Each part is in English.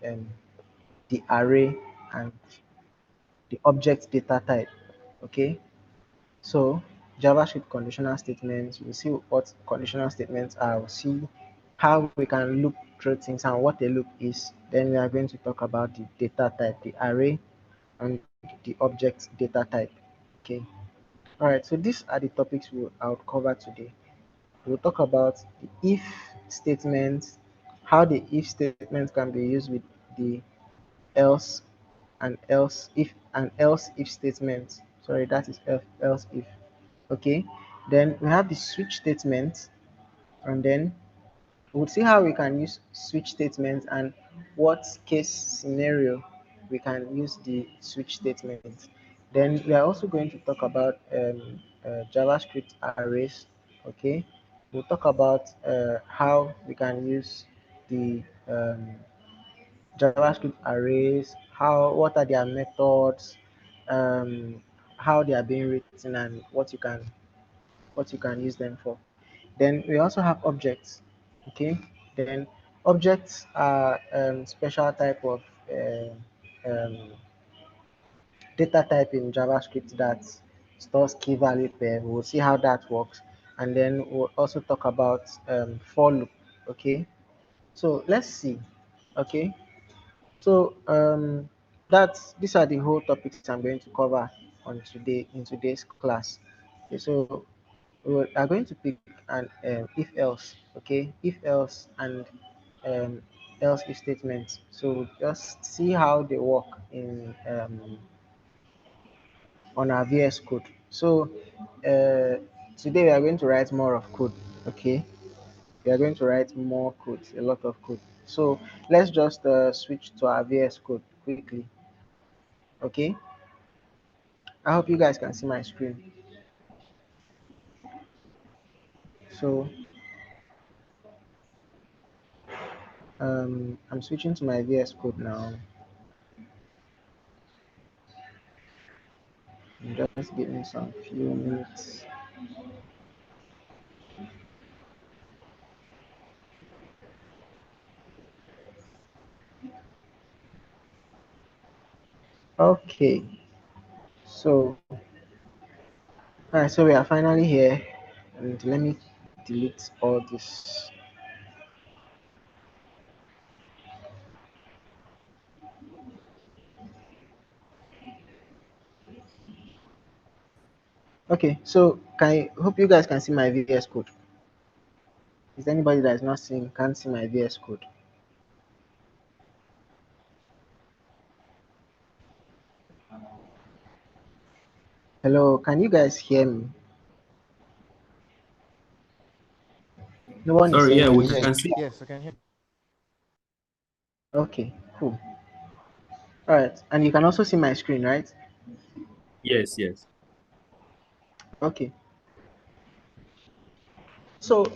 the array and the object data type. Okay, so JavaScript conditional statements, we'll see what conditional statements are, we'll see how we can look through things and what a loop is. Then we are going to talk about the data type, the array and the object data type. Okay. All right, so these are the topics I'll cover today. We'll talk about the if statement, how the if statement can be used with the else else if statement. Sorry, that is else if. Okay. Then we have the switch statement, and then we'll see how we can use switch statements and what case scenario we can use the switch statement. Then we are also going to talk about JavaScript arrays. Okay, we'll talk about how we can use the JavaScript arrays, what are their methods, um, how they are being written, and what you can use them for. Then we also have objects. Okay, then objects are special type of um, data type in JavaScript that stores key value pair. We'll see how that works, and then we'll also talk about for loop. Okay, so let's see. Okay, so these are the whole topics I'm going to cover on today in today's class. Okay, so we are going to pick an if else. Okay, if else and um, else if statements. So just see how they work in on our VS Code. So today we are going to write more of code. Okay, we are going to write more code, a lot of code. So let's just switch to our VS Code quickly. Okay, I hope you guys can see my screen. So I'm switching to my VS Code now. Just give me some few minutes. Okay, so all right, so we are finally here, and let me delete all this. Okay, so can I hope you guys can see my VS Code. Is there anybody that is not seeing can't see my VS Code? Hello, can you guys hear me? No one is Sorry, saying yeah, we anything. can see. Yes, I can hear. Okay, cool. All right, and you can also see my screen, right? Yes, yes. Okay. So,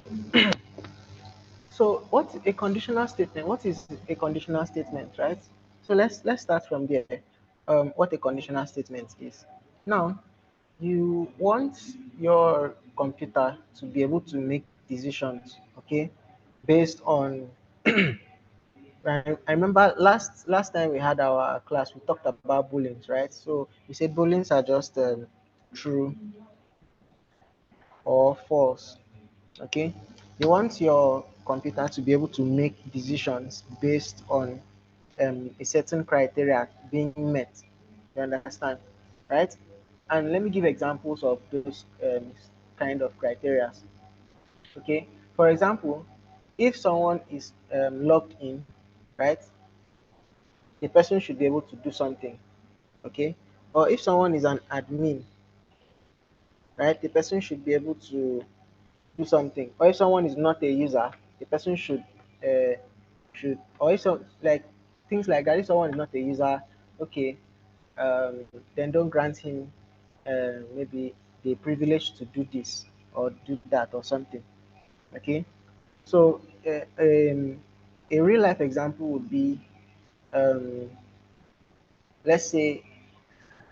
so what's a conditional statement? What is a conditional statement, right? So let's start from there. What a conditional statement is. Now, you want your computer to be able to make decisions, okay, based on I remember last time we had our class, we talked about booleans, right? So we said booleans are just true or false. Okay, you want your computer to be able to make decisions based on a certain criteria being met. You understand, right? And let me give examples of those kind of criteria. Okay, for example, if someone is logged in, right, the person should be able to do something. Okay, or if someone is an admin, right, the person should be able to do something. Or if someone is not a user, the person or if so like things like that. If someone is not a user, okay, then don't grant him maybe the privilege to do this or do that or something. Okay, so a real life example would be um, let's say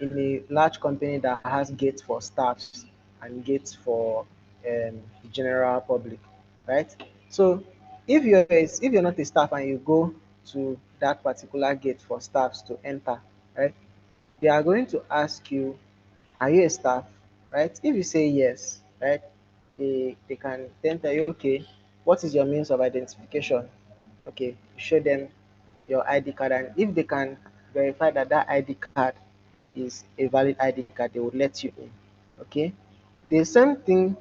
in a large company that has gates for staffs and gates for the general public, right? So if you're not a staff and you go to that particular gate for staffs to enter, right? They are going to ask you, are you a staff, right? If you say yes, right, they can then tell you, okay, what is your means of identification? Okay, you show them your ID card, and if they can verify that that ID card is a valid ID card, they will let you in. Okay, the same thing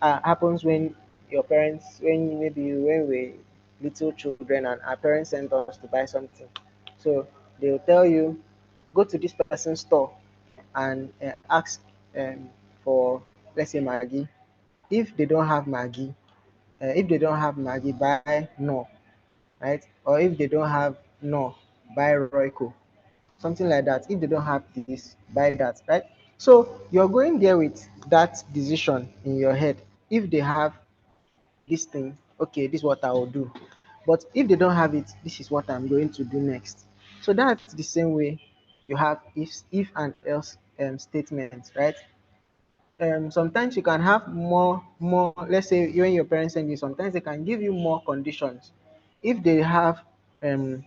happens when your parents, when maybe when we little children and our parents send us to buy something. So they will tell you, go to this person's store and ask for, let's say, Maggie. If they don't have Maggie, buy no, right? Or if they don't have no, buy Royco, something like that. If they don't have this, buy that, right? So you're going there with that decision in your head. If they have this thing, okay, this is what I will do. But if they don't have it, this is what I'm going to do next. So that's the same way you have if and else statements, right? Sometimes you can have more, let's say when your parents send you, sometimes they can give you more conditions. If they have um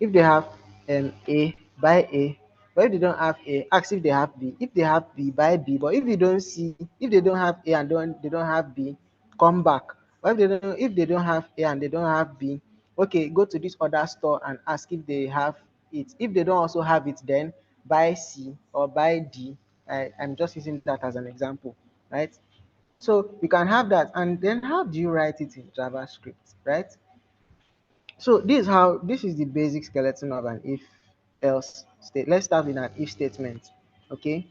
if they have A, buy A. But if they don't have A, ask if they have B. If they have B, buy B. But if they don't have A and they don't have B, come back. But if they don't have A and they don't have B, okay, go to this other store and ask if they have it. If they don't also have it, then buy C or buy D. I'm just using that as an example, right? So you can have that, and then how do you write it in JavaScript, right? So this is the basic skeleton of an if else state. Let's start with an if statement. Okay,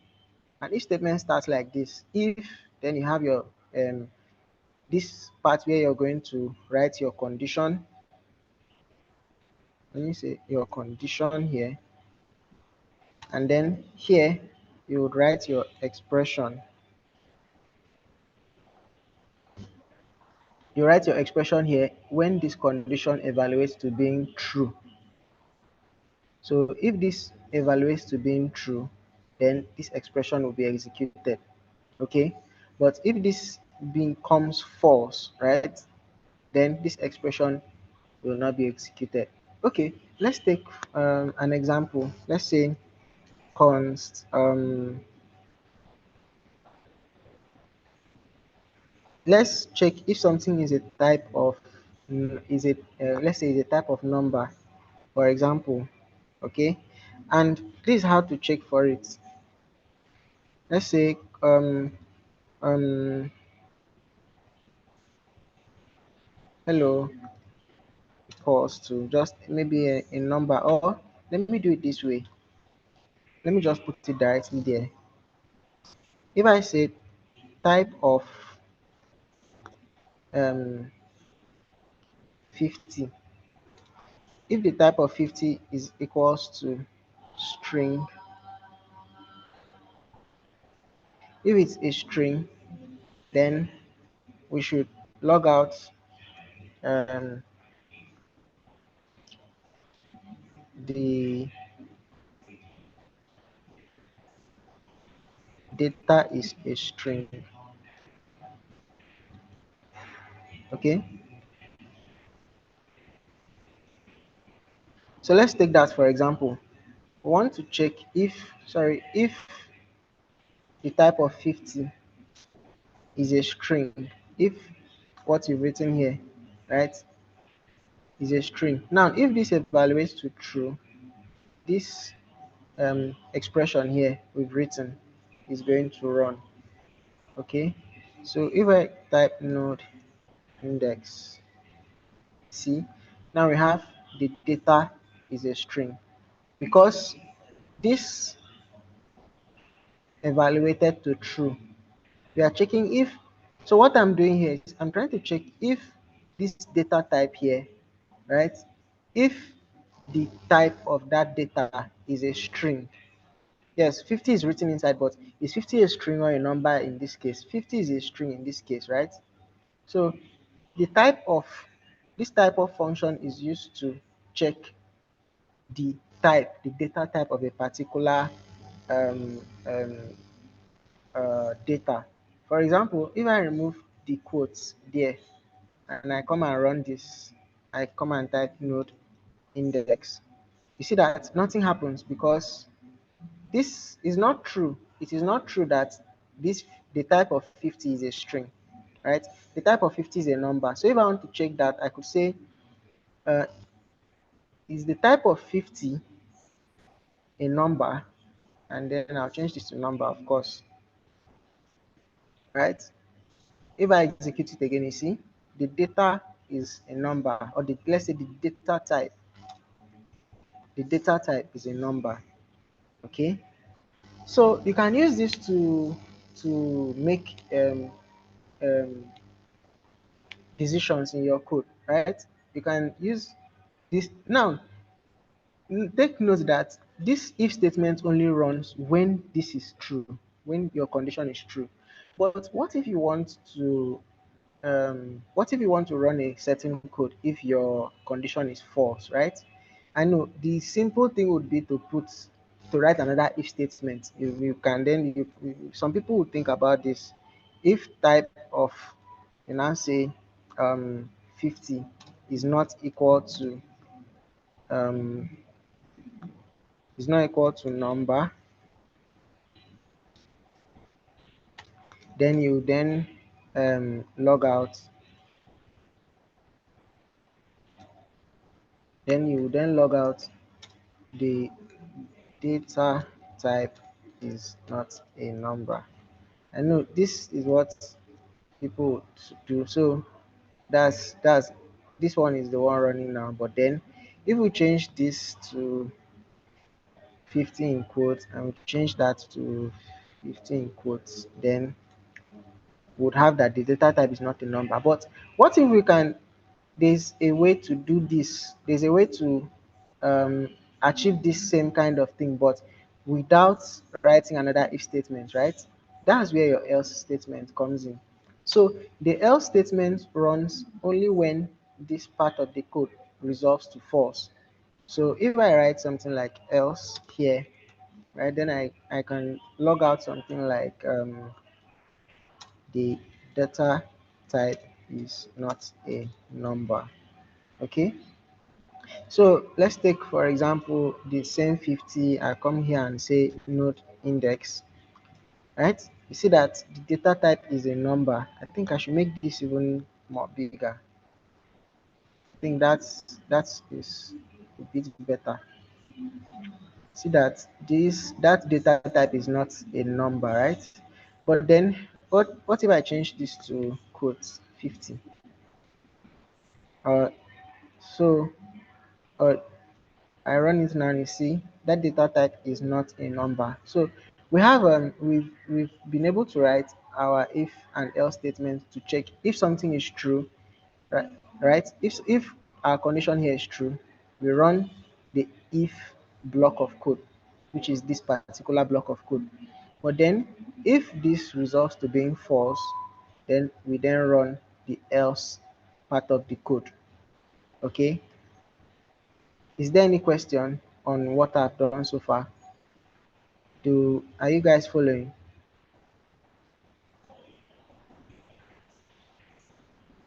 an if statement starts like this. If, then you have your this part where you're going to write your condition. Let me say your condition here, and then here you would write your expression. You write your expression here when this condition evaluates to being true. So if this evaluates to being true, then this expression will be executed. Okay, but if this becomes false, right, then this expression will not be executed. Okay, let's take an example. Let's say const let's check if something is a type of is it let's say is a type of number, for example. Okay, and this is how to check for it. Let's say um hello, pause to just maybe a number, or let me do it this way. Let me just put it directly there. If I say type of um 50, if the type of 50 is equals to string, if it's a string, then we should log out um, the data is a string. Okay, so let's take that for example. We want to check if the type of 50 is a string, if what you've written here, right, is a string. Now if this evaluates to true, this expression here we've written is going to run. Okay, so if I type node index, see, now we have the data is a string because this evaluated to true. We are checking if, so what I'm doing here is I'm trying to check if this data type here, right, if the type of that data is a string. Yes, 50 is written inside, but is 50 a string or a number in this case? 50 is a string in this case, right? So the type of this type of function is used to check the type, the data type of a particular um, um, data. For example, if I remove the quotes there and I come and run this, I come and type node index, you see that nothing happens because this is not true. It is not true that this the type of 50 is a string, right? The type of 50 is a number. So if I want to check that, I could say, uh, is the type of 50 a number? And then I'll change this to number, of course, right? If I execute it again, you see, the data is a number, or let's say the data type is a number, okay? So you can use this to make decisions in your code, right? You can use this now. Take note that this if statement only runs when this is true, when your condition is true. But what if you want to run a certain code if your condition is false, right? I know the simple thing would be to write another if statement. You can then some people would think about this. If type of, you now say, 50 is not equal to um number, then you then log out. Then you then log out the data type is not a number. I know this is what people would do. So that's this one is the one running now. But then if we change this to 50 in quotes and we change that to 50 in quotes, then would have that the data type is not a number. But what if we can, there's a way to do this, there's a way to um, achieve this same kind of thing, but without writing another if statement, right? That's where your else statement comes in. So the else statement runs only when this part of the code resolves to false. So if I write something like else here, right, then I can log out something like the data type is not a number. Okay, so let's take for example the same 50. I come here and say node index, right? You see that the data type is a number. I think I should make this even more bigger. I think that is a bit better. See that that data type is not a number, right? But then what if I change this to quotes 50? uh so uh, I run it now, you see that data type is not a number. So we've been able to write our if and else statement to check if something is true, right? Right? If our condition here is true, we run the if block of code, which is this particular block of code. But then if this results to being false, then we then run the else part of the code. Okay. Is there any question on what I've done so far? Are you guys following?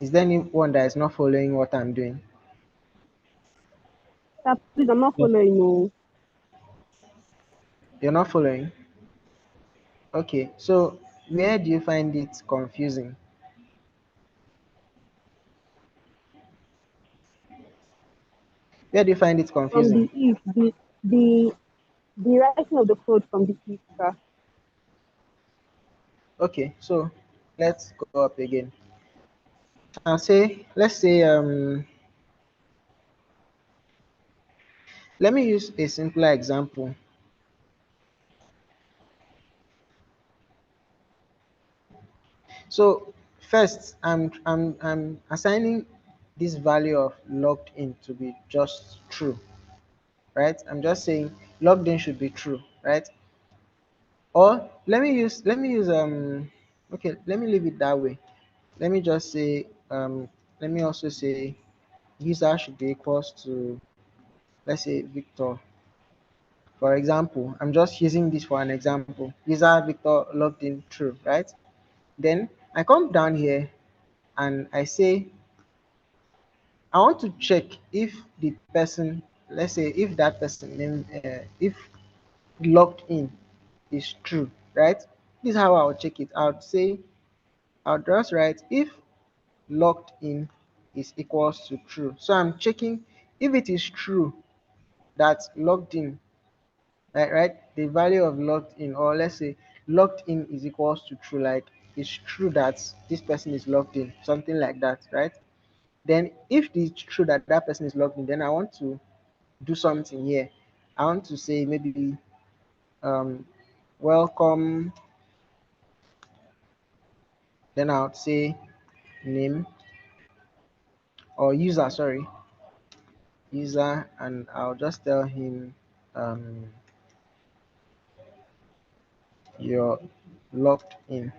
Is there anyone that is not following what I'm doing? Please, I'm not Yeah. following you. You're not following? Okay, so where do you find it confusing? Where do you find it From the confusing? if, the writing of the code from the if, sir. Okay, so let's go up again. Let's say let me use a simpler example. So first, I'm assigning this value of logged in to be just true, right? I'm just saying logged in should be true, right? Or okay, let me leave it that way. Let me just say let me also say user should be equals to, let's say, Victor. For example, I'm just using this for an example. User Victor logged in true, right? Then I come down here and I say I want to check if the person let's say if that person name, if logged in is true, right? This is how I'll check it. I'll just write if logged in is equals to true. So I'm checking if it is true that logged in, right? The value of logged in, or let's say logged in is equals to true, like it's true that this person is logged in, something like that, right? Then if it's true that that person is logged in, then I want to do something here. I want to say maybe um, welcome, then I would say name or user, sorry, user, and I'll just tell him um, you're logged in,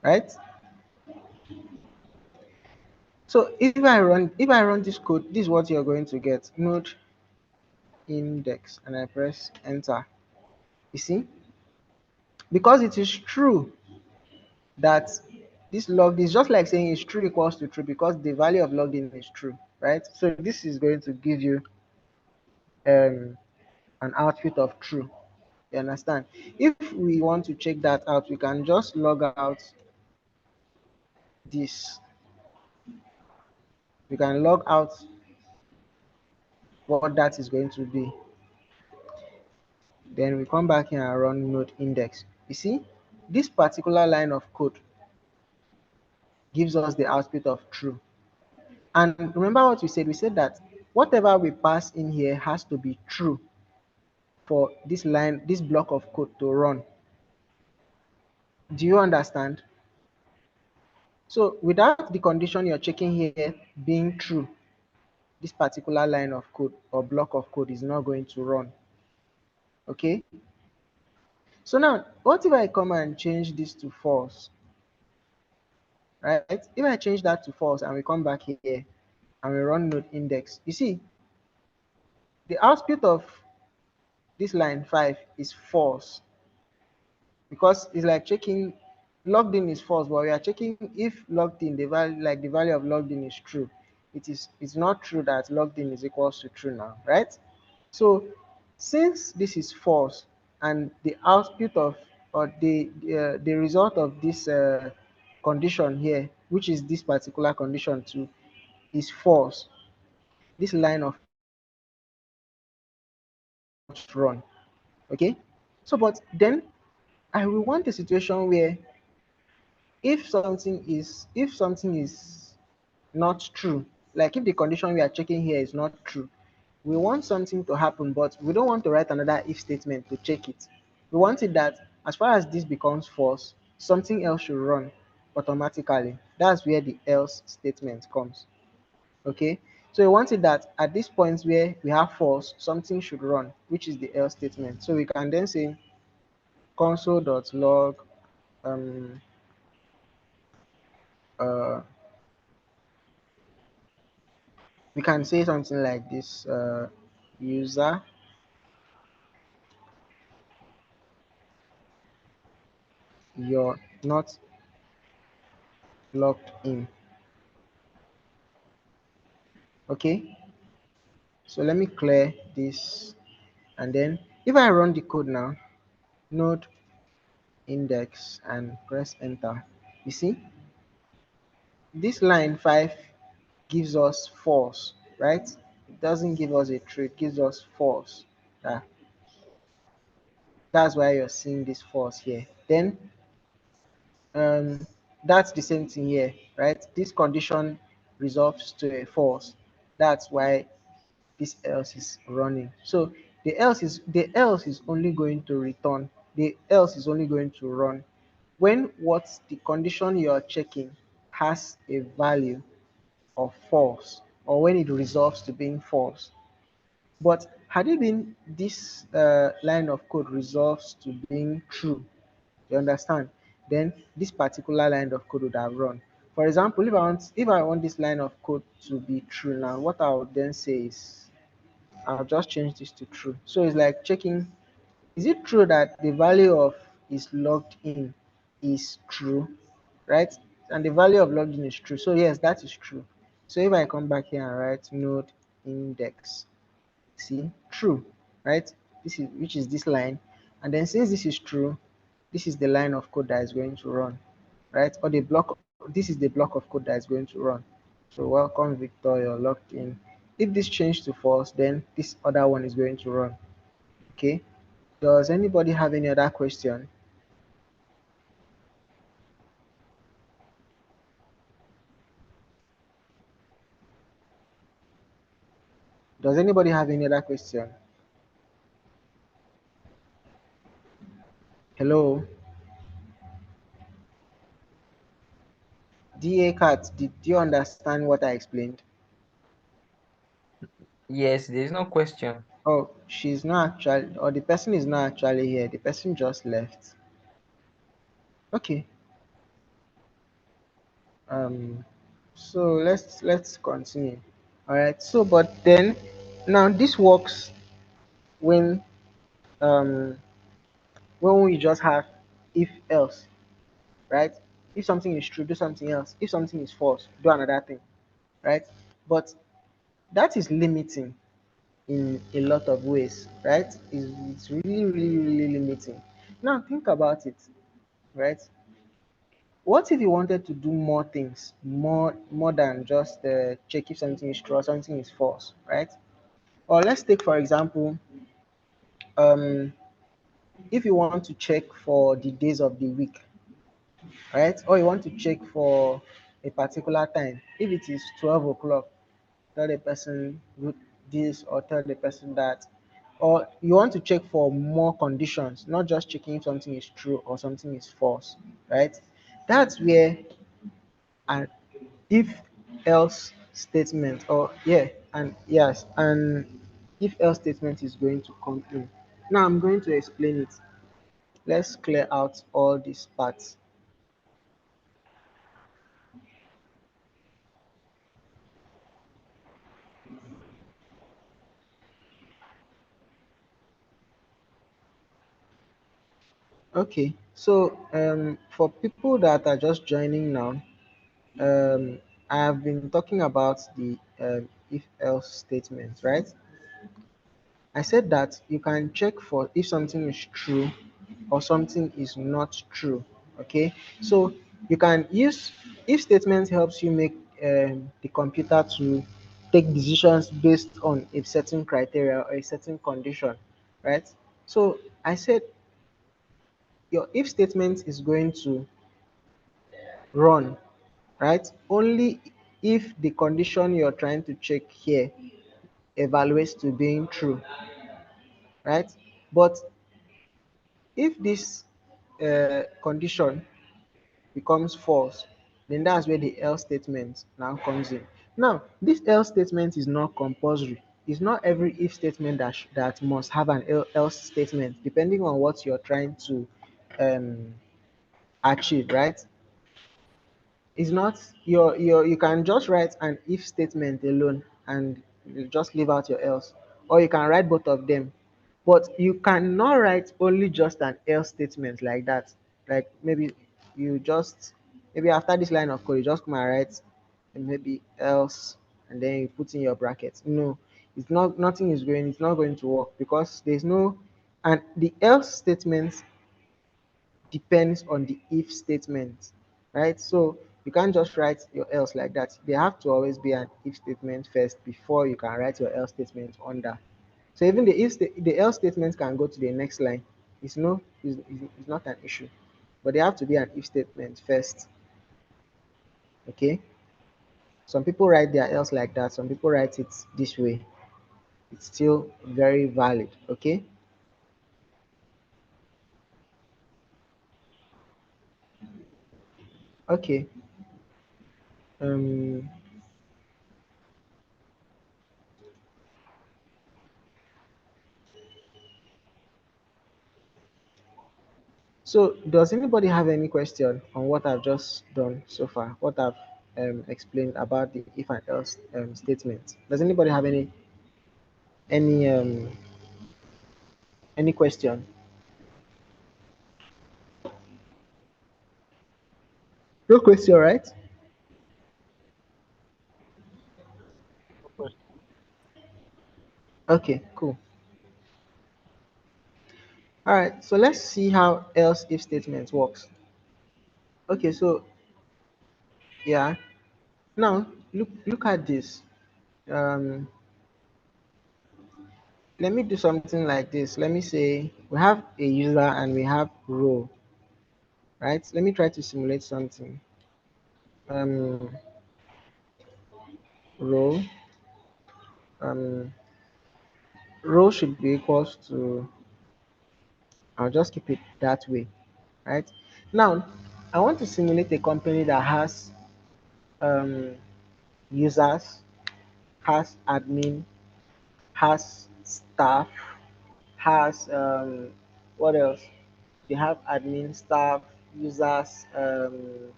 right? So if I run this code, this is what you're going to get. Node index, and I press enter. You see, because it is true that this logged is just like saying it's true equals to true because the value of logged in is true, right? So this is going to give you um, an output of true. You understand? If we want to check that out, we can just log out this. We can log out what that is going to be. Then we come back here and run node index. You see, this particular line of code gives us the output of true. And remember what we said? We said that whatever we pass in here has to be true for this line, this block of code to run. Do you understand? So without the condition you're checking here being true, this particular line of code or block of code is not going to run. Okay. So now, what if I come and change this to false? Right? If I change that to false and we come back here and we run node index, you see, the output of this line 5 is false because it's like checking logged in is false, but we are checking if logged in, the value, like the value of logged in is true. It's not true that logged in is equals to true now, right? So since this is false and the output of or the result of this condition here, which is this particular condition too, is false, this line of cannot run. Okay. So but then I will want a situation where if something is not true, like if the condition we are checking here is not true, we want something to happen, but we don't want to write another if statement to check it. We want it that as far as this becomes false, something else should run automatically. That's where the else statement comes. Okay, so we want it that at this point where we have false, something should run, which is the else statement. So we can then say console.log um uh we can say something like this, user, you're not logged in. Okay, so let me clear this, and then if I run the code now, node index, and press enter, you see this line 5 gives us false, right? It doesn't give us a true, it gives us false. Ah, that's why you're seeing this false here. Then that's the same thing here, right? This condition resolves to a false. That's why this else is running. So the else is only going to return. The else is only going to run when what the condition you are checking has a value of false, or when it resolves to being false. But had it been this line of code resolves to being true, you understand? Then this particular line of code would have run. For example, if I want this line of code to be true now, what I would then say is I'll just change this to true. So it's like checking, is it true that the value of is logged in is true, right? And the value of logged in is true. So yes, that is true. So if I come back here and write node index. See, true, right? This is which is this line, and then since this is true, this is the line of code that is going to run, right? Or the block. This is the block of code that is going to run. So welcome, Victor. You're logged in. If this changed to false, then this other one is going to run. Okay. Does anybody have any other question? Does anybody have any other question? Hello, DA Cat. Did you understand what I explained? Yes, there is no question. Oh, she's not actually, or the person is not actually here. The person just left. Okay. Um. So let's continue. All right. So, but then now this works when um when we just have if else, right? If something is true, do something else. If something is false, do another thing, right? But that is limiting in a lot of ways, right? It's really, really, really limiting. Now think about it, right? What if you wanted to do more things, more than just check if something is true or something is false, right? Or let's take for example, um, if you want to check for the days of the week, right? Or you want to check for a particular time. If it is 12 o'clock, tell the person this or tell the person that. Or you want to check for more conditions, not just checking if something is true or something is false, right? That's where an if else statement, or yeah, and yes, and if else statement is going to come in. Now I'm going to explain it. Let's clear out all these parts. Okay, so for people that are just joining now, I have been talking about the if else statement, right? I said that you can check for if something is true or something is not true. Okay, so you can use if statement helps you make the computer to take decisions based on a certain criteria or a certain condition, right? So I said your if statement is going to run, right? Only if the condition you're trying to check here evaluates to being true, right? But if this condition becomes false, then that's where the else statement now comes in. Now, this else statement is not compulsory. It's not every if statement that must have an else statement, depending on what you're trying to um, achieve, right? It's not you can just write an if statement alone and you just leave out your else, or you can write both of them, but you cannot write only just an else statement like that. Like maybe you just maybe after this line of code you just come and write maybe else and then you put in your brackets. No, it's not, nothing is going, it's not going to work because there's no, and the else statement depends on the if statement, right? So you can't just write your else like that. There have to always be an if statement first before you can write your else statement under. So even the else statement can go to the next line. It's not an issue, but there have to be an if statement first. Okay. Some people write their else like that. Some people write it this way. It's still very valid. Okay. Okay. Um. So, does anybody have any question on what I've just done so far? What I've explained about the if and else statement? Does anybody have any um, any question? No question, right? No question. Okay, cool. All right, so let's see how else if statement works. Okay, so yeah, now look at this. Um, let me do something like this. Let me say we have a user and we have row, right? Let me try to simulate something. Um, row, um, row should be equals to. I'll just keep it that way, right? Now, I want to simulate a company that has um, users, has admin, has staff, has what else? They have admin, staff, users, and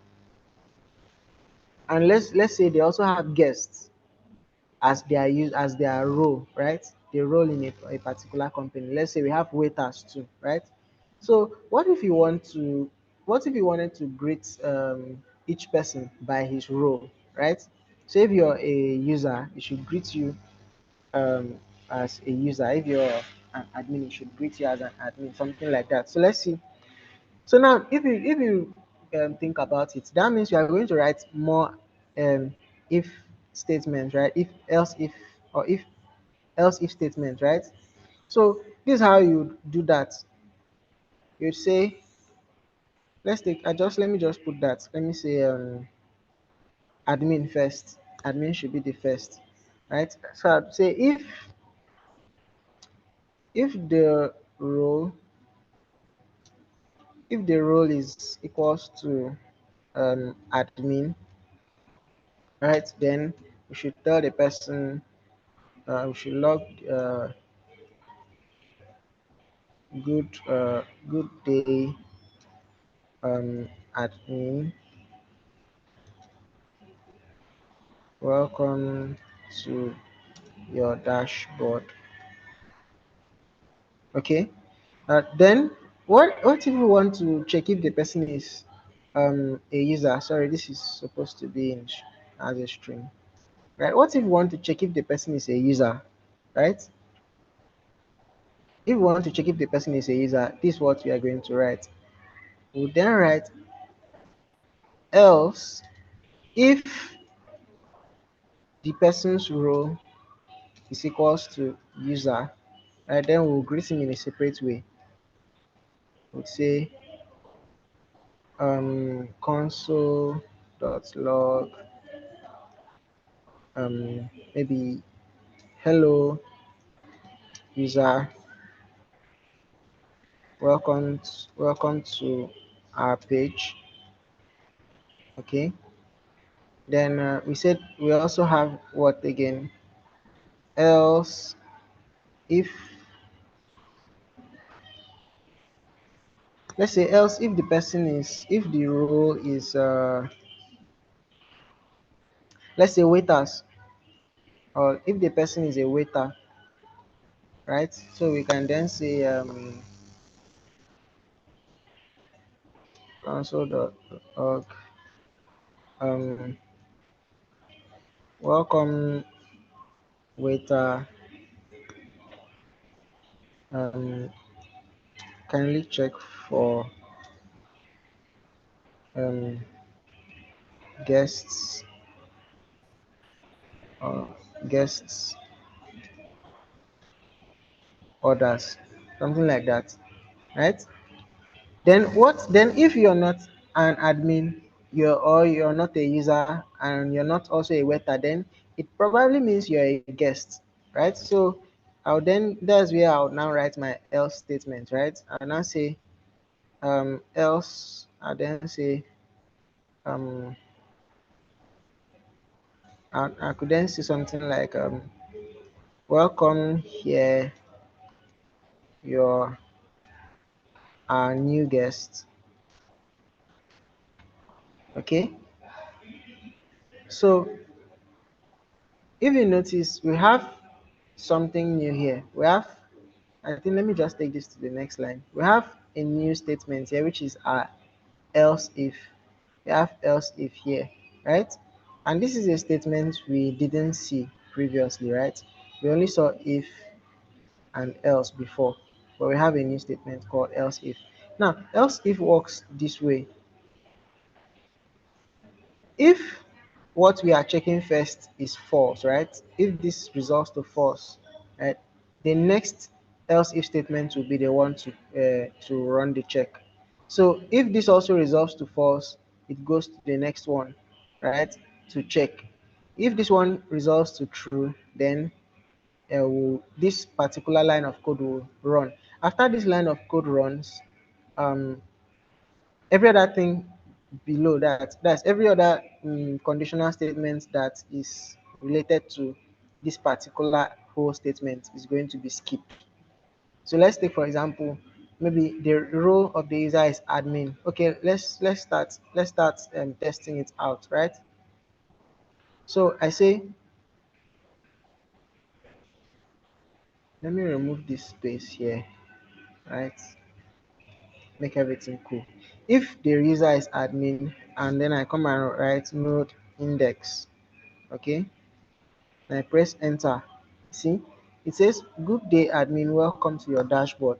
let's say they also have guests as their use as their role, right? They role in a particular company. Let's say we have waiters too, right? So what if you wanted to greet each person by his role, right? So if you're a user, it should greet you um, as a user. If you're an admin, it should greet you as an admin, something like that. So let's see. So now, if you think about it, that means you are going to write more if statements, right? If else if or if else if statement, right? So this is how you do that. You'd say, let's take. I just let me just put that. Let me say admin first. Admin should be the first, right? So I'd say if the role if the role is equals to admin, right? Then we should tell the person we should log good day admin, welcome to your dashboard. Okay. Then what if we want to check if the person is a user? Sorry, this is supposed to be as a string, right? What if we want to check if the person is a user, right? If we want to check if the person is a user, this is what we are going to write. We'll then write else if the person's role is equals to user, right? Then we'll greet him in a separate way. We'll say console.log maybe hello user, welcome to our page. Okay. Then we said we also have what again? Else if let's say else if the person is if the role is let's say waiters, or if the person is a waiter, right? So we can then say console.log um welcome waiter, um kindly check for um guests or guests orders, something like that, right? Then if you're not an admin, you're not a user and you're not also a waiter, then it probably means you're a guest, right? So that's where I'll now write my else statement, right? I'll now say else, I'll then say um I could then say something like welcome here, your our new guest. Okay, so if you notice, we have something new here. I think, let me just take this to the next line. We have a new statement here, which is our else if. We have else if here, right? And this is a statement we didn't see previously, right? We only saw if and else before, but we have a new statement called else if. Now, else if works this way. If what we are checking first is false, right? If this results to false, right, the next else if statement will be the one to run the check. So if this also resolves to false, it goes to the next one, right, to check. If this one resolves to true, then this particular line of code will run. After this line of code runs, um, every other thing below that's every other conditional statement that is related to this particular whole statement is going to be skipped. So let's take for example, maybe the role of the user is admin. Okay, let's start testing it out, right? So I say, let me remove this space here, right? Make everything cool. If the user is admin and then I come and write node index, okay, and I press enter, see, it says good day admin, welcome to your dashboard.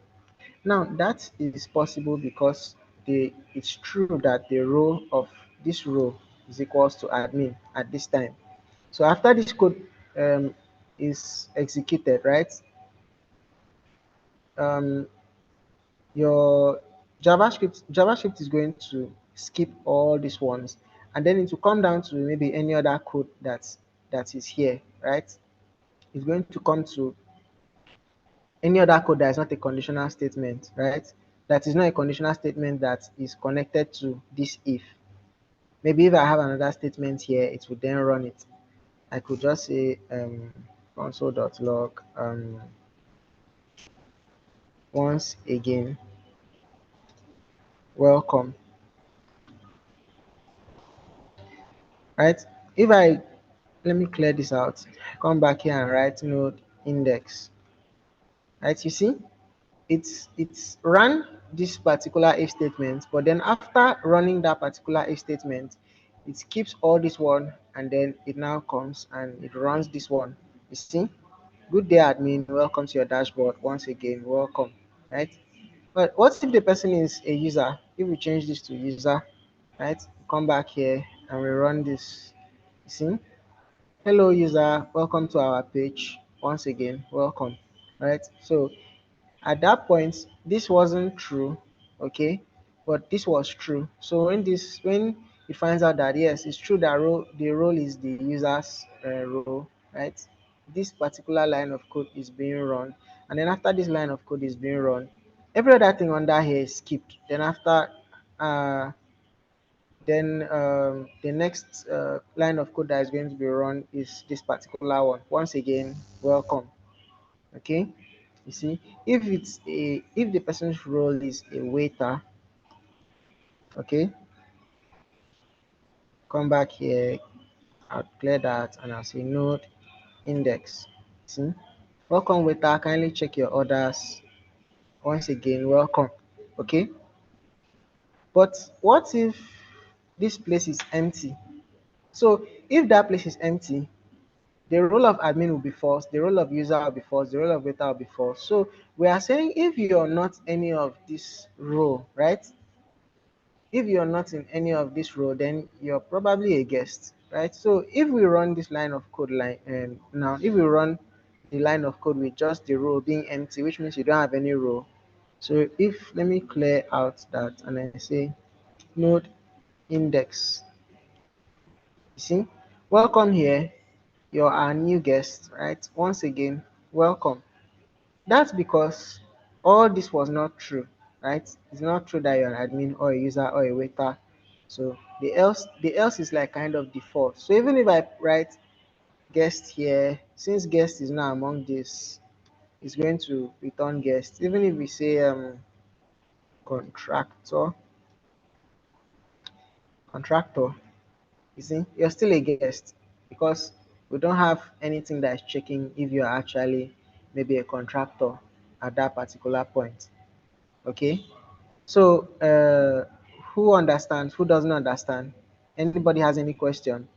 Now that is possible because it's true that the role of this row is equals to admin at this time. So after this code is executed, right, um, your JavaScript is going to skip all these ones, and then it will come down to maybe any other code that is here, right? It's going to come to any other code that is not a conditional statement, right? That is not a conditional statement that is connected to this if. Maybe if I have another statement here, it would then run it. I could just say console.log once again, welcome, right? If I let me clear this out, come back here and write node index, right? You see, it's run this particular if statement, but then after running that particular if statement, it keeps all this one and then it now comes and it runs this one. You see, good day admin, welcome to your dashboard once again, welcome, right? But what if the person is a user? If we change this to user, right, come back here and we run this. You see, hello user, welcome to our page once again, welcome, right? So at that point, this wasn't true, okay, but this was true. So when it finds out that yes, it's true that the role is the user's role, right? This particular line of code is being run, and then after this line of code is being run, every other thing under here is skipped. Then after, the next line of code that is going to be run is this particular one. Once again, welcome. Okay, you see, if the person's role is a waiter, okay, come back here, I'll clear that and I'll say node index. See, welcome waiter, kindly check your orders. Once again, welcome. Okay, but what if this place is empty? So if that place is empty, the role of admin will be false, the role of user will be false, the role of waiter will be false. So we are saying if you're not any of this row, right? If you're not in any of this row, then you're probably a guest, right? So if we run this line of code now, if we run the line of code with just the row being empty, which means you don't have any row. So if let me clear out that and I say node index, you see, welcome here, you're our new guest, right? Once again, welcome. That's because all this was not true, right? It's not true that you're an admin or a user or a waiter. So the else is like kind of default. So even if I write guest here, since guest is now among this, it's going to return guest. Even if we say contractor, contractor, you see, you're still a guest because we don't have anything that is checking if you're actually maybe a contractor at that particular point. Okay. So, who understands? Who doesn't understand? Anybody has any question?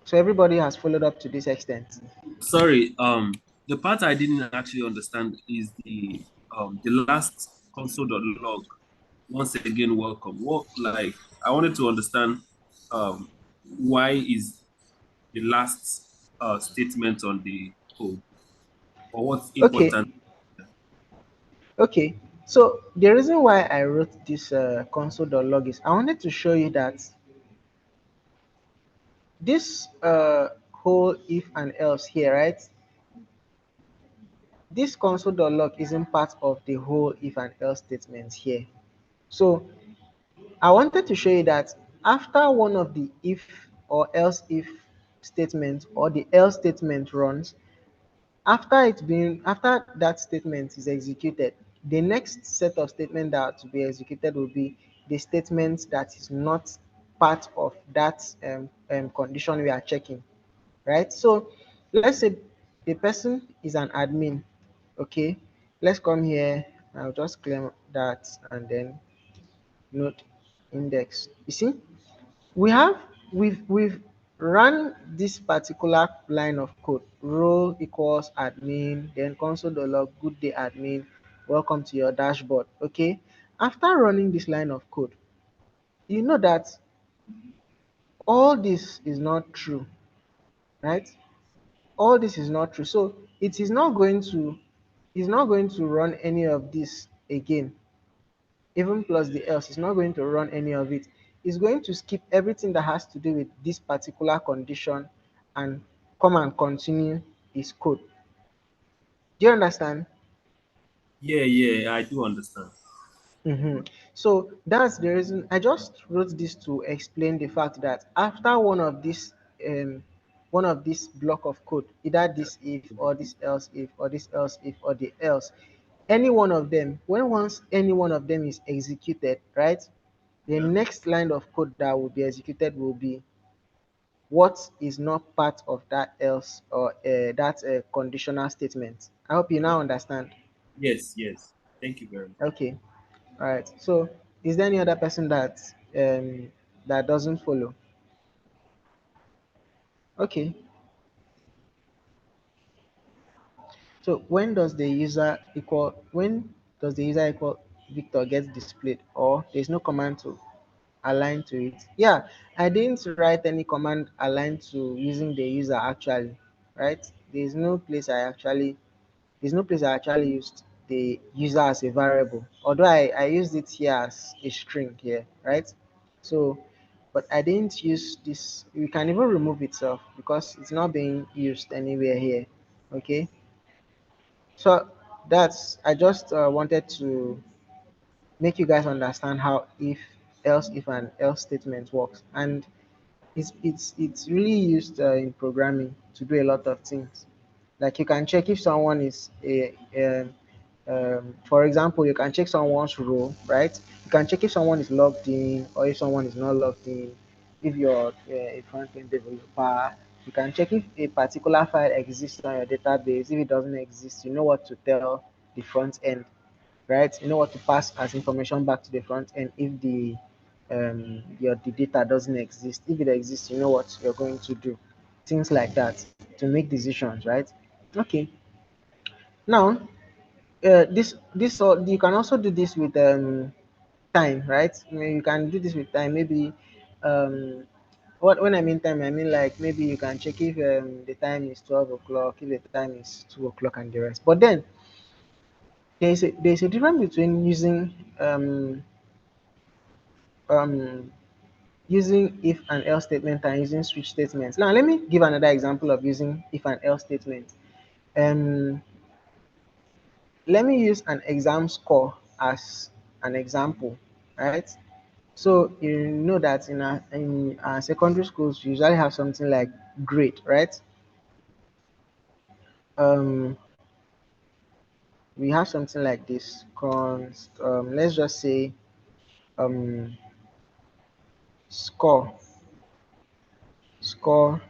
So everybody has followed up to this extent. Sorry, the part I didn't actually understand is the last console.log. Once again, welcome. What like I wanted to understand um why is the last statement on the code or what's Okay, important? okay. So the reason why I wrote this console.log is I wanted to show you that this whole if and else here, right? This console.log isn't part of the whole if and else statements here. So I wanted to show you that after one of the if or else if statements or the else statement runs, after that statement is executed, the next set of statements that are to be executed will be the statement that is not part of that condition we are checking, right? So let's say the person is an admin. Okay, let's come here. I'll just claim that and then node index. You see, we have we've run this particular line of code. Role equals admin, then console.log good day admin, welcome to your dashboard. Okay, after running this line of code, you know that all this is not true, right? All this is not true. So it is not going to run any of this again. Even plus the else, it's not going to run any of it. It's going to skip everything that has to do with this particular condition and come and continue its code. Do you understand? Yeah, yeah, I do understand. So that's the reason I just wrote this to explain the fact that after um, one of this block of code, either this if or this else if or this else if or the else, any one of them, when once any one of them is executed, right? The Yeah. next line of code that will be executed will be what is not part of that else or that conditional statement. I hope you now understand. Yes, yes. Thank you very much. Okay. All right. So, is there any other person that doesn't follow? Okay. So, when does the user equal Victor gets displayed, or there's no command to align to it? Yeah, I didn't write any command aligned to using the user actually, right? There's no place I actually used the user as a variable. Although I used it here as a string here, right? So, but I didn't use this. You can even remove itself because it's not being used anywhere here. Okay. So I just wanted to make you guys understand how if and else statement works. And it's really used in programming to do a lot of things. Like you can check if someone is for example, you can check someone's role, right? You can check if someone is logged in or if someone is not logged in. If you're a front-end developer, you can check if a particular file exists on your database. If it doesn't exist, you know what to tell the front end, right? You know what to pass as information back to the front end if the data doesn't exist. If it exists, you know what you're going to do. Things like that to make decisions, right? Okay. Now, this all you can also do this with time, right? I mean, you can do this with time. Maybe what when I mean time, I mean like maybe you can check if the time is 12 o'clock, if the time is 2 o'clock, and the rest. But then there's a difference between um using if and else statement and using switch statements. Now let me give another example of using if and else statement. Um let me use an exam score as an example, right? So you know that in our secondary schools we usually have something like grade, right? Um we have something like this let's just say um score score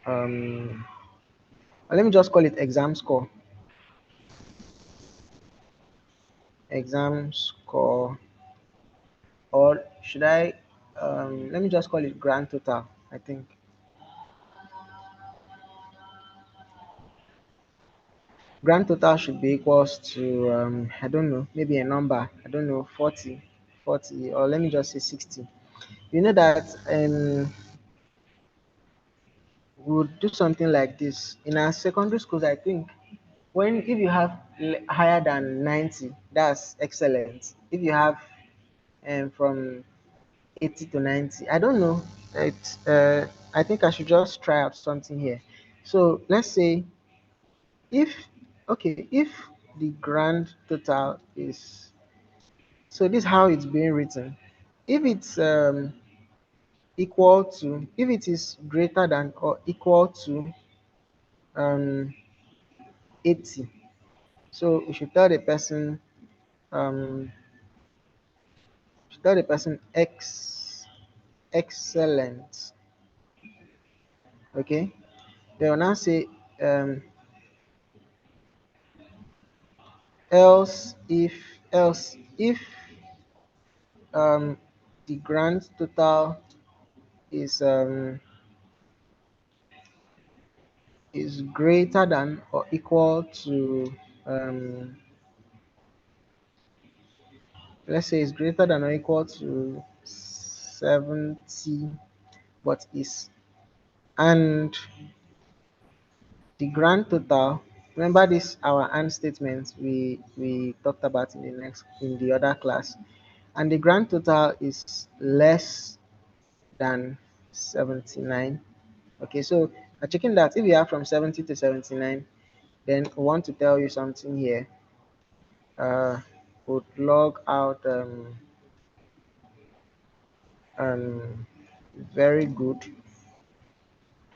um let me just call it exam score. Exam score, or should I let me just call it grand total, I think. grand total should be equals to I don't know, maybe a number, I don't know, 40, or let me just say 60. You know that we would do something like this in our secondary schools. I think when if you have higher than 90, that's excellent. If you have from 80 to 90, I don't know, it I think I should just try out something here. So let's say if, okay, if the grand total is, so this is how it's being written. If it's equal to, if it is greater than or equal to um 80, so we should tell the person um X excellent. Okay, they will now say um else if um the grand total is is greater than or equal to um let's say it's greater than or equal to 70, but is, and the grand total, remember this our and statement we talked about in the other class, and the grand total is less than 79. Okay, so checking that if you are from 70 to 79, then we want to tell you something here. Would log out um very good,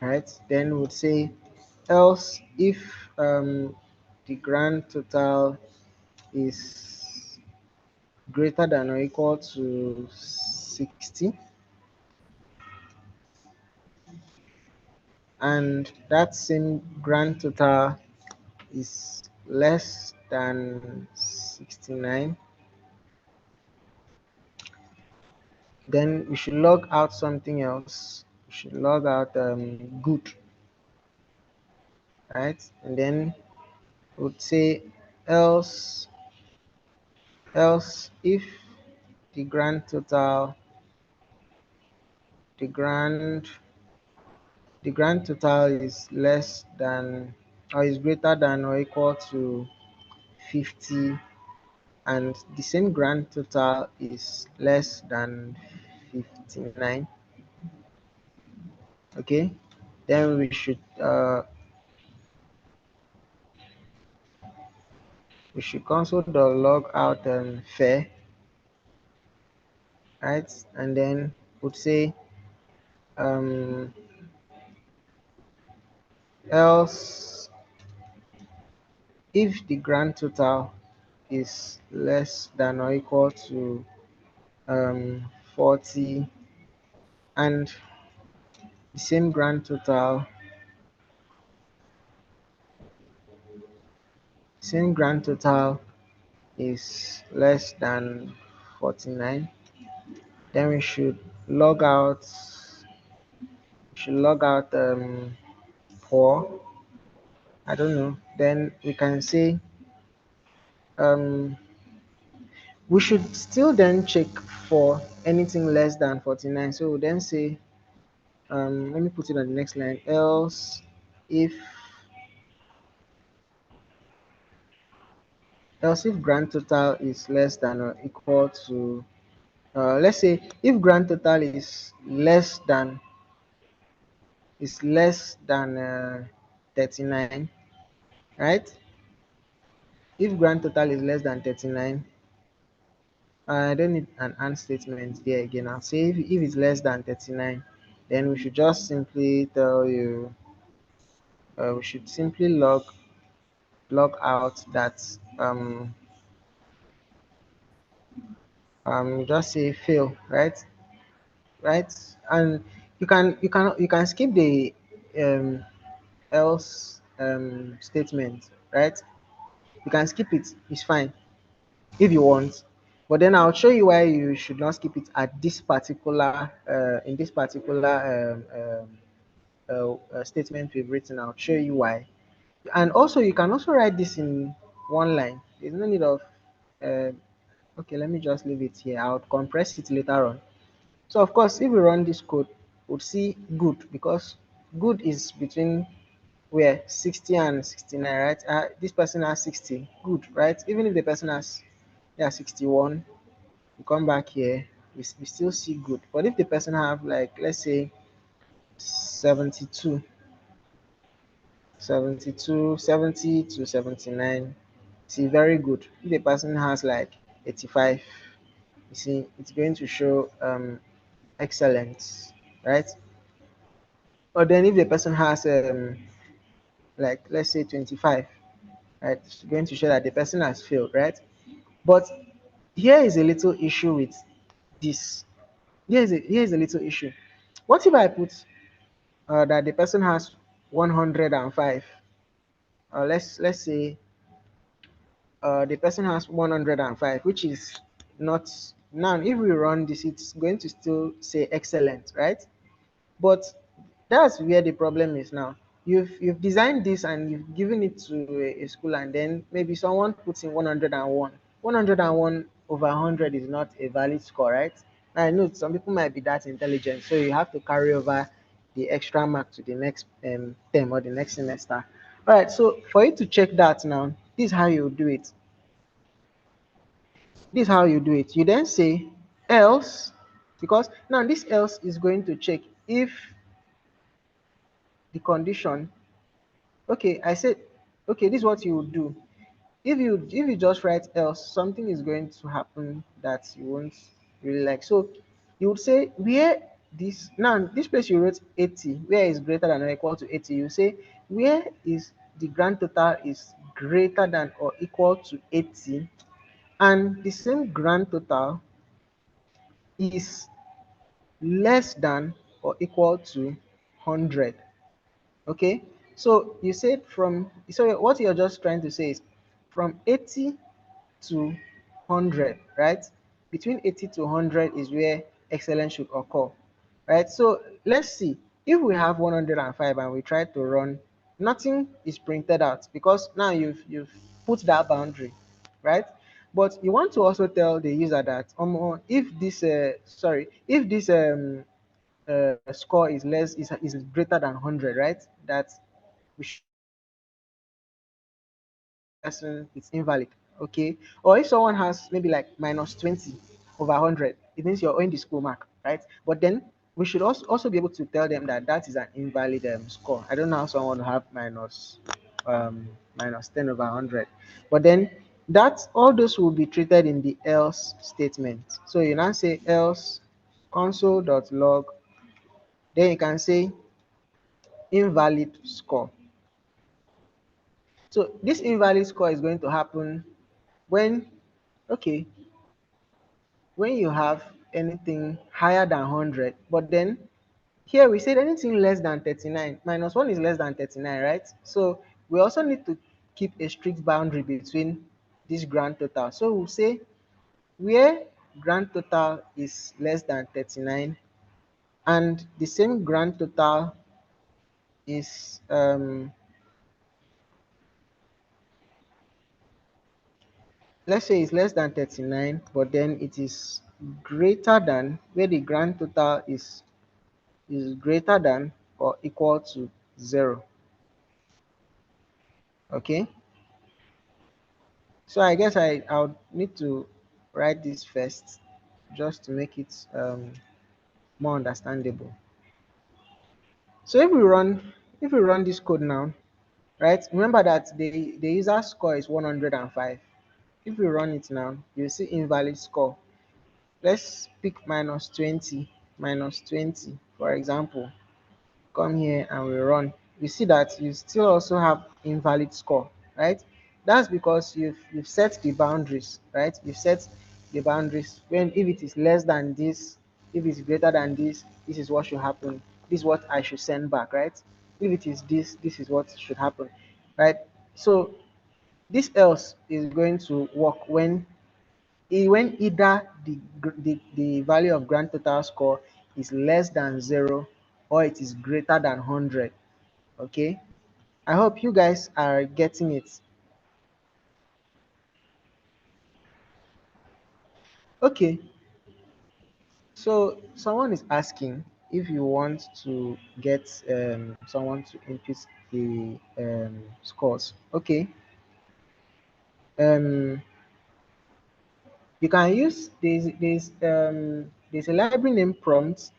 right? Then would say else if the grand total is greater than or equal to 60, and that same grand total is less than 69, then we should log out something else. We should log out good, right? And then would say else if the grand total the grand the grand total is less than or is greater than or equal to 50, and the same grand total is less than 59. Okay, then we should console the log out fair, right? And then would say um else if the grand total is less than or equal to 40, and the same grand total is less than 49, then we should log out poor, I don't know. Then we can say um we should still then check for anything less than 49. So we'll then say let me put it on the next line. If if grand total is less than or equal to let's say if grand total is less than 39, right? If grand total is less than 39, I don't need an and statement there again. I'll say if it's less than 39, then we should just simply tell you we should simply log out that just say fail, right? And you can skip the else statement, right? You can skip it, it's fine if you want, but then I'll show you why you should not skip it at this particular in this particular statement we've written. I'll show you why. And also you can also write this in one line. There's no need of uh, okay, let me just leave it here. I'll compress it later on. So of course, if we run this code, we'll see good, because good is between where 60 and 69, right? This person has 60, good, right? Even if the person has, yeah, 61, we come back here, we still see good. But if the person have, like, let's say 72, 72, 70 to 79, see, very good. If the person has like 85, you see, it's going to show excellence, right? Or then if the person has like, let's say 25, right, it's going to show that the person has failed, right? But here is a little issue with this. Here is a little issue. What if I put that the person has 105? Let's say the person has 105, which is not, now if we run this, it's going to still say excellent, right? But that's where the problem is now. You've designed this and you've given it to a school, and then maybe someone puts in 101. 101 over 100 is not a valid score, right? I know some people might be that intelligent, so you have to carry over the extra mark to the next term or the next semester. All right, so for you to check that now, this is how you do it. This is how you do it. You then say else, because now this else is going to check if the condition. Okay, I said, okay, this is what you would do. If you just write else, something is going to happen that you won't really like. So you would say where this, now this place you wrote 80, where is greater than or equal to 80, you say where is the grand total is greater than or equal to 80, and the same grand total is less than or equal to 100. Okay, so you said from, so what you're just trying to say is from 80 to 100, right? Between 80 to 100 is where excellence should occur, right? So let's see, if we have 105 and we try to run, nothing is printed out because now you've put that boundary, right? But you want to also tell the user that if this if this score is is greater than 100, right? That we should person it's invalid. Okay, or if someone has maybe like minus 20 over 100, it means you're owing the school mark, right? But then we should also be able to tell them that that is an invalid score. I don't know how someone will have minus 10 over 100, but then that all those will be treated in the else statement. So you now say else console.log, then you can say invalid score. So this invalid score is going to happen when, okay, when you have anything higher than 100, but then here we said anything less than 39, minus 1 is less than 39, right? So we also need to keep a strict boundary between this grand total. So we'll say where grand total is less than 39 and the same grand total is let's say it's less than 39, but then it is greater than, where the grand total is greater than or equal to 0. Okay, so I guess I'll need to write this first just to make it more understandable. So if we run this code now, right, remember that the user score is 105. If we run it now, you see invalid score. Let's pick minus 20 for example. Come here and we run, you see that you still also have invalid score, right? That's because you've set the boundaries, right? You've set the boundaries. When if it is less than this, if it's greater than this is what should happen. This is what I should send back, right? If it is this is what should happen, right? So this else is going to work when either the value of grand total score is less than 0 or it is greater than 100. Okay, I hope you guys are getting it. Okay, so someone is asking if you want to get someone to input the scores. Okay, um, you can use there's a library named prompt,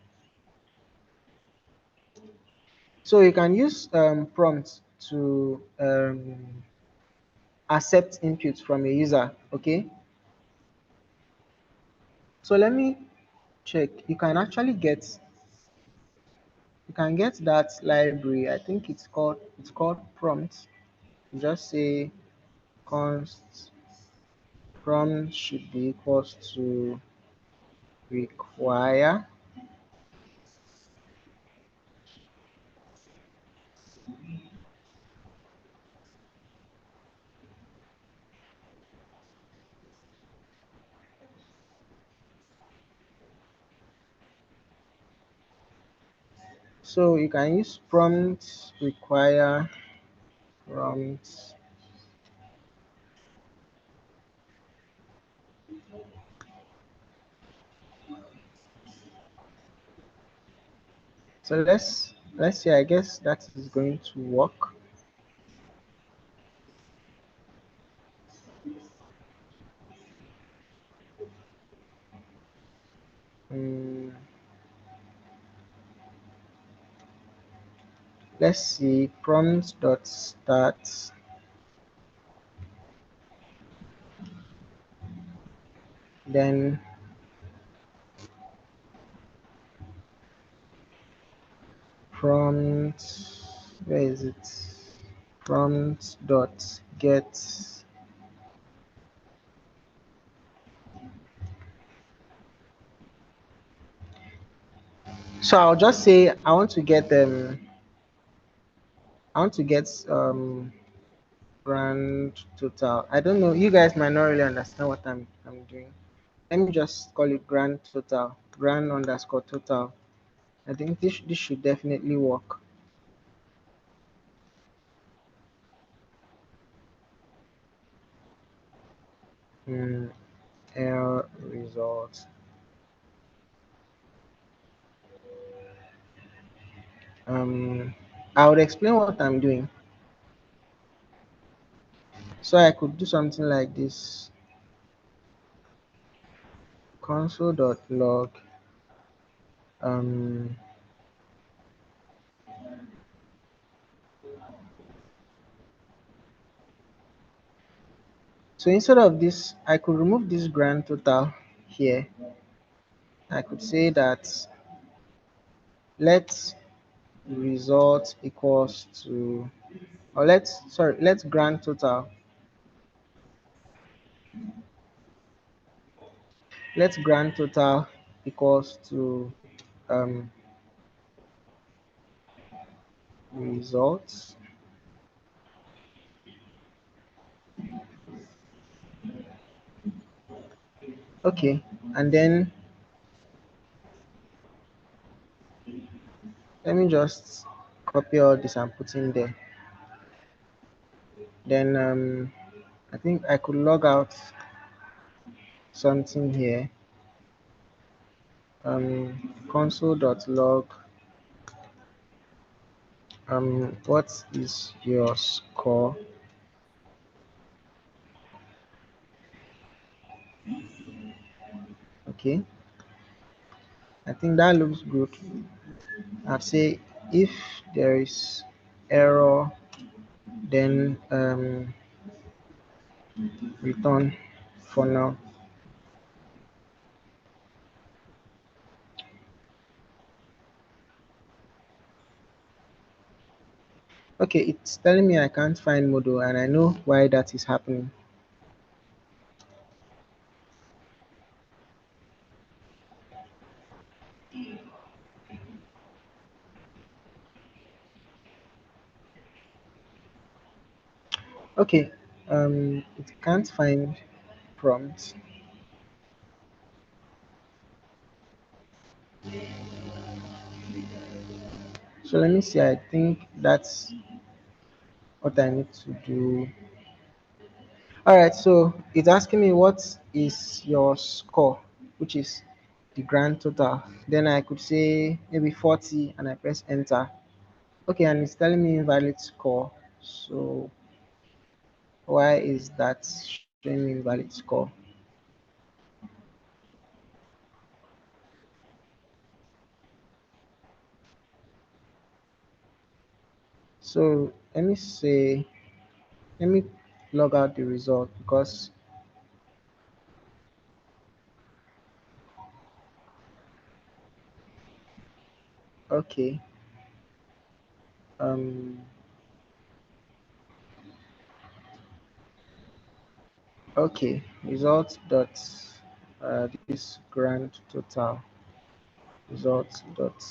so you can use prompt to accept input from a user. Okay, so let me check. You can get that library. I think it's called prompt. You just say const prompt should be equals to require. So you can use prompt require prompt. So let's see. I guess that is going to work. Mm, let's see. Prompt dot start. Then prompt. Where is it? Prompt dot get. So I'll just say I want to get grand total. I don't know. You guys might not really understand what I'm doing. Let me just call it grand total. Grand underscore total. I think this should definitely work. Mm, error result. Um, I would explain what I'm doing. So I could do something like this. Console.log. Um, so instead of this, I could remove this grand total here. I could say that let result equals to, or let's grand total. Let's grand total equals to um, results. Okay, and then let me just copy all this and put in there. Then I think I could log out something here. Console.log. What is your score? Okay, I think that looks good. I'd say if there is error, then return for now. Okay, it's telling me I can't find model, and I know why that is happening. Okay, it can't find prompt. So let me see. I think what I need to do. All right, so it's asking me what is your score, which is the grand total. Then I could say maybe 40 and I press enter. Okay, and it's telling me invalid score. So why is that showing me invalid score? So let me log out the result because okay, um, okay, result dot this grand total result dot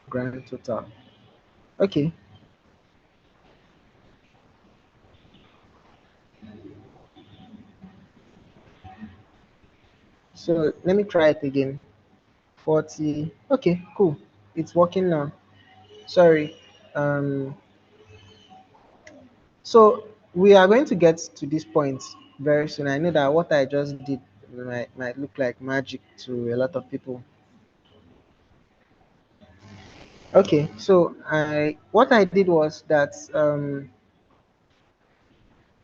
grand total. Okay, so let me try it again. 40. Okay, cool. It's working now. Sorry. Um, so we are going to get to this point very soon. I know that what I just did might look like magic to a lot of people. Okay, so I what I did was that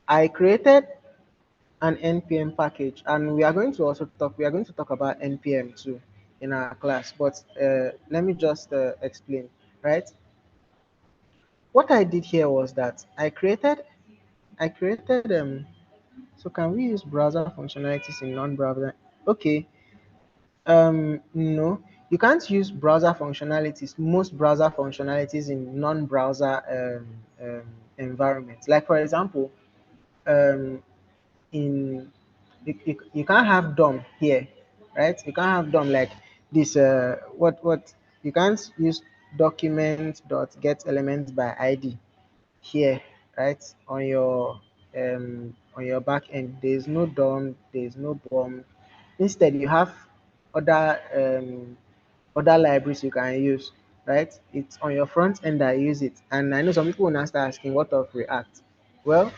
I created an npm package, and we are going to talk about npm too in our class. But let me just explain, right? What I did here was that I created so can we use browser functionalities in non-browser? Okay, no, you can't use browser functionalities, most browser functionalities in non-browser environments. Like for example, um, in you can't have DOM here, right? You can't have DOM like this. What you can't use document dot get elements by ID here, right? On your back end, there is no DOM, there is no BOM. Instead, you have other other libraries you can use, right? It's on your front end that use it. And I know some people will now start asking, what of React? Well,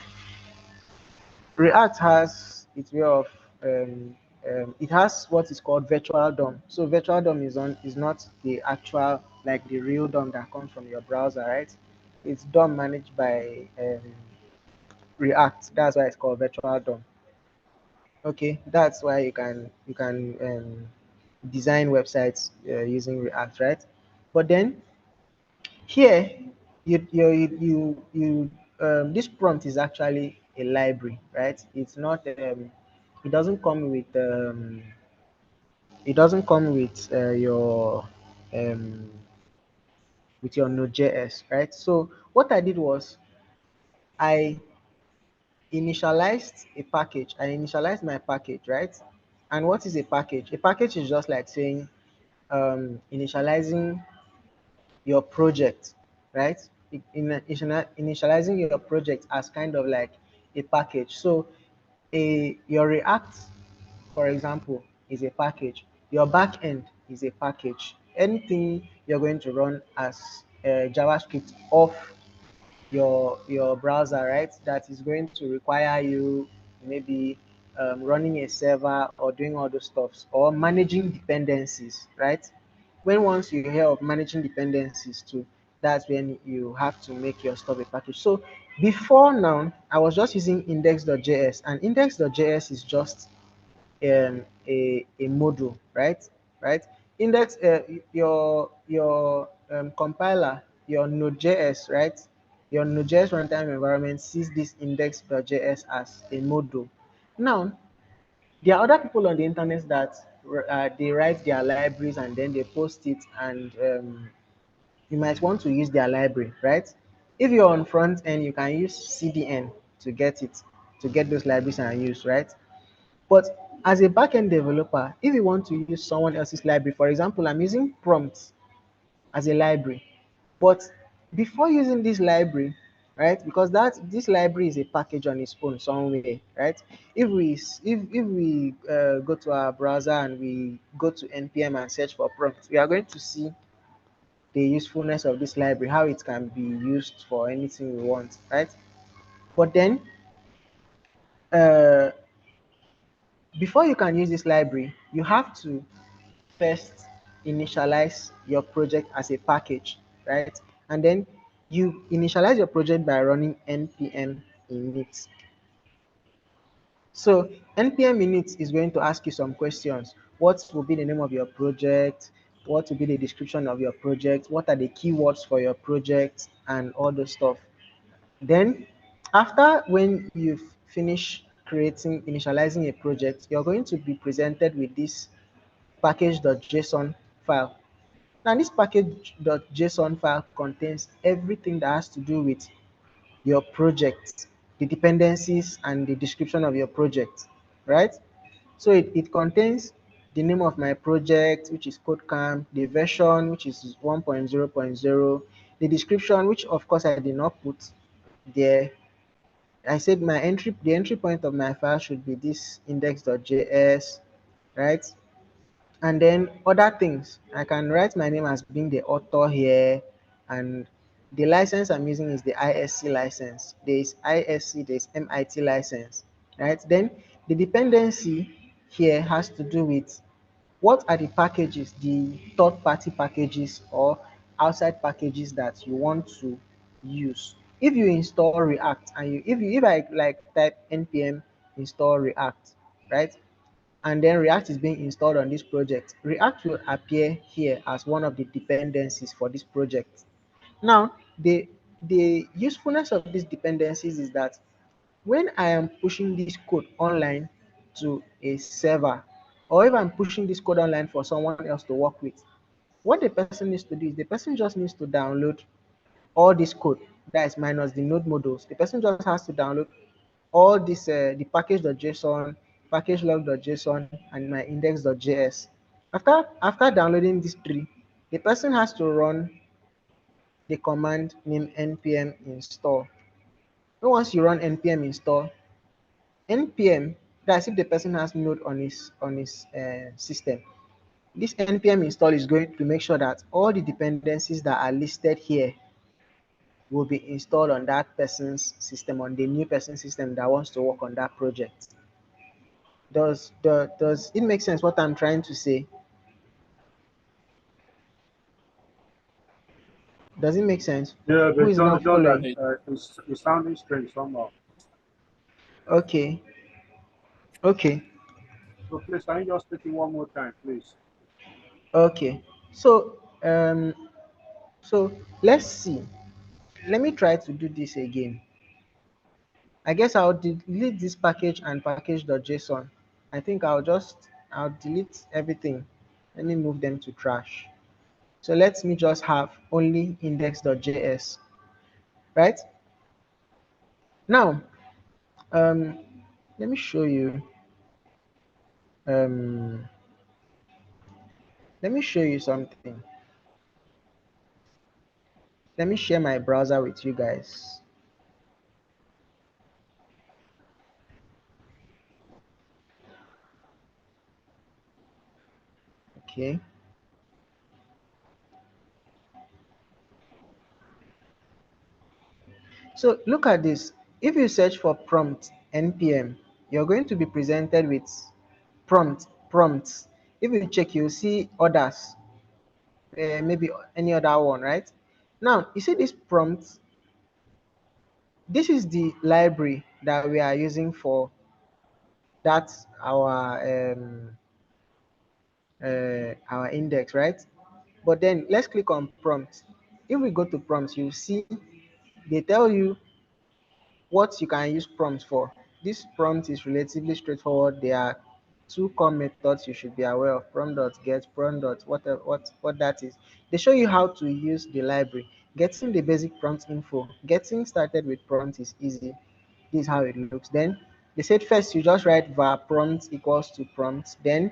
React has its way of it has what is called virtual DOM. So virtual DOM is not the actual like the real DOM that comes from your browser, right? It's DOM managed by React. That's why it's called virtual DOM. Okay, that's why you can design websites using React, right? But then here, this prompt is actually a library, right? It's not it doesn't come with um, with your Node.js, right? So what I did was I initialized a package. I initialized my package, right? And what is a package? A package is just like saying initializing your project, right? Initializing your project as kind of like a package. So your React, for example, is a package. Your backend is a package. Anything you're going to run as JavaScript off your browser, right? That is going to require you maybe running a server or doing all those stuffs or managing dependencies, right? When once you hear of managing dependencies too, that's when you have to make your stuff a package. So before now, I was just using index.js, and index.js is just a module, right? Right. Index your compiler, your Node.js, right? Your Node.js runtime environment sees this index.js as a module. Now, there are other people on the internet that they write their libraries and then they post it, and you might want to use their library, right? If you're on front end, you can use CDN to get it, to get those libraries and use, right? But as a backend developer, if you want to use someone else's library, for example, I'm using prompts as a library, but before using this library, right? Because this library is a package on its own somewhere, right? If we go to our browser and we go to npm and search for prompts, we are going to see the usefulness of this library, how it can be used for anything we want, right? But then, uh, before you can use this library, you have to first initialize your project as a package, right? And then you initialize your project by running npm init. So npm init is going to ask you some questions. What will be the name of your project? What will be the description of your project? What are the keywords for your project and all those stuff? Then after when you've finished creating, initializing a project, you're going to be presented with this package.json file. Now this package.json file contains everything that has to do with your project, the dependencies and the description of your project, right? So it contains the name of my project, which is KodeCamp, the version, which is 1.0.0, the description, which of course I did not put there. I said the entry point of my file should be this index.js, right? And then other things, I can write my name as being the author here, and the license I'm using is the ISC license. There is ISC, there is MIT license, right? Then the dependency here has to do with what are the packages, the third-party packages or outside packages that you want to use. If you install React and if I like type npm install React, right? And then React is being installed on this project, React will appear here as one of the dependencies for this project. Now, the usefulness of these dependencies is that when I am pushing this code online to a server, or if I'm pushing this code online for someone else to work with, what the person needs to do is the person just needs to download all this code, that is minus the node modules. The person just has to download all this, the package.json, package log.json, and my index.js. After downloading these three, the person has to run the command name npm install. So once you run npm install, npm, that's if the person has node on his system. This npm install is going to make sure that all the dependencies that are listed here will be installed on that person's system, on the new person's system that wants to work on that project. Does it make sense what I'm trying to say? Does it make sense? Yeah, Who but is not just that following? it's sounding strange somehow. Okay, okay, So please, can you just take it one more time, please? okay. So so let's see. Let me try to do this again. I guess I'll delete this package and package.json. I think I'll delete everything. Let me move them to trash. So let me just have only index.js, right? Now, um, let me show you. Um, let me show you something. Let me share my browser with you guys. Okay. So look at this. If you search for prompt npm, you're going to be presented with prompts. If you check, you'll see others, maybe any other one, right? Now, you see this prompt. This is the library that we are using for that our index, right? But then let's click on prompt. If we go to prompts, you see they tell you what you can use prompts for. This prompt is relatively straightforward. There are two core methods you should be aware of: prompt.get, prompt. What that is. They show you how to use the library. Getting the basic prompt info. Getting started with prompt is easy. This is how it looks. Then they said first you just write var prompt equals to prompt. Then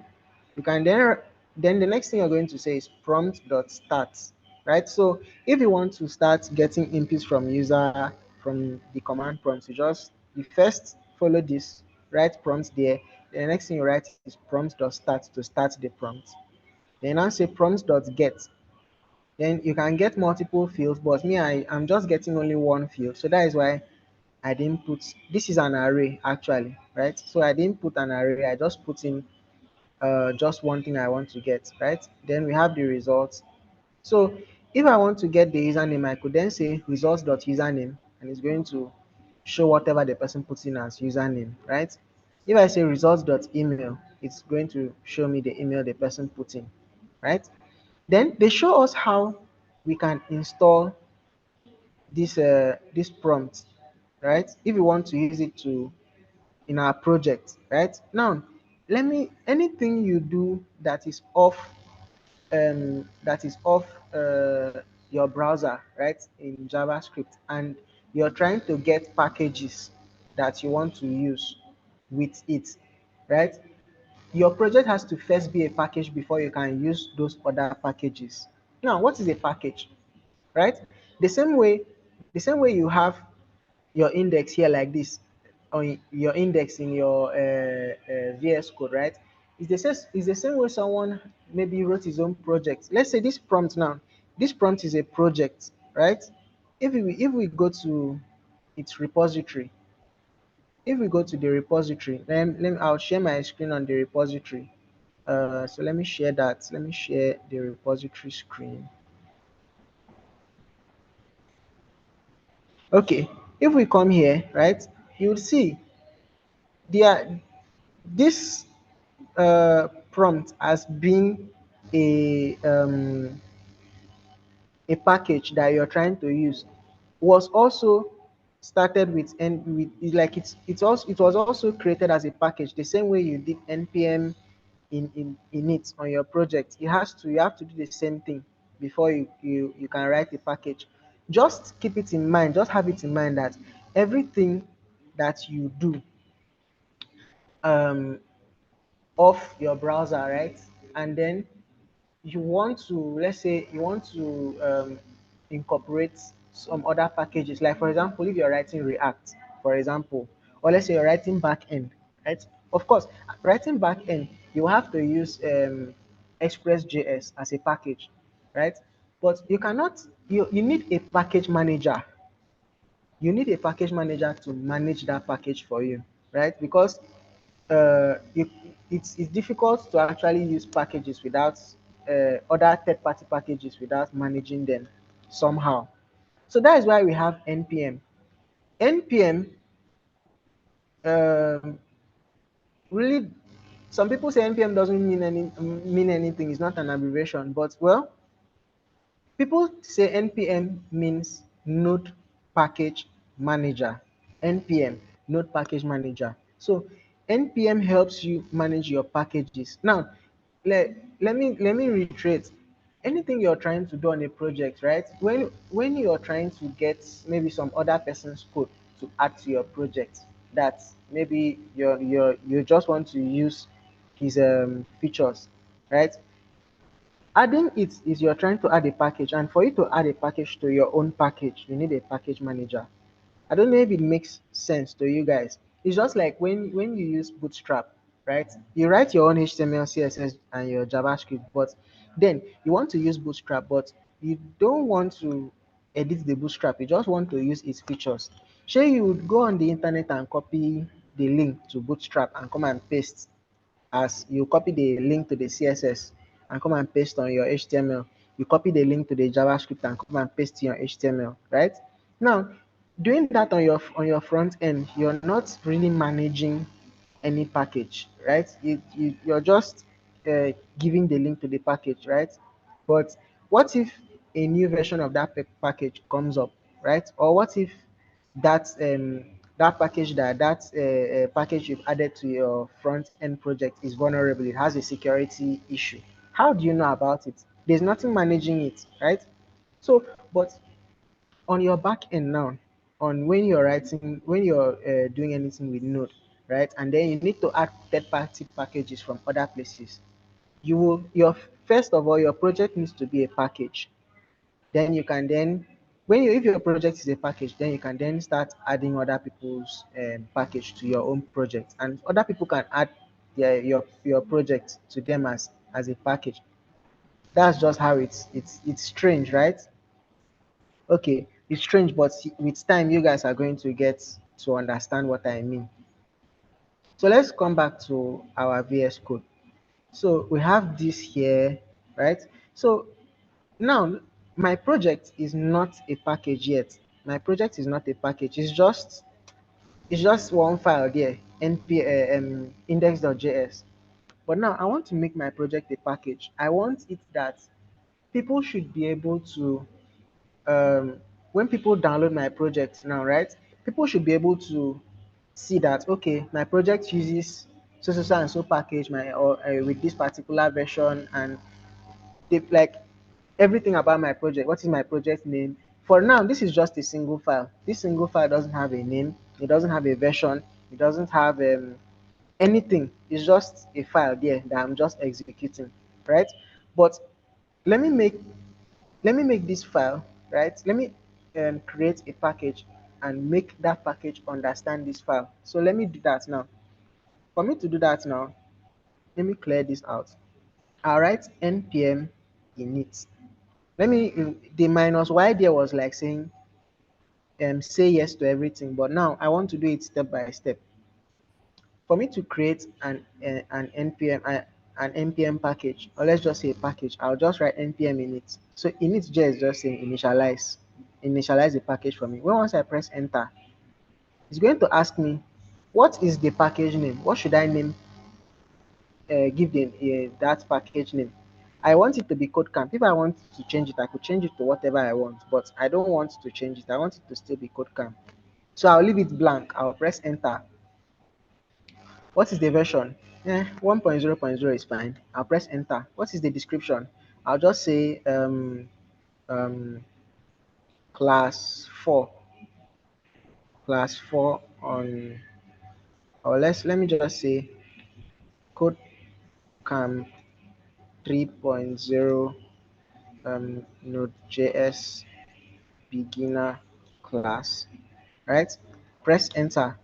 you can then the next thing you're going to say is prompt.start, right? So if you want to start getting inputs from user from the command prompt, you first follow this, write prompt there. The next thing you write is prompt.start to start the prompt. Then now say prompt.get. Then you can get multiple fields, but me, I'm just getting only one field. So that is why I didn't put, this is an array actually, right? So I didn't put an array, I just put in just one thing I want to get, right? Then we have the results. So if I want to get the username, I could then say results.username, and it's going to show whatever the person puts in as username, right? If I say results.email, it's going to show me the email the person put in, right? Then they show us how we can install this prompt, right? If you want to use it to in our project, right? Now, let me, anything you do that is off your browser, right, in JavaScript, and you're trying to get packages that you want to use with it, right? Your project has to first be a package before you can use those other packages. Now, what is a package, right? The same way, the same way you have your index here like this, on your index in your VS Code, right? It's the same way someone maybe wrote his own project. Let's say this prompt now. This prompt is a project, right? If we go to its repository, if we go to the repository, then I'll share my screen on the repository. So let me share that. Let me share the repository screen. Okay, if we come here, right, you'll see there this prompt as being a package that you're trying to use was also started with like it was also created as a package the same way you did npm in it on your project. You have to do the same thing before you can write a package. Just keep it in mind, just have it in mind that everything that you do um off your browser, right? And then you want to, let's say you want to incorporate some other packages. Like for example, if you're writing React, for example, or let's say you're writing backend, right? Of course, writing backend, you have to use Express.js as a package, right? But you cannot, you need a package manager. You need a package manager to manage that package for you, right? Because you, it's difficult to actually use packages without other third-party packages without managing them somehow. So that is why we have npm. Npm um, really, some people say npm doesn't mean anything. It's not an abbreviation, but well, people say npm means node package manager. npm, node package manager. So npm helps you manage your packages. Now, let me reiterate. Anything you're trying to do on a project, right? When you're trying to get maybe some other person's code to add to your project, that maybe you just want to use his features, right? Adding it is you're trying to add a package, and for you to add a package to your own package, you need a package manager. I don't know if it makes sense to you guys. It's just like when you use Bootstrap, right? You write your own HTML, CSS, and your JavaScript, but then you want to use Bootstrap, but you don't want to edit the Bootstrap. You just want to use its features. Sure, you would go on the internet and copy the link to Bootstrap and come and paste, as you copy the link to the CSS and come and paste on your HTML. You copy the link to the JavaScript and come and paste in your HTML, right? Now, doing that on your front end, you're not really managing any package, right? You're just giving the link to the package, right? But what if a new version of that package comes up, right? Or what if that package you've added to your front end project is vulnerable? It has a security issue. How do you know about it? There's nothing managing it, right? So, but on your back end now, on when you're doing anything with Node, right? And then you need to add third-party packages from other places. Your first of all, your project needs to be a package. Then you can then, if your project is a package, then you can then start adding other people's package to your own project, and other people can add your project to them as a package. That's just how it's strange, right? Okay, it's strange, but with time, you guys are going to get to understand what I mean. So let's come back to our VS Code. So we have this here, right? So now my project is not a package yet. My project is not a package. It's just one file there, index.js. But now I want to make my project a package. I want it that people should be able to when people download my project now, right? People should be able to see that okay, my project uses so and so package my or with this particular version, and they like everything about my project. What is my project name? For now, this is just a single file. This single file doesn't have a name. It doesn't have a version. It doesn't have anything. It's just a file there that I'm just executing, right? But let me make let me make this file, right? Let me create a package and make that package understand this file. So let me do that now. For me to do that now, let me clear this out. I'll write npm init. Let me the minus y there was like saying say yes to everything, but now I want to do it step by step. For me to create an npm package, or let's just say a package, I'll just write npm init. So init just is just saying initialize the package for me. When once I press enter, it's going to ask me what is the package name. What should I name? Give them that package name. I want it to be CodeCamp. If I want to change it, I could change it to whatever I want, but I don't want to change it. I want it to still be CodeCamp. So I'll leave it blank. I'll press enter. What is the version? 1.0.0 is fine. I'll press enter. What is the description? I'll just say um, class 4. Class 4 on, or let me just say CodeCamp 3.0 Node.js beginner class, right? Press enter.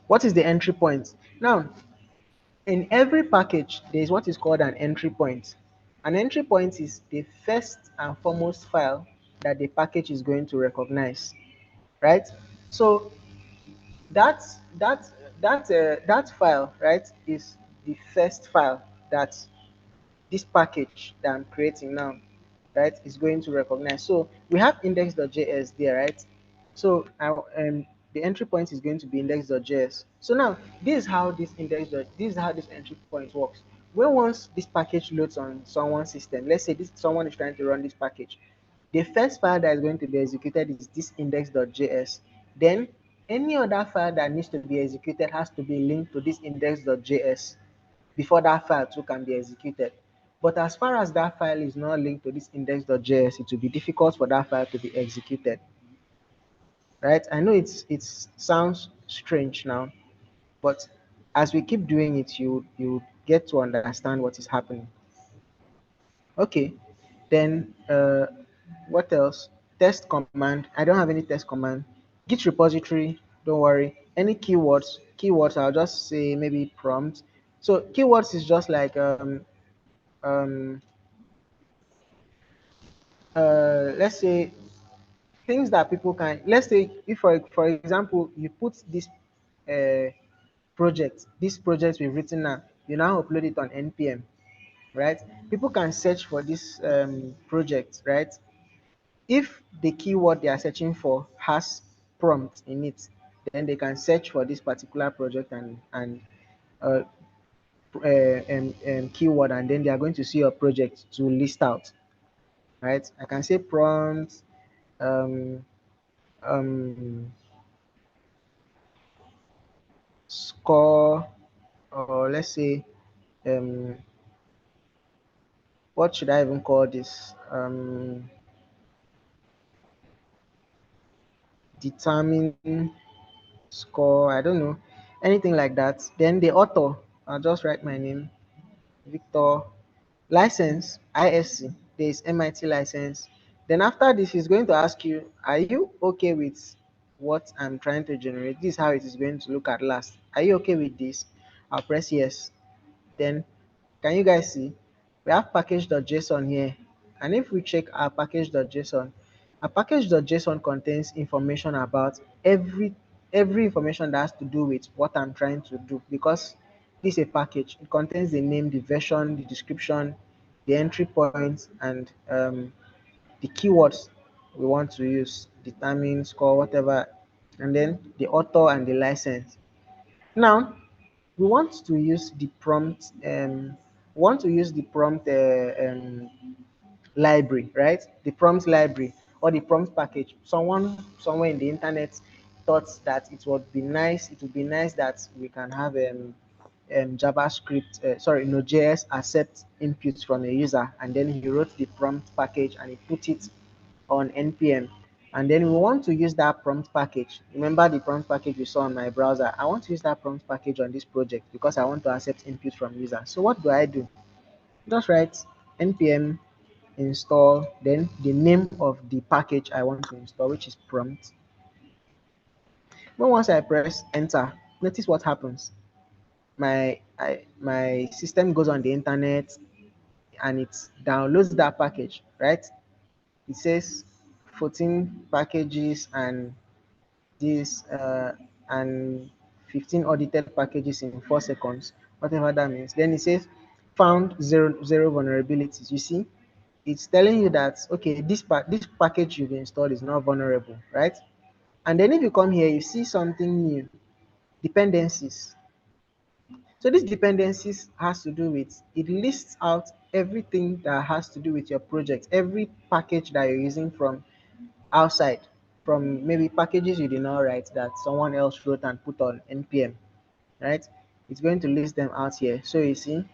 What is the entry point? Now, in every package, there is what is called an entry point. An entry point is the first and foremost file that the package is going to recognize, right? So that that that file, right, is the first file that this package that I'm creating now, right, is going to recognize. So we have index.js there, right? So the entry point is going to be index.js. So now this is how this entry point works. When once this package loads on someone's system, let's say this someone is trying to run this package, the first file that is going to be executed is this index.js. Then any other file that needs to be executed has to be linked to this index.js before that file too can be executed. But as far as that file is not linked to this index.js, it will be difficult for that file to be executed. Right? I know it sounds strange now, but as we keep doing it, you get to understand what is happening. Okay, then what else? Test command. I don't have any test command. Git repository. Don't worry. Any keywords? Keywords. I'll just say maybe prompt. So keywords is just like um, let's say things that people can. Let's say if for example you put uh, this project we've written now, you now upload it on npm, right? People can search for this project, right? If the keyword they are searching for has prompt in it, then they can search for this particular project and uh, keyword, and then they are going to see your project to list out, right? I can say prompt um, um, score, or let's say um, what should I even call this? Determine score. I don't know, anything like that. Then the author, I'll just write my name, Victor. License, ISC. There is MIT license. Then after this, he's going to ask you, are you okay with what I'm trying to generate? This is how it is going to look at last. Are you okay with this? I'll press yes. Then can you guys see? we have package.json here. And if we check our package.json contains information about every information that has to do with what I'm trying to do, because this is a package. It contains the name, the version, the description, the entry points, and the keywords we want to use, determine, score, whatever, and then the author and the license. Now, we want to use the prompt, library, right? The prompt library or the prompt package. Someone somewhere in the internet thought that it would be nice that we can have JavaScript, Node.js accept inputs from a user, and then he wrote the prompt package and he put it on npm. And then we want to use that prompt package. Remember the prompt package we saw on my browser? I want to use that prompt package on this project because I want to accept input from users. So what do I do? Just write npm install, then the name of the package I want to install, which is prompt. But once I press enter, notice what happens. My system goes on the internet and it downloads that package, right? It says 14 packages and this and 15 audited packages in 4 seconds, whatever that means. Then it says found zero vulnerabilities. You see, it's telling you that okay, this package you've installed is not vulnerable, right? And then if you come here, you see something new, dependencies. So these dependencies has to do with, it lists out everything that has to do with your project, every package that you're using from outside, from maybe packages you did not write that someone else wrote and put on npm, right? It's going to list them out here. So you see,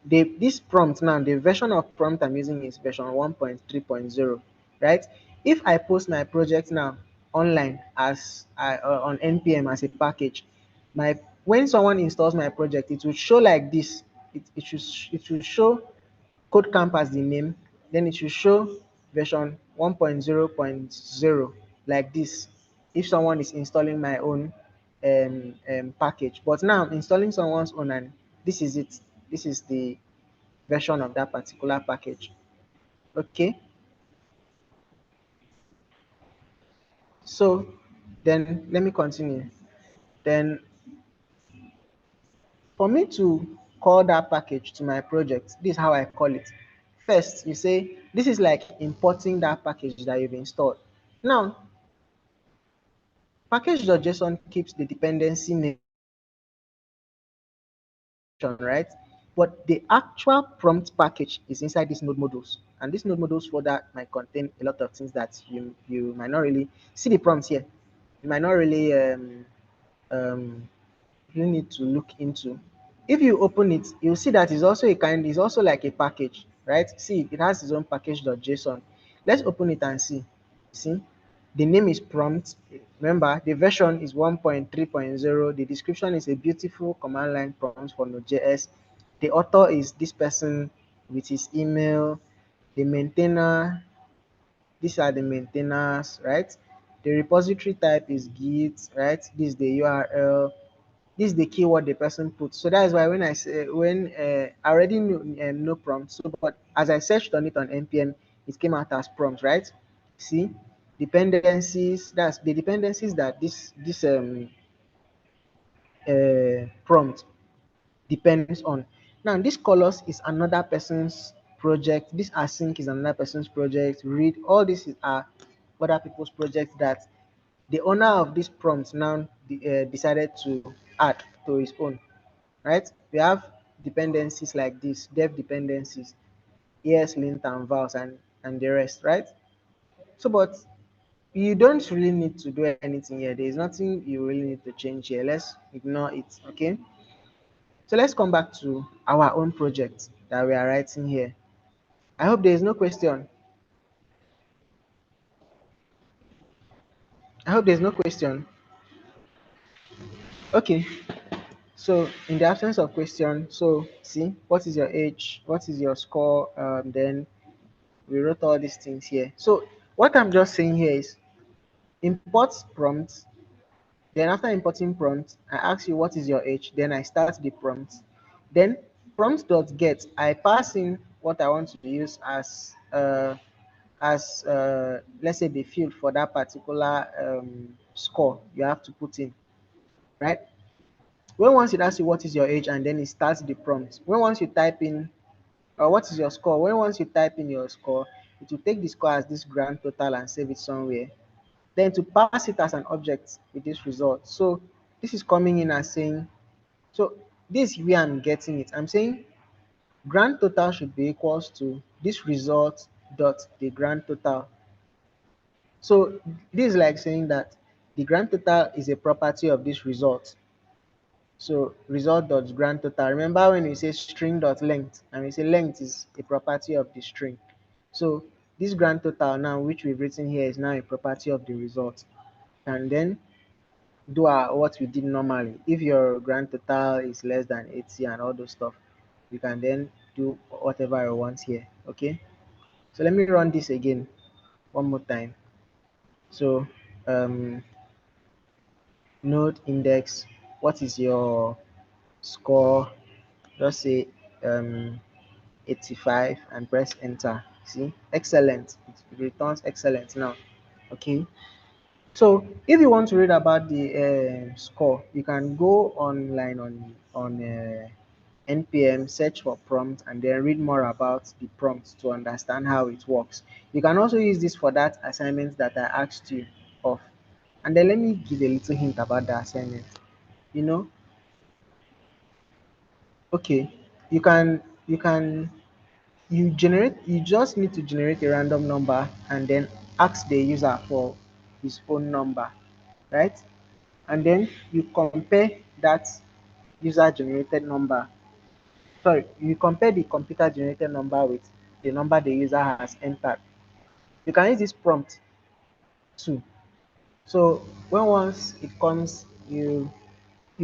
this prompt now, the version of prompt I'm using is version 1.3.0, right? If I post my project now online on npm as a package, my when someone installs my project, it will show like this. It should show KodeCamp as the name, then it should show version 1.0.0 like this. If someone is installing my own package, but now I'm installing someone's own, and this is it. This is the version of that particular package. Okay, so then let me continue. Then for me to call that package to my project, this is how I call it. First, you say this is like importing that package that you've installed. Now, package.json keeps the dependency name, right? But the actual prompt package is inside this node modules. And this node modules folder might contain a lot of things that you might not really see the prompts here. You might not really um, you need to look into. If you open it, you'll see that it's also like a package, right? See, it has its own package.json. Let's open it and see. See, the name is prompt. Remember, the version is 1.3.0. The description is a beautiful command line prompt for Node.js. The author is this person with his email. The maintainer, these are the maintainers, right? The repository type is Git, right? This is the URL. This is the keyword the person puts. So that is why when I say I already know prompt. So but as I searched on it on npm, it came out as prompt, right? See, dependencies. That's the dependencies that this prompt depends on. Now this colors is another person's project. This async is another person's project. Read, all this are other people's projects that the owner of this prompt now decided to add to his own, right? We have dependencies like this, dev dependencies, ESLint and vals and the rest, right? So, but you don't really need to do anything here. There is nothing you really need to change here. Let's ignore it, okay? So let's come back to our own project that we are writing here. I hope there is no question. I hope there's no question. Okay, so in the absence of question, so see, what is your age? What is your score? Then we wrote all these things here. So what I'm just saying here is import prompt. Then after importing prompt, I ask you what is your age. Then I start the prompt. Then prompt.get, I pass in what I want to use as let's say the field for that particular score you have to put in, right? When once it asks you what is your age and then it starts the prompt. When once you type in what is your score, when once you type in your score, it will take the score as this grand total and save it somewhere. Then to pass it as an object with this result. So this is coming in as saying, so this is where I'm getting it. I'm saying grand total should be equals to this result dot the grand total. So this is like saying that the grand total is a property of this result. So result dot grand total. Remember when we say string dot length, and we say length is a property of the string. So this grand total now, which we've written here, is now a property of the result. And then do what we did normally. If your grand total is less than 80 and all those stuff, you can then do whatever you want here. Okay. So let me run this again one more time. So node index, what is your score? Just say 85 and press enter. See, excellent. It returns excellent now. Okay. So if you want to read about the score, you can go online on npm, search for prompt, and then read more about the prompt to understand how it works. You can also use this for that assignment that I asked you of. And then let me give a little hint about the assignment. You know, okay, you just need to generate a random number and then ask the user for his phone number, right? And then you compare that user generated number. Sorry, you compare the computer generated number with the number the user has entered. You can use this prompt too. So when once it comes, you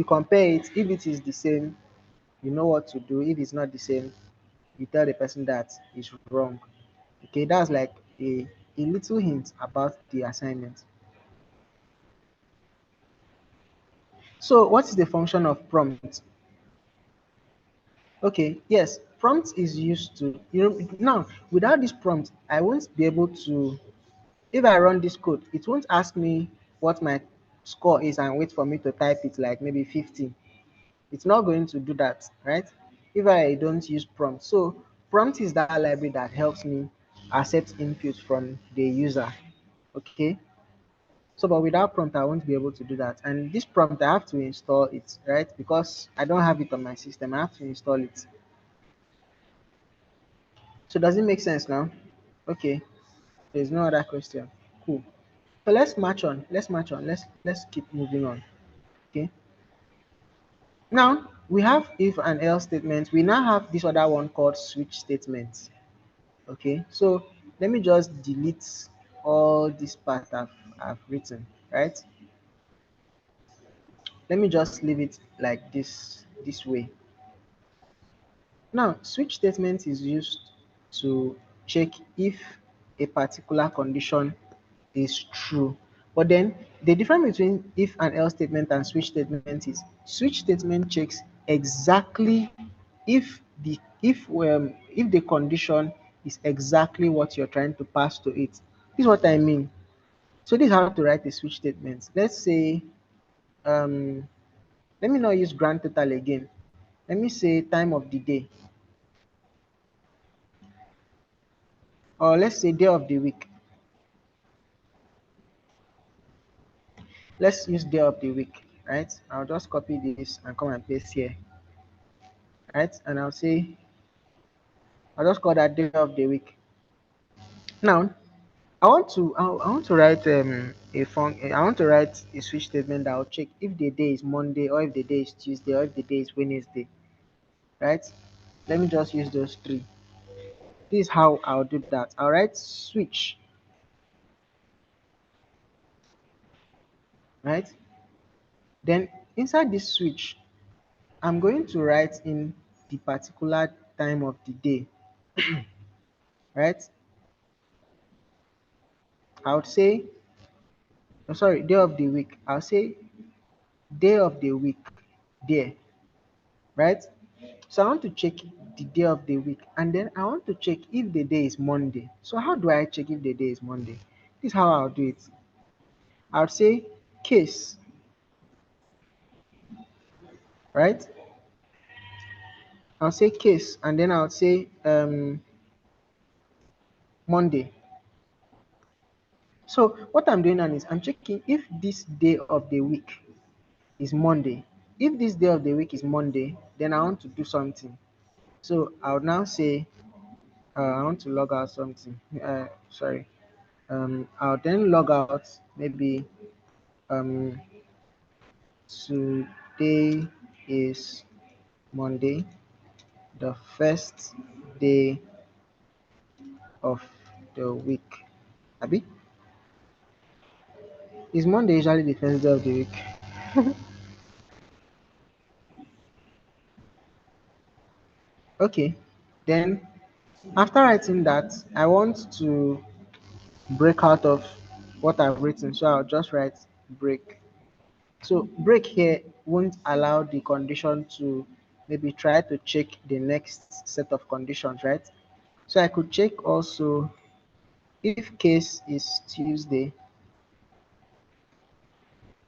compare it. If it is the same, you know what to do. If it's not the same, you tell the person that it's wrong. Okay, that's like a little hint about the assignment. So what is the function of prompt? Okay, yes, prompt is used to, now without this prompt, I won't be able to, if I run this code, it won't ask me what my score is and wait for me to type it like maybe 50. It's not going to do that, right? If I don't use prompt. So prompt is that library that helps me accept input from the user. Okay. So but without prompt, I won't be able to do that. And this prompt, I have to install it, right? Because I don't have it on my system. I have to install it. So does it make sense now? Okay. There's no other question. Cool. So let's march on. Let's march on. Let's keep moving on. Okay. Now we have if and else statements. We now have this other one called switch statements. Okay. So let me just delete all this part I've written, right? Let me just leave it like this way. Now, switch statement is used to check if a particular condition is true. But then the difference between if and else statement and switch statement is switch statement checks exactly if the condition is exactly what you're trying to pass to it. This is what I mean. So this is how to write a switch statement. Let's say um let me not use grand total again. Let me say time of the day, or let's say day of the week. Let's use day of the week, right? I'll just copy this and come and paste here, right? And I'll just call that day of the week. Now, I want to write I want to write a switch statement that will check if the day is Monday or if the day is Tuesday or if the day is Wednesday, right? Let me just use those three. This is how I'll do that. I'll write switch, right? Then inside this switch, I'm going to write in the particular time of the day, right? I would say, oh, sorry, day of the week. I'll say day of the week there, right? So I want to check the day of the week, and then I want to check if the day is Monday. So how do I check if the day is Monday? This is how I'll do it. I'll say case, right? I'll say case, and then I'll say Monday. So what I'm doing now is I'm checking if this day of the week is Monday. If this day of the week is Monday, then I want to do something. So I'll now say I want to log out something. Sorry. I'll then log out maybe um, today is Monday, the first day of the week. Abi? Is Monday usually the first day of the week? Okay. Then after writing that, I want to break out of what I've written. So I'll just write break. So break here won't allow the condition to maybe try to check the next set of conditions, right? So I could check also if case is Tuesday.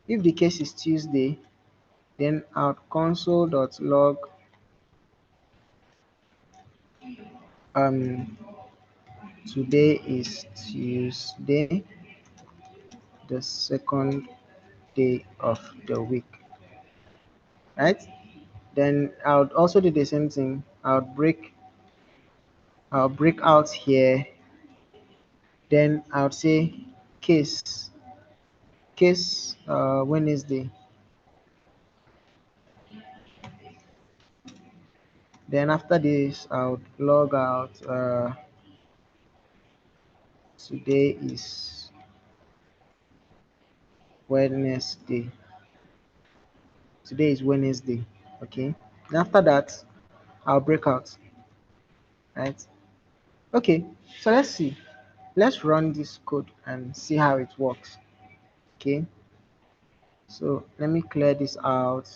If the case is Tuesday, then I'll console.log um today is Tuesday, the second day of the week, right? Then I would also do the same thing. I'll break out here. Then I would say case Wednesday. Then after this, I would log out. Today is Wednesday. Today is Wednesday. Okay. And after that, I'll break out. Right. Okay. So let's see. Let's run this code and see how it works. Okay. So let me clear this out.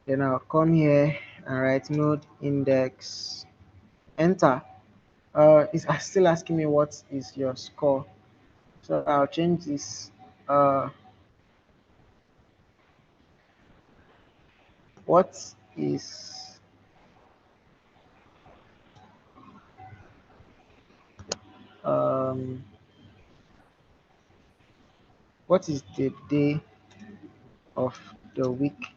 Then I'll come here and write node index, enter. It's still asking me what is your score. So I'll change this. What is um what is the day of the week?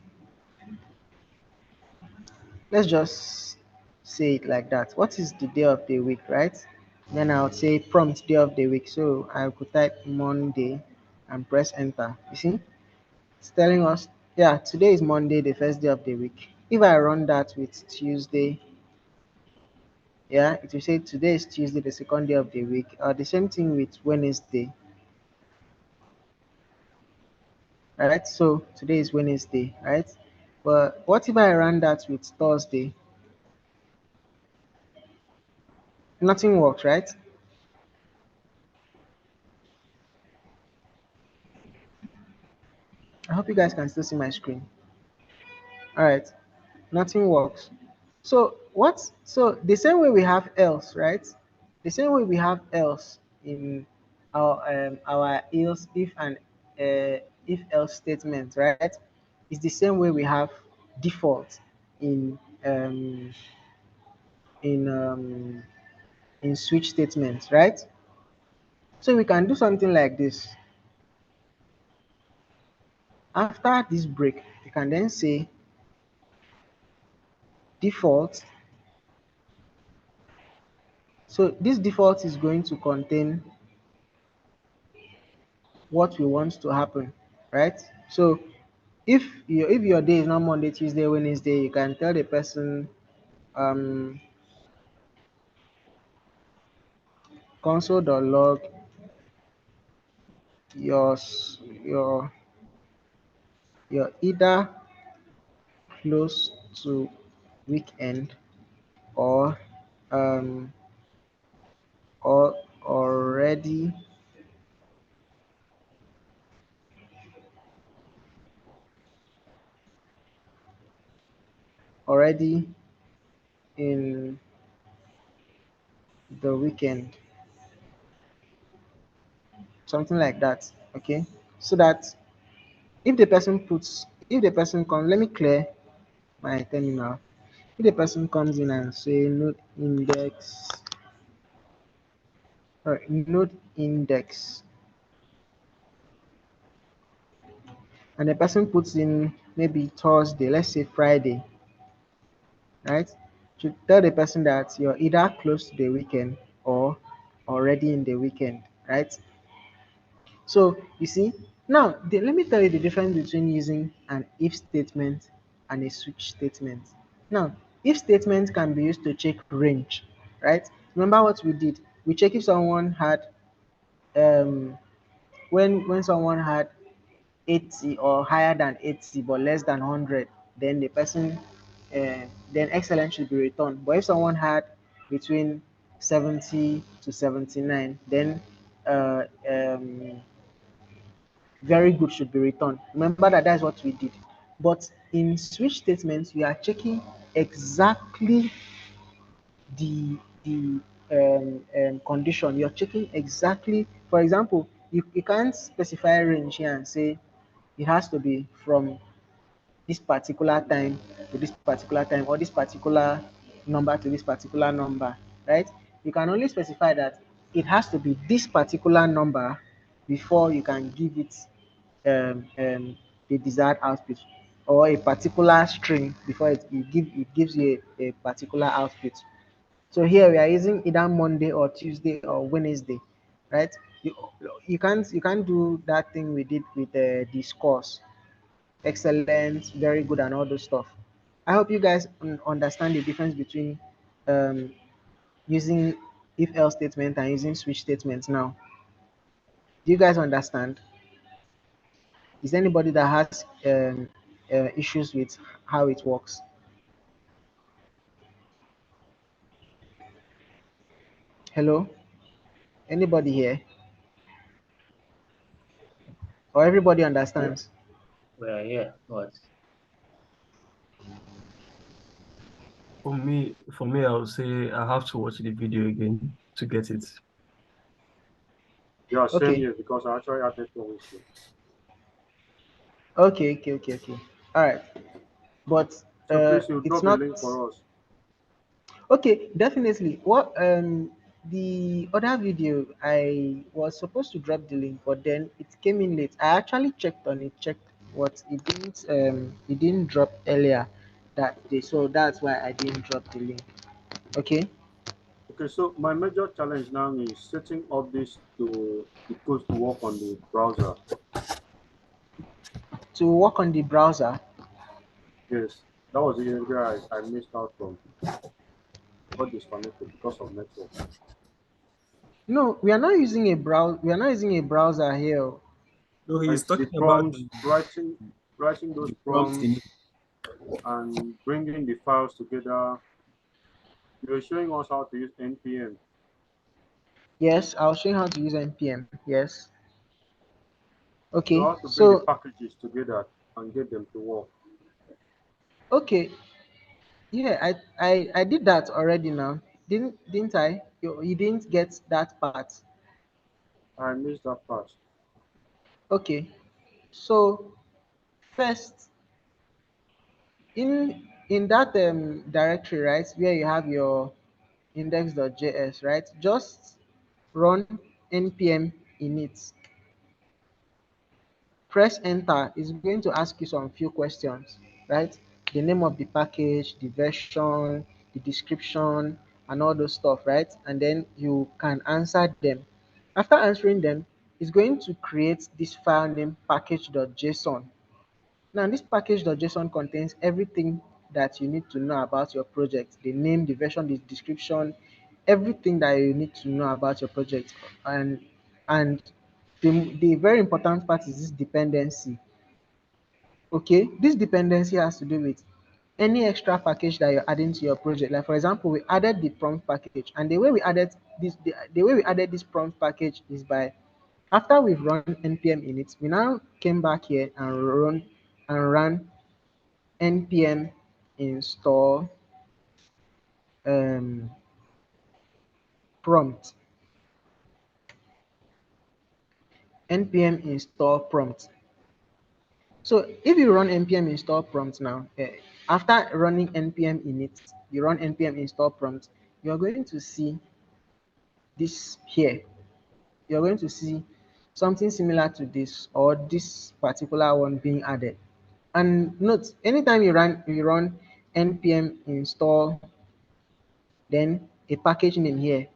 Let's just say it like that. What is the day of the week, right? Then I'll say prompt day of the week. So I could type Monday and press enter. You see, it's telling us, yeah, today is Monday, the first day of the week. If I run that with Tuesday, yeah, it will say today is Tuesday, the second day of the week. The same thing with Wednesday, right? So today is Wednesday, right? But what if I run that with Thursday? Nothing works, right? I hope you guys can still see my screen. All right, nothing works. So what? So the same way we have else, right? The same way we have else in our else if else statement, right? It's the same way we have default in um, in um, in switch statements, right? So we can do something like this. After this break, you can then say default. So this default is going to contain what we want to happen, right? So if your day is not Monday, Tuesday, Wednesday, you can tell the person um console.log your your you're either close to weekend or um or already already in the weekend, something like that. Okay, so that if the person comes, let me clear my terminal. If the person comes in and say node index or node index, and the person puts in maybe Thursday, let's say Friday, right? To tell the person that you're either close to the weekend or already in the weekend, right? So you see, now let me tell you the difference between using an if statement and a switch statement. Now, if statement can be used to check range, right? Remember what we did? We check if someone had um when someone had 80 or higher than 80 but less than 100, then the person then excellent should be returned. But if someone had between 70 to 79, then uh, um, very good should be returned. Remember that that's what we did. But in switch statements, we are checking exactly the condition. You're checking exactly, for example, you can't specify range here and say it has to be from this particular time to this particular time, or this particular number to this particular number, right? You can only specify that it has to be this particular number before you can give it the desired output, or a particular string before it gives you a particular output. So here we are using either Monday or Tuesday or Wednesday, right? You, you can't do that thing we did with the scores, excellent, very good, and all those stuff. I hope you guys understand the difference between um, using if else statement and using switch statements now. Do you guys understand? Is there anybody that has issues with how it works? Hello? Anybody here? Or everybody Yeah. understands? We are here, but For me, I would say I have to watch the video again to get it. Yeah, same Okay. here because I actually had network issue. Okay. All right. But So please, you it's drop the not. link for us. Okay, definitely. What the other video I was supposed to drop the link, but then it came in late. I actually checked on it, checked what it didn't drop earlier that day, so that's why I didn't drop the link. Okay, Okay, so my major challenge now is setting up this to the code to work on the browser. to work on the browser. Yes, that was the area I missed out from. Got disconnected because of network. No, we are not using a browser. We are not using a browser here. No, he's It's the talking about prompts, writing those the prompt in prompts and bringing the files together. You're showing us how to use npm. Yes, I'll show you how to use npm. Yes. So Okay. how to bring the So packages together and get them to work. okay. Yeah, I did that already now. Didn't I? You didn't get that part. I missed that part. Okay. So first in that directory, right, where you have your index.js, right? Just run npm init. Press enter. It's going to ask you some few questions, right? The name of the package, the version, the description, and all those stuff, right? And then you can answer them. After answering them, it's going to create this file named package.json. Now, this package.json contains everything that you need to know about your project: the name, the version, the description, everything that you need to know about your project. And the very important part is this dependency. Okay, this dependency has to do with any extra package that you're adding to your project. Like for example, we added the prompt package, and the way we added this prompt package is by after we've run npm init, we now came back here and ran npm install um, prompt, npm install prompt. So if you run npm install prompt now, after running npm init, you run npm install prompt, you're going to see this here. You're going to see something similar to this, or this particular one being added. And note, anytime you run npm install, then a package name here,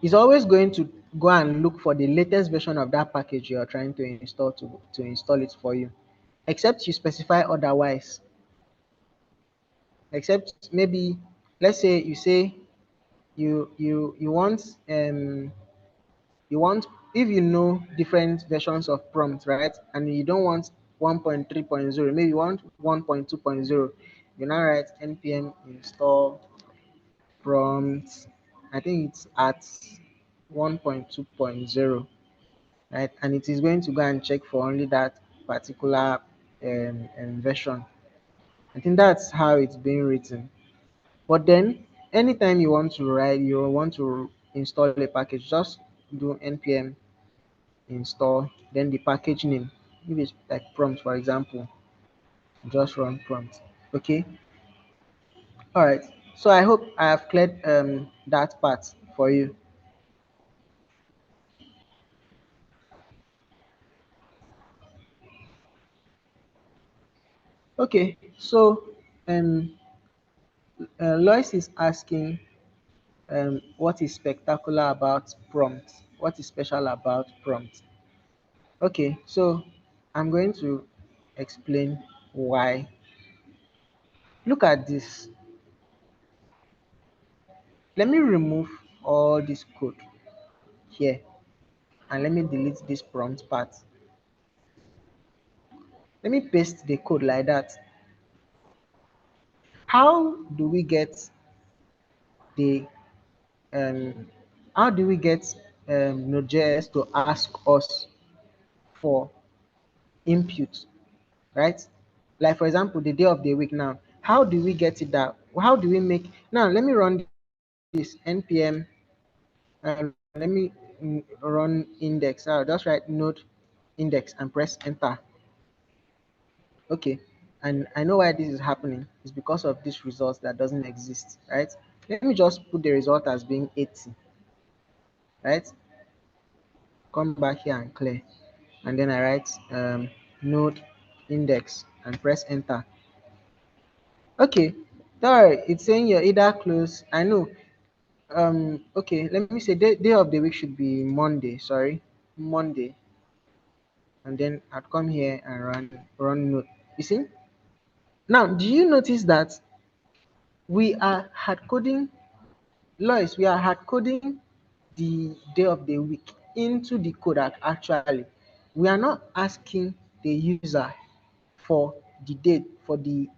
it's always going to go and look for the latest version of that package you are trying to install to install it for you, except you specify otherwise. Except maybe, let's say you say you want you want, if you know different versions of prompt, right, and you don't want 1.3.0, maybe you want 1.2.0, you now write npm install prompt. I think it's at 1.2.0, right, and it is going to go and check for only that particular version. I think that's how it's being written. But then anytime you want to install a package, just do npm install, then the package name. If it's like prompt, for example, just run prompt. Okay. All right. So I hope I have cleared that part for you. Okay. So um, Lois is asking what is spectacular about prompt? What is special about prompt? Okay. So I'm going to explain why. Look at this. Let me remove all this code here, and let me delete this prompt part. Let me paste the code like that. How do we get the um, how do we get Node.js to ask us for input, right? Like for example, the day of the week now. How do we get it that? How do we make now? Let me run this npm. Let me run index. I'll just write node index and press enter. Okay, and I know why this is happening. It's because of this result that doesn't exist, right? Let me just put the result as being 80, right? Come back here and clear, and then I write node index and press enter. Okay, sorry, it's saying you're either close. I know. Okay, let me say day of the week should be Monday. Sorry, Monday, and then I'd come here and run node. You see? Now, do you notice that we are hard coding, Lois, we are hard coding the day of the week into the code actually. We are not asking the user for the date for the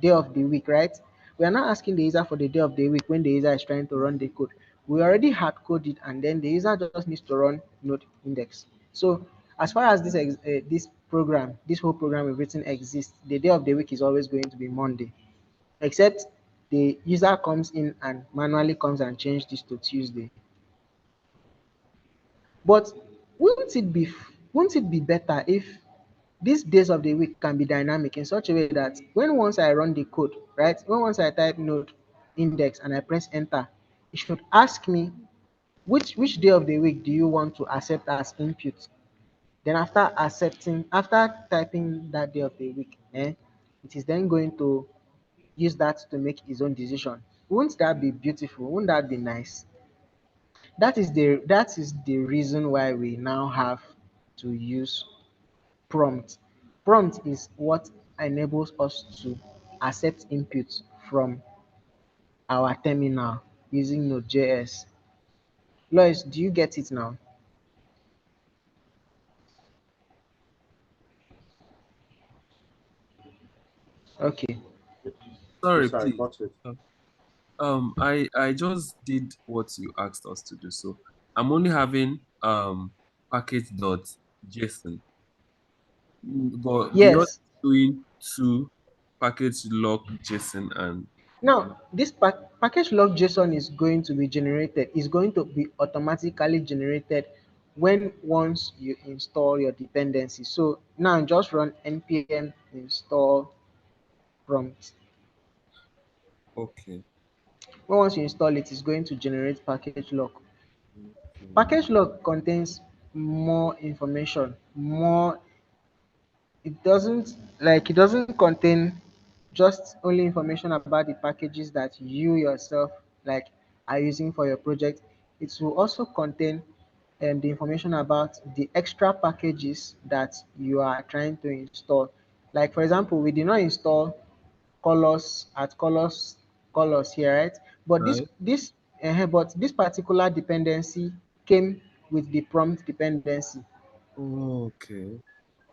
day of the week, right? We are not asking the user for the day of the week when the user is trying to run the code. We already hard coded, and then the user just needs to run node index. So as far as this whole program we've written exists, the day of the week is always going to be Monday, except the user comes in and manually comes and change this to Tuesday. But wouldn't it be better if these days of the week can be dynamic in such a way that when once I run the code, right, when once I type node index and I press enter, it should ask me which day of the week do you want to accept as input. Then after typing that day of the week, it is then going to use that to make his own decision. Wouldn't that be beautiful? Wouldn't that be nice? That is the reason why we now have to use prompt. Prompt is what enables us to accept input from our terminal using Node.js. Lois, do you get it now? Okay. Sorry, Yes, I please. got it. I just did what you asked us to do. So I'm only having package.json, but the other Yes. is doing two package lock JSON and Now, this package log JSON is going to be generated, is going to be automatically generated when once you install your dependency. So now just run npm install prompt. okay. When once you install it, it's going to generate package log. Okay. Package log contains more information, more. It doesn't contain just only information about the packages that you yourself like are using for your project. It will also contain the information about the extra packages that you are trying to install. Like for example, we did not install colors here, right? But this Right. this but this particular dependency came with the prompt dependency. Okay.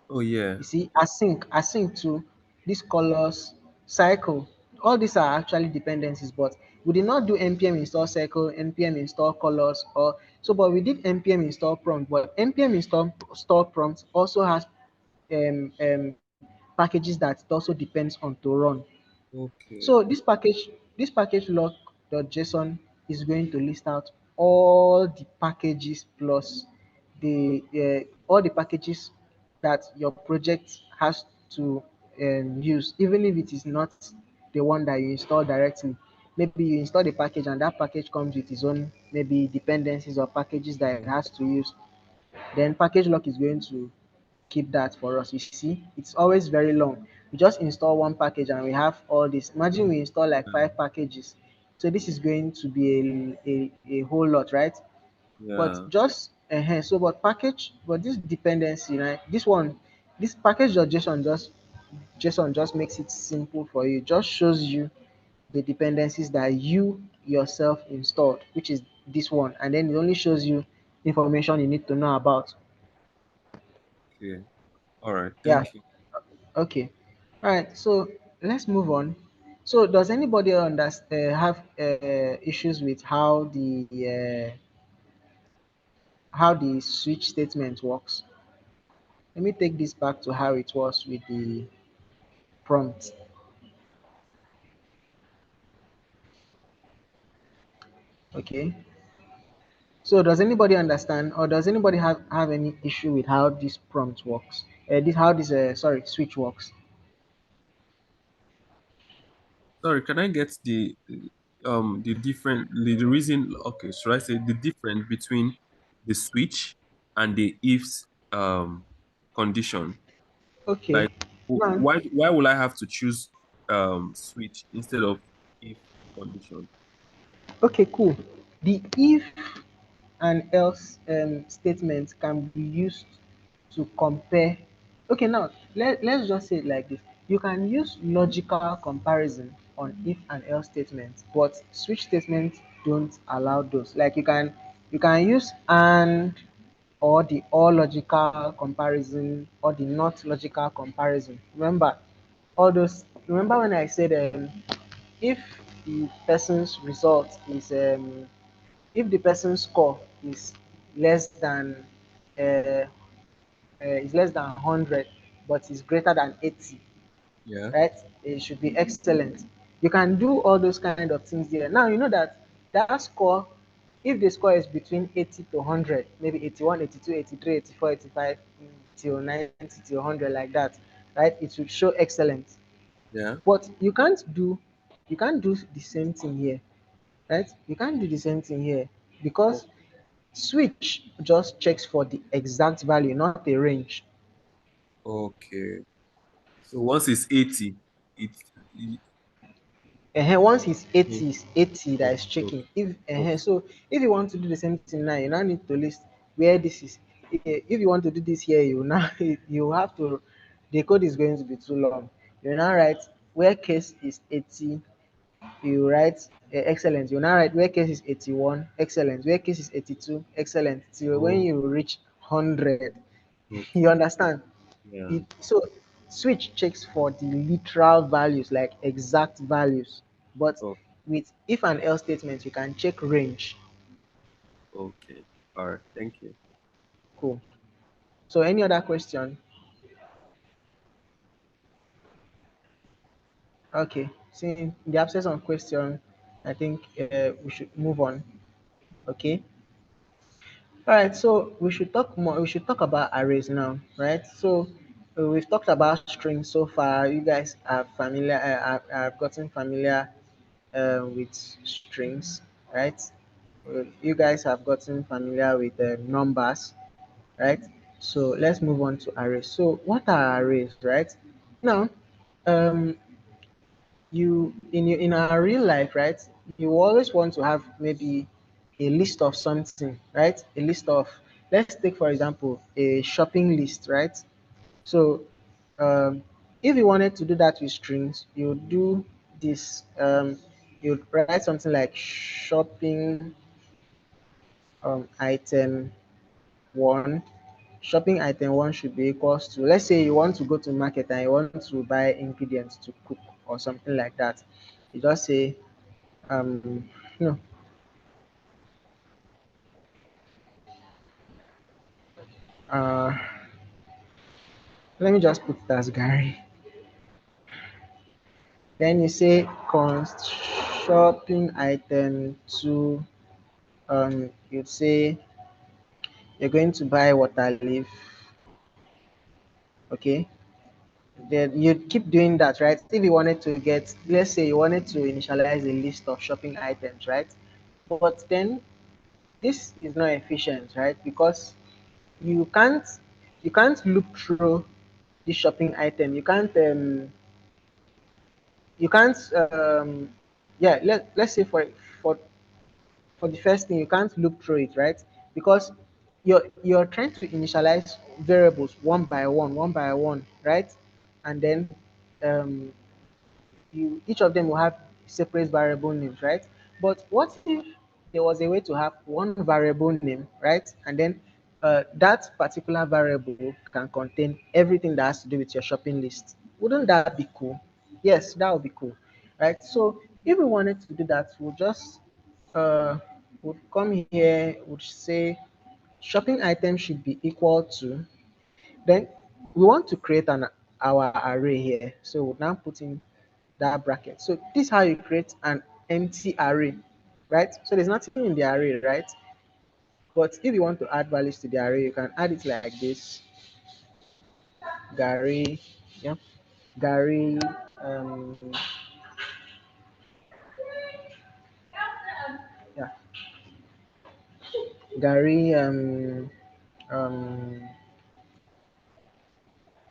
Oh yeah. You see, async to these colors, cycle. All these are actually dependencies, but we did not do npm install cycle, npm install colors, or so. But we did npm install prompt. But npm install prompt also has packages that it also depends on to run. Okay. So this package log.json is going to list out all the packages plus all the packages that your project has to use, even if it is not the one that you install directly. Maybe you install the package and that package comes with its own maybe dependencies or packages that it has to use. Then package lock is going to keep that for us. You see, it's always very long. We just install one package and we have all this. Imagine we install like Yeah. 5 packages. So this is going to be a whole lot, right? But Yeah. just so but this dependency, right? This package.json just makes it simple for you. Just shows you the dependencies that you yourself installed, which is this one, and then it only shows you information you need to know about. Okay. All right. Yeah. Thank you. Okay. All right. So let's move on. So does anybody have issues with how the switch statement works? Let me take this back to how it was with the prompt. Okay. So does anybody understand, or does anybody have any issue with how this prompt works? This how this switch works? Sorry, can I get the different the reason, okay, should I say the difference between the switch and the ifs condition? Okay. Like why will I have to choose switch instead of if condition? Okay, cool. The if and else statements can be used to compare. Okay, now let's just say it like this. You can use logical comparison on if and else statements, but switch statements don't allow those. Like you can use and or the or logical comparison or the not logical comparison. Remember when I said if the person's result is if the person's score less than uh, is less than 100 but is greater than 80, Yeah. right? It should be excellent. You can do all those kind of things there. Now you know that score, if the score is between 80 to 100, maybe 81, 82, 83, 84, 85 till 90 till 100 like that, right? It should show excellent. Yeah. But you can't do the same thing here, right? You can't do the same thing here O- because switch just checks for the exact value, not a range. Okay. So once it's 80, it Once it's mm, 80, it's 80 that is okay, checking. If okay, so, if you want to do the same thing now, you now need to list where this is. If you want to do this here, you now you have to. The code is going to be too long. You now write where case is 80. You write excellent. You now write where case is 81. Excellent. Where case is 82. Excellent. Till when oh, you reach 100. You okay, understand? yeah, So switch checks for the literal values, like exact values. But oh, with if and else statement, you can check range. okay. All right, thank you. Cool. So any other question? Okay. So in the absence of question, I think we should move on. Okay. All right. So we should talk more. We should talk about arrays now, right? So we've talked about strings so far. You guys are familiar. Have gotten familiar with strings, right? You guys have gotten familiar with numbers, right? So let's move on to arrays. So what are arrays, right? Now, um, in our real life, right? You always want to have maybe a list of something, right? A list of, let's take for example a shopping list, right? So if you wanted to do that with strings, you do this. You write something like shopping item one. Shopping item one should be equals to, let's say you want to go to market and you want to buy ingredients to cook or something like that. You just say no. Uh, Let me just put it as Gary. Then you say const shopping item two. You'd say you're going to buy water leaf. Okay. Then you keep doing that, right? If you wanted to get, let's say you wanted to initialize a list of shopping items, right? But then this is not efficient, right? Because you can't you can't loop through the shopping item. You can't yeah, let's say for for the first thing, you can't loop through it, right? Because you're trying to initialize variables one by one, right? And then um, you each of them will have separate variable names, right? But what if there was a way to have one variable name, right? And then that particular variable can contain everything that has to do with your shopping list. Wouldn't that be cool? Yes, that would be cool, right? So if we wanted to do that, we'll just uh, would come here, would say shopping item should be equal to, then we want to create an our array here. So we'll now put in that bracket. So this is how you create an empty array, right? So there's nothing in the array, right? But if you want to add values to the array, you can add it like this. Gary, yeah, Gary, um, yeah, Gary, um,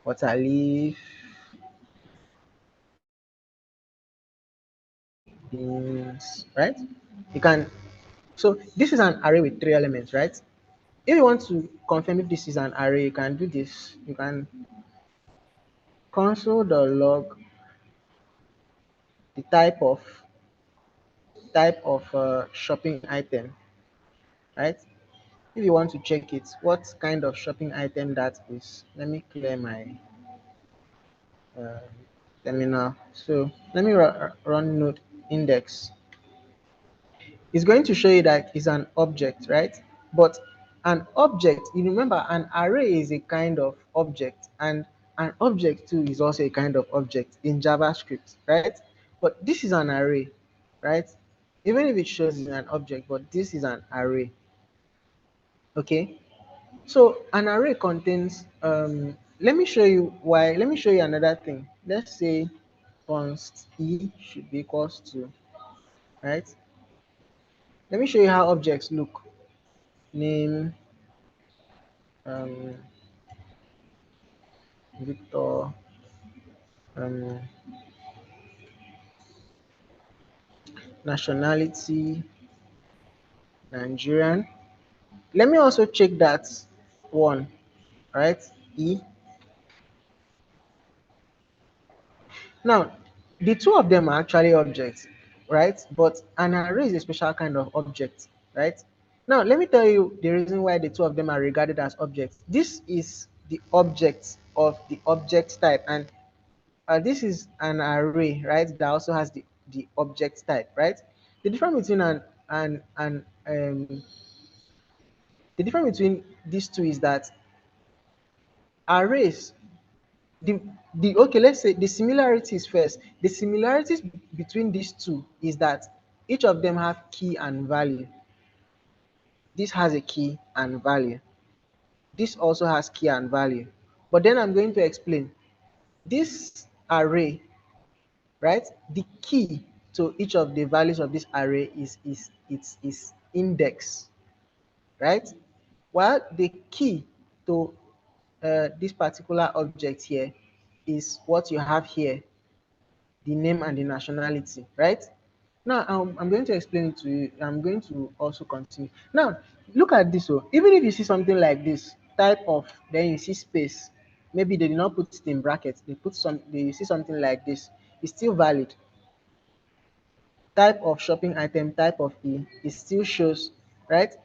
water leaf, beans, right? You can, so this is an array with three elements, right? If you want to confirm if this is an array, you can do this. You can console.log the type of shopping item, right? If you want to check it, what kind of shopping item that is. Let me clear my uh, terminal. So let me run node index. It's going to show you that it's an object, right? But an object, you remember, an array is a kind of object, and an object too is also a kind of object in JavaScript, right? But this is an array, right? Even if it shows it's an object, but this is an array. Okay, so an array contains let me show you why. Let me show you another thing. Let's say const e should be equals to, right? Let me show you how objects look. Name, um, Victor, um, nationality, Nigerian. Let me also check that one, right? E. Now, the two of them are actually objects, right? But an array is a special kind of object, right? Now, let me tell you the reason why the two of them are regarded as objects. This is the object of the object type, and this is an array, right? That also has the object type, right? The difference between the difference between these two is that arrays, the Okay, let's say the similarities first. The similarities between these two is that each of them have key and value. This has a key and value. This also has key and value. But then I'm going to explain. This array, right? The key to each of the values of this array is index, right? While the key to this particular object here is what you have here, the name and the nationality, right? Now, I'm going to explain it to you. I'm going to also continue. Now, look at this. So, even if you see something like this, type of, then you see space. Maybe they did not put it in brackets. They put some. They see something like this. It's still valid. Type of shopping item, type of it still shows, right?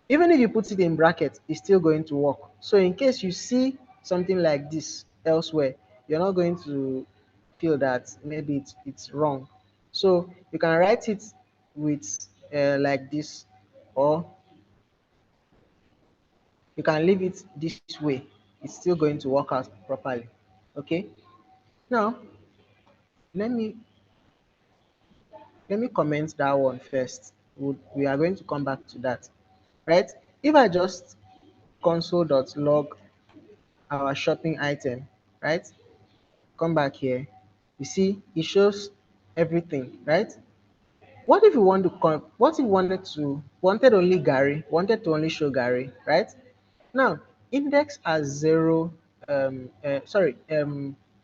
Even if you put it in brackets, it's still going to work. So in case you see something like this elsewhere, you're not going to feel that maybe it's wrong. So you can write it with like this, or you can leave it this way. It's still going to work out properly. Okay. Now let me comment that one first. We are going to come back to that, right? If I just console.log our shopping item, right? Come back here. You see, it shows everything, right? What if you want to what if you wanted only Gary, wanted to only show Gary, right? Now, index as zero,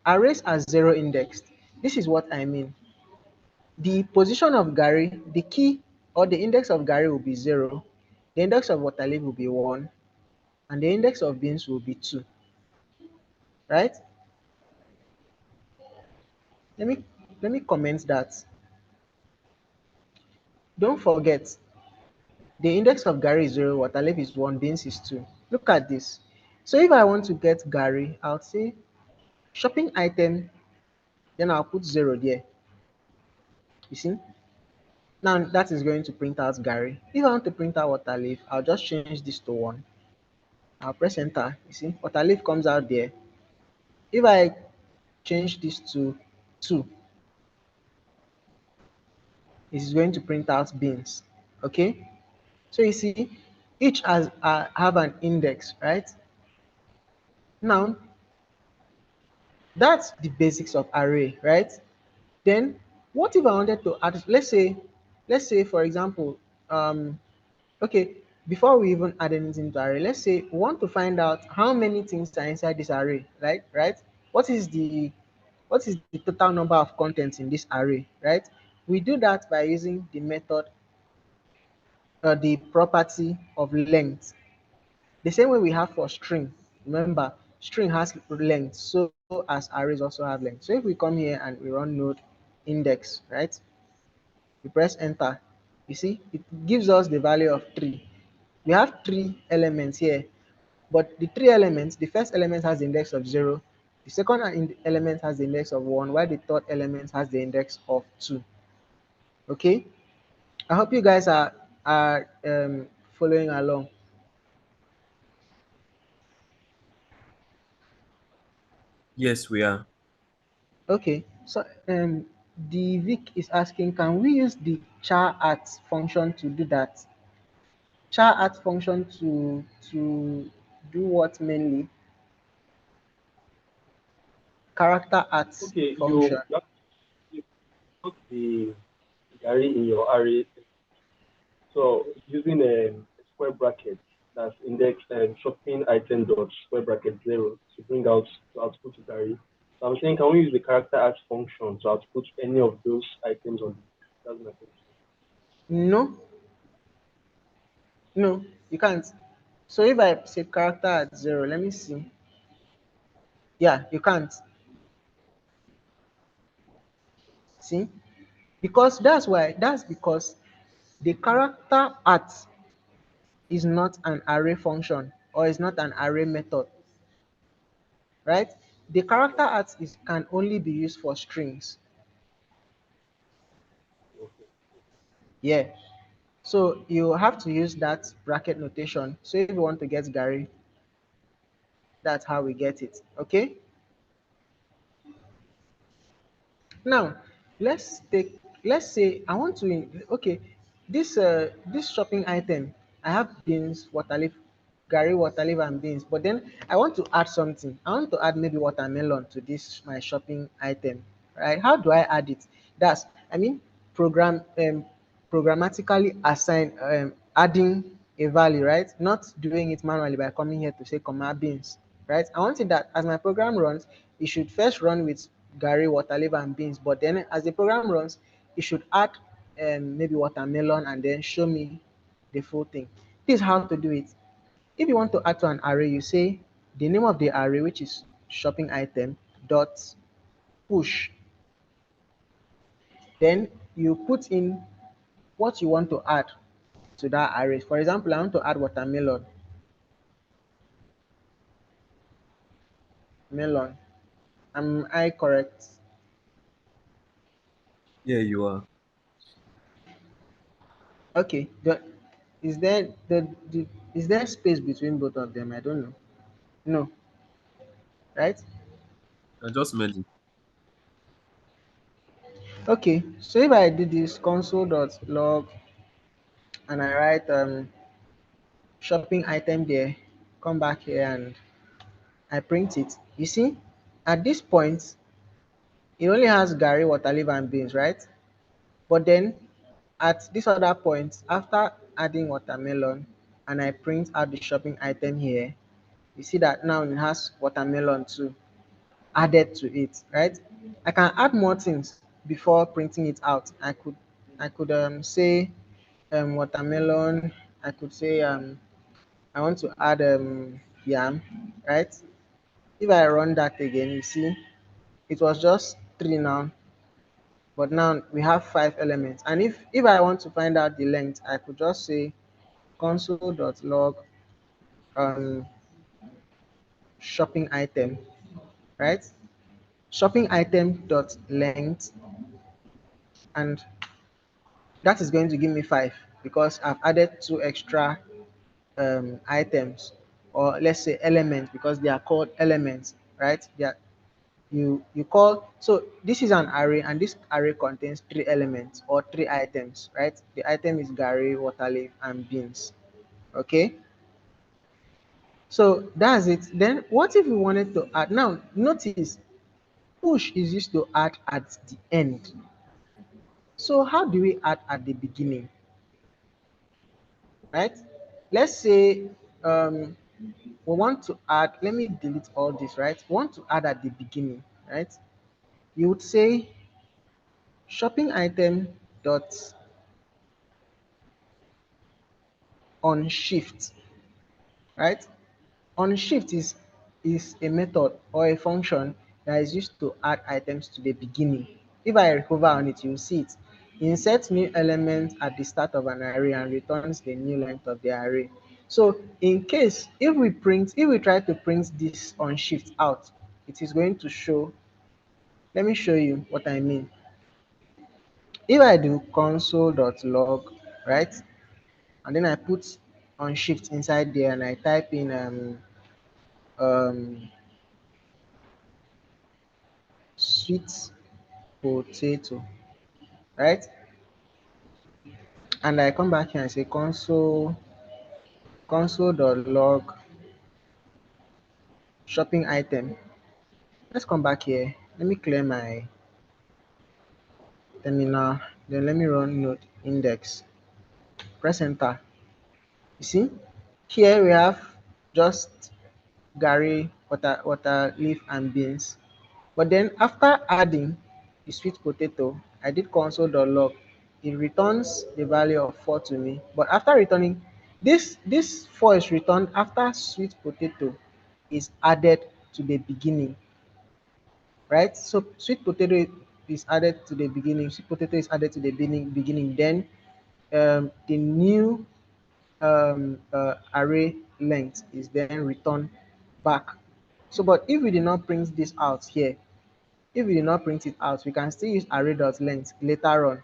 arrays as zero indexed. This is what I mean. The position of Gary, the key or the index of Gary will be 0, the index of Waterleaf will be 1, and the index of beans will be 2, right? Let me comment that. Don't forget, the index of Gary is 0, Waterleaf is 1, beans is 2. Look at this. So if I want to get Gary, I'll say shopping item, then I'll put 0 there. You see? Now that is going to print out Gary. If I want to print out Waterleaf, I'll just change this to 1. I'll press enter. You see, Waterleaf comes out there. If I change this to 2, it is going to print out beans. Okay? So you see, each has have an index, right? Now, that's the basics of array, right? Then, what if I wanted to add, let's say for example, okay, before we even add anything to array, let's say we want to find out how many things are inside this array, right? What is the total number of contents in this array, right? We do that by using the method, the property of length. The same way we have for string. Remember, string has length, so as arrays also have length. So if we come here and we run node index, right? We press enter. You see, it gives us the value of 3. We have 3 elements here, but the 3 elements, the first element has the index of 0, the second element has the index of 1, while the third element has the index of 2. Okay, I hope you guys are following along. Yes, we are. Okay, so the Vic is asking, can we use the char at function to do that? Char at function to do what mainly? Character at Okay, function. you put the Gary in your array. So using a square bracket that's index shopping item dot square bracket 0 to bring out to output Gary. So I'm saying, can we use the character as function to output any of those items on the? That's my question. No, no, you can't. So if I say character at 0, let me see. Yeah, you can't. See? Because that's because the character at is not an array function or is not an array method, right? The character at can only be used for strings. Yeah. So you have to use that bracket notation. So if you want to get Gary, that's how we get it. Okay? Now, let's say I want to okay, this shopping item, I have beans, water leaf, gari, water leaf, and beans. But then I want to add something. I want to add maybe watermelon to this my shopping item. Right? How do I add it? That's I mean programmatically assign adding a value, right? Not doing it manually by coming here to say comma beans, right? I want it that as my program runs, it should first run with Gary, water leaf, and beans, but then as the program runs, it should add maybe watermelon and then show me the full thing. This is how to do it. If you want to add to an array, you say the name of the array, which is shopping item, dot push. Then you put in what you want to add to that array. For example, I want to add watermelon. Melon. Am I correct? Yeah, you are. Okay. Is there is there space between both of them? I don't know. No, right? I just made it. Okay. So if I do this console.log and I write shopping item there, come back here and I print it. You see, at this point, it only has Gary, water leaf, and beans, right? But then at this other point, after adding watermelon and I print out the shopping item here, you see that now it has watermelon too added to it, right? I can add more things before printing it out. I could say watermelon. I could say I want to add yam, right? If I run that again, you see it was just three now, but now we have five elements. And if I want to find out the length, I could just say console.log um, shopping item, right? Shopping item dot length, and that is going to give me five because I've added two extra items, or let's say elements, because they are called elements, right? They are, you call, so this is an array and this array contains three elements or three items, right? The item is Gary, water leaf, and beans. Okay, so that's it. Then what if we wanted to add? Now notice push is used to add at the end. So how do we add at the beginning, right? Let's say um, we want to add, let me delete all this, right? We want to add at the beginning, right? You would say shopping item dot on shift, right? On shift is a method or a function that is used to add items to the beginning. If I hover on it, you'll see it. Insert new element at the start of an array and returns the new length of the array. So in case if we try to print this on shift out, it is going to show. Let me show you what I mean. If I do console.log, right, and then I put on shift inside there and I type in um, sweet potato, right? And I come back here and say console.log shopping item. Let's come back here. Let me clear my terminal. Then let me run node index. Press enter. You see? Here we have just Gary, water leaf, and beans. But then after adding the sweet potato, I did console.log. It returns the value of 4 to me. But after returning, this 4 is returned after sweet potato is added to the beginning, right? So sweet potato is added to the beginning. Sweet potato is added to the beginning. Then the new array length is then returned back. So, but if we did not print this out here, if we did not print it out, we can still use array.length later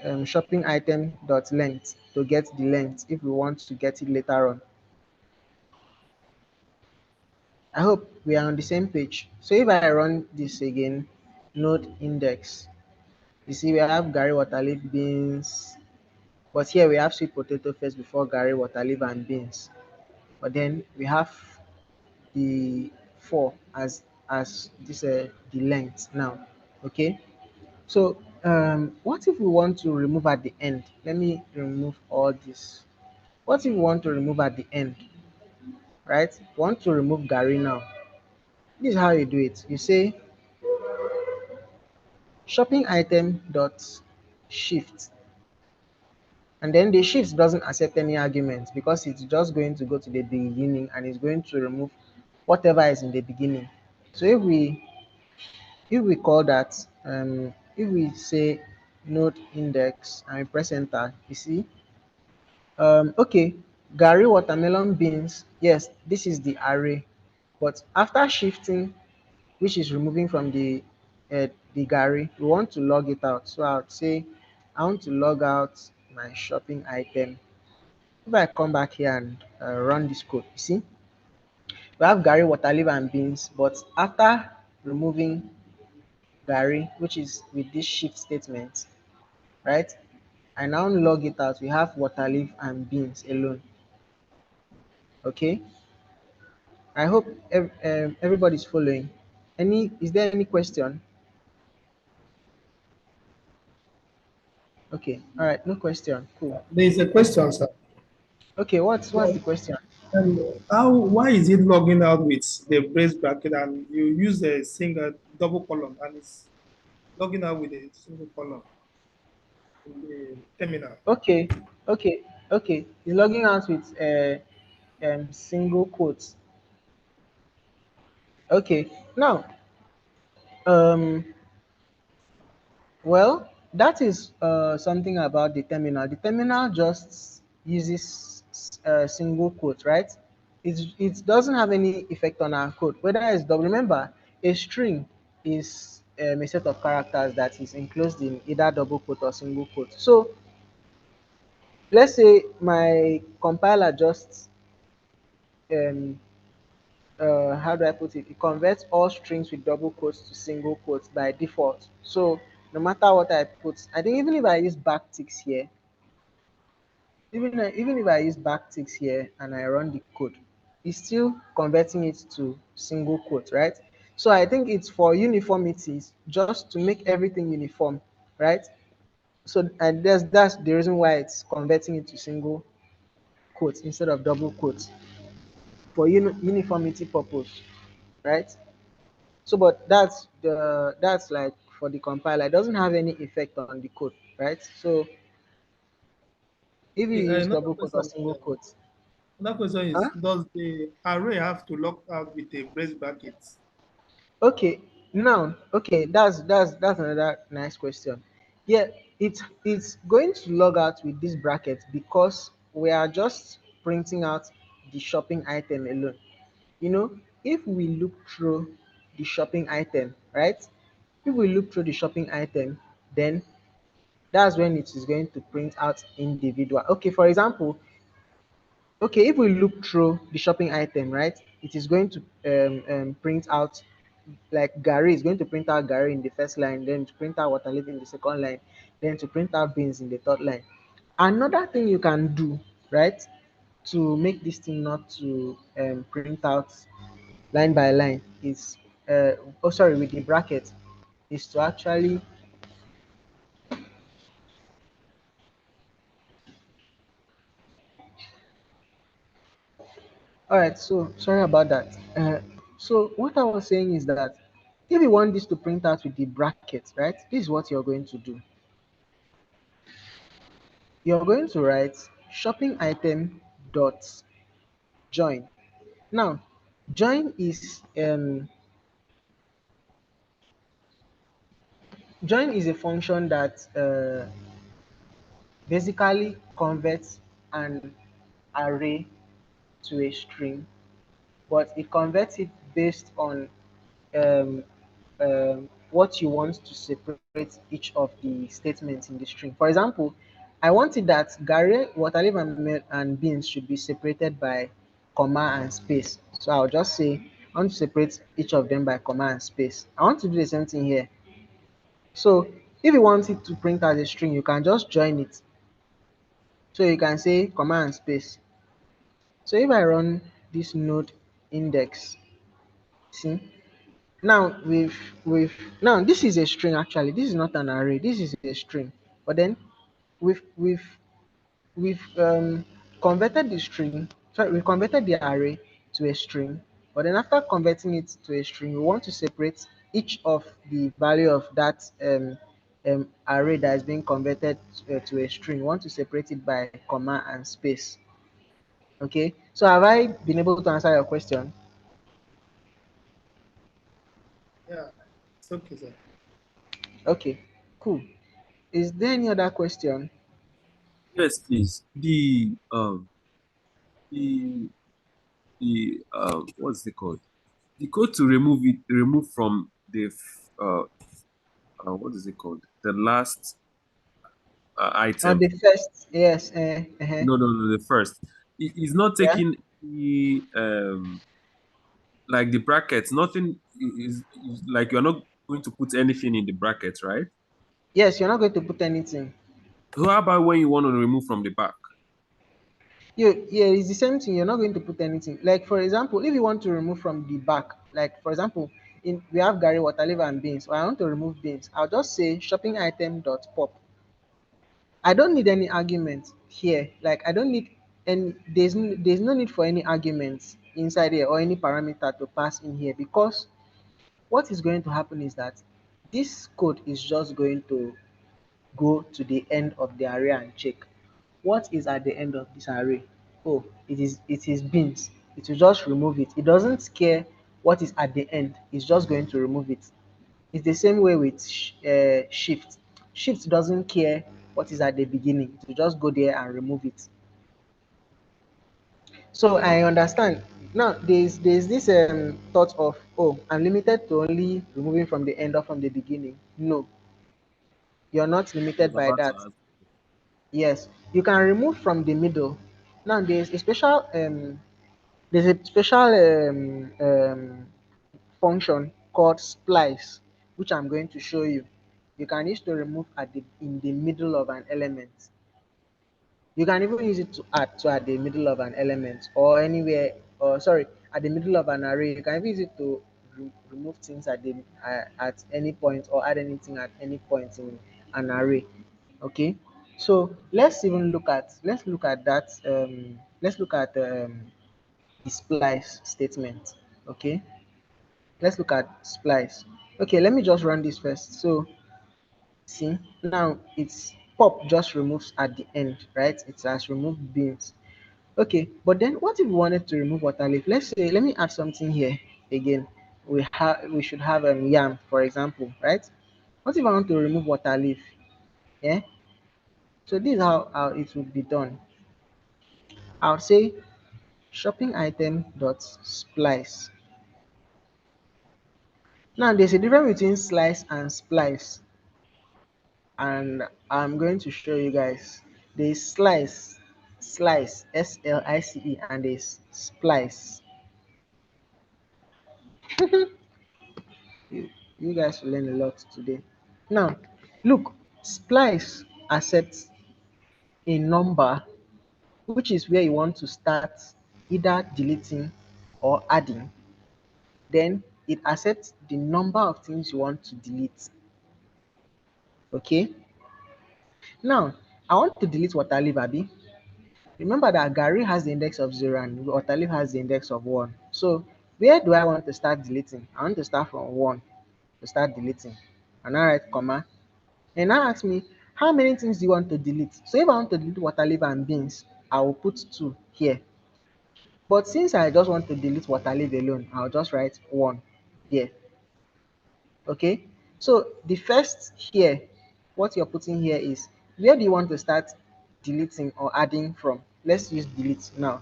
on, shopping item.length to get the length if we want to get it later on. I hope we are on the same page. So if I run this again, node index. You see, we have Gary, water leaf, beans, but here we have sweet potato first before Gary, water leaf, and beans. But then we have the 4 as this the length now. Okay, so what if we want to remove at the end? Let me remove all this. What if we want to remove at the end, right? We want to remove Gary now. This is how you do it. You say shopping item dot shift, and then the shift doesn't accept any arguments because it's just going to go to the beginning and it's going to remove whatever is in the beginning. So if we call that if we say node index and we press enter, you see okay, Gary, watermelon, beans, yes, this is the array, but after shifting, which is removing from the Gary, we want to log it out. So I would say I want to log out my shopping item. If I come back here and run this code, you see we have Gary, water leaf, and beans, but after removing Gary, which is with this shift statement, right? I now log it out. We have water leaf and beans alone. Okay. I hope everybody's following. Is there any question? Okay. All right. No question. Cool. There is a question, sir. Okay. What's the question? Why is it logging out with the brace bracket and you use a single double column and it's logging out with a single column in the terminal? Okay. Okay. Okay. It's logging out with single quotes. Okay. Now um well, that is something about the terminal. The terminal just uses single quote, right? It doesn't have any effect on our code. Whether it's double, remember, a string is a set of characters that is enclosed in either double quote or single quote. So let's say my compiler just um, how do I put it? It converts all strings with double quotes to single quotes by default. So no matter what I put, I think even if I use backticks here, even if I use backticks here and I run the code, it's still converting it to single quote, right? So I think it's for uniformities, just to make everything uniform, right? So and that's the reason why it's converting it to single quotes instead of double quotes for uniformity purpose, right? So, but that's like for the compiler. It doesn't have any effect on the code, right? So if you Okay, use double quote or single uh, quote, another question is, huh? does the array have to log out with a brace bracket? Okay, now okay, that's another nice question. Yeah, it's going to log out with this bracket because we are just printing out the shopping item alone. You know, if we look through the shopping item, right? If we look through the shopping item, then that's when it is going to print out individual. Okay, for example, okay, if we look through the shopping item, right, it is going to print out like Gary is going to print out Gary in the first line, then to print out water leaf in the second line, then to print out beans in the third line. Another thing you can do, right, to make this thing not to print out line by line is oh sorry, with the bracket, is to actually all right, so sorry about that. So what I was saying is that if you want this to print out with the bracket, right, this is what you're going to do. You're going to write shopping item dot join. Now, join is a function that basically converts an array to a string, but it converts it based on um, what you want to separate each of the statements in the string. For example, I wanted that Gary, water leaf, and beans should be separated by comma and space. So I'll just say I want to separate each of them by comma and space. I want to do the same thing here. So if you want it to print as a string, you can just join it. So you can say command space. So if I run this node index, see, now now this is a string actually. This is not an array. This is a string. But then we've we've converted the string. Sorry, we converted the array to a string. But then after converting it to a string, we want to separate each of the value of that array that is being converted to a string. We want to separate it by comma and space. Okay. So have I been able to answer your question? Yeah, it's okay, sir. Okay. Cool. Is there any other question? Yes, please. The what's it called? The code to remove from the what is it called? The last On item. the first, yes. No, the first. It's not Yeah. taking the like the brackets. Nothing is like you're not going to put anything in the brackets, right? Yes, you're not going to put anything. So how about when you want to remove from the back? Yeah, it's the same thing. You're not going to put anything. Like for example, if you want to remove from the back, like for example, in we have Gary water leaf and beans. Or I want to remove beans. I'll just say shopping item dot pop. I don't need any argument here. Like I don't need any. There's no need for any arguments inside here or any parameter to pass in here because what is going to happen is that this code is just going to go to the end of the array and check what is at the end of this array. Oh, it is beans. It will just remove it. It doesn't care what is at the end. It's just going to remove it. It's the same way with shift. Shift doesn't care what is at the beginning. It will just go there and remove it. So I understand. Now there's this thought of, oh, I'm limited to only removing from the end or from the beginning. No, you're not I was limited by about to that. ask. Yes, you can remove from the middle. Now there's a special function called splice, which I'm going to show you. You can use to remove at the in the middle of an element. You can even use it to add at the middle of an element or anywhere, or sorry, at the middle of an array. You can even use it to remove things at any point or add anything at any point in an array. Okay, so let's look at that. Let's look at the splice statement. Okay, let's look at splice. Okay, let me just run this first. So see, now it's pop just removes at the end, right? It has removed beans. Okay, but then what if we wanted to remove water leaf? Let's say, let me add something here again. We should have yam, for example, right? What if I want to remove water leaf? Yeah. So this is how it would be done. I'll say shopping item dot splice. Now there's a difference between slice and splice, and I'm going to show you guys. There's slice, SLICE, and there's splice. You guys will learn a lot today. Now, look, splice accepts a number, which is where you want to start either deleting or adding. Then it accepts the number of things you want to delete. Okay. Now, I want to delete water leaf, Abby. Remember that Gary has the index of 0 and water leaf has the index of 1. So, where do I want to start deleting? I want to start from 1 to start deleting. And I write comma. And now ask me, how many things do you want to delete? So, if I want to delete water leaf and beans, I will put 2 here. But since I just want to delete water leaf alone, I'll just write 1 here. Okay, so the first here, what you're putting here is where do you want to start deleting or adding from? Let's use delete now.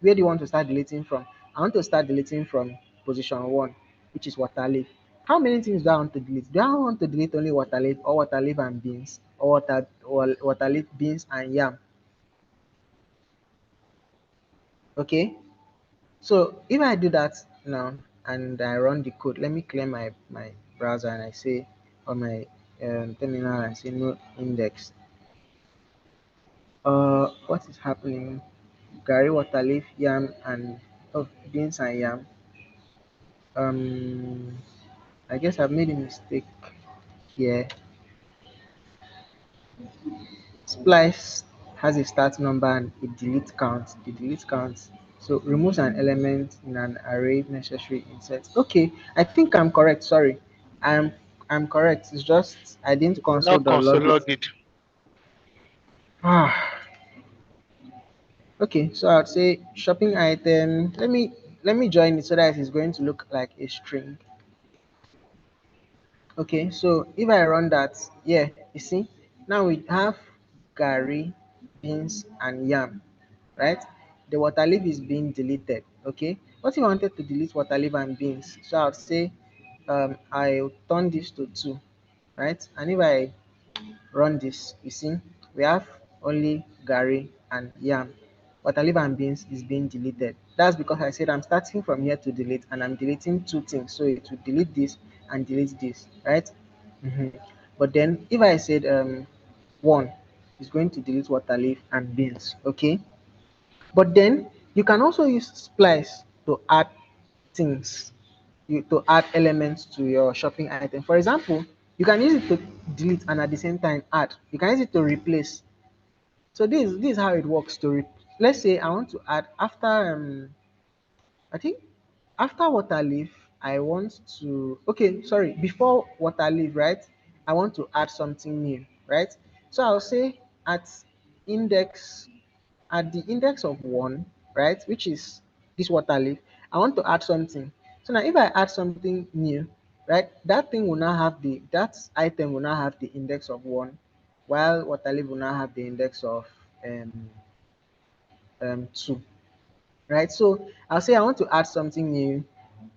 Where do you want to start deleting from? I want to start deleting from position 1, which is water leaf. How many things do I want to delete? Do I want to delete only water leaf or water leaf and beans, or water leaf, beans and yam? Okay, so if I do that now and I run the code, let me clear my browser and I say on my terminal and say node index. What is happening? Gary, water leaf, yam, and beans and yam. Um, I guess I've made a mistake here. Splice has a start number and a delete count. The delete count so removes an element in an array necessary insert. Okay, I think I'm correct. Sorry, I'm I'm correct. It's just I didn't You console not the log console it. log it. Ah, okay. So I'd say shopping item. Let me join it so that it's going to look like a string. Okay, so if I run that, yeah, you see, now we have Gary, beans, and yam, right? The water leaf is being deleted. Okay, what if I wanted to delete water leaf and beans? So I'll say, I'll turn this to 2, right? And if I run this, you see, we have only Gary and yam. Water leaf and beans is being deleted. That's because I said I'm starting from here to delete, and I'm deleting two things. So it will delete this and delete this, right? Mhm. But then if I said 1 is going to delete water leaf and beans, okay? But then you can also use splice to add things, to add elements to your shopping item. For example, you can use it to delete and at the same time add. You can use it to replace. So this is how it works. Let's say I want to add after I think after water leaf, I want to, okay, sorry, before water leaf, right? I want to add something new, right? So I'll say at index, at the index of 1, right, which is this water leaf, I want to add something. So now if I add something new, right, that thing will now have that item will now have the index of 1, while water leaf will now have the index of 2, right? So I'll say I want to add something new.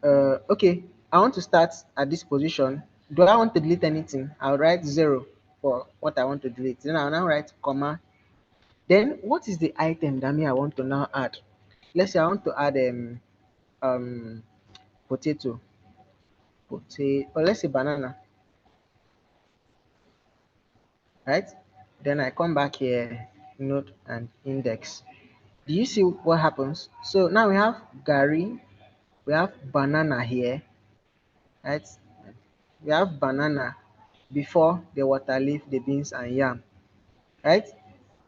Okay, I want to start at this position. Do I want to delete anything? I'll write 0 for what I want to delete. Then I'll now write comma. Then what is the item that I want to now add? Let's say I want to add um potato, or let's say banana, right? Then I come back here, node and index. Do you see what happens? So now we have Gary, we have banana here, right? We have banana before the water leaf, the beans, and yam, right?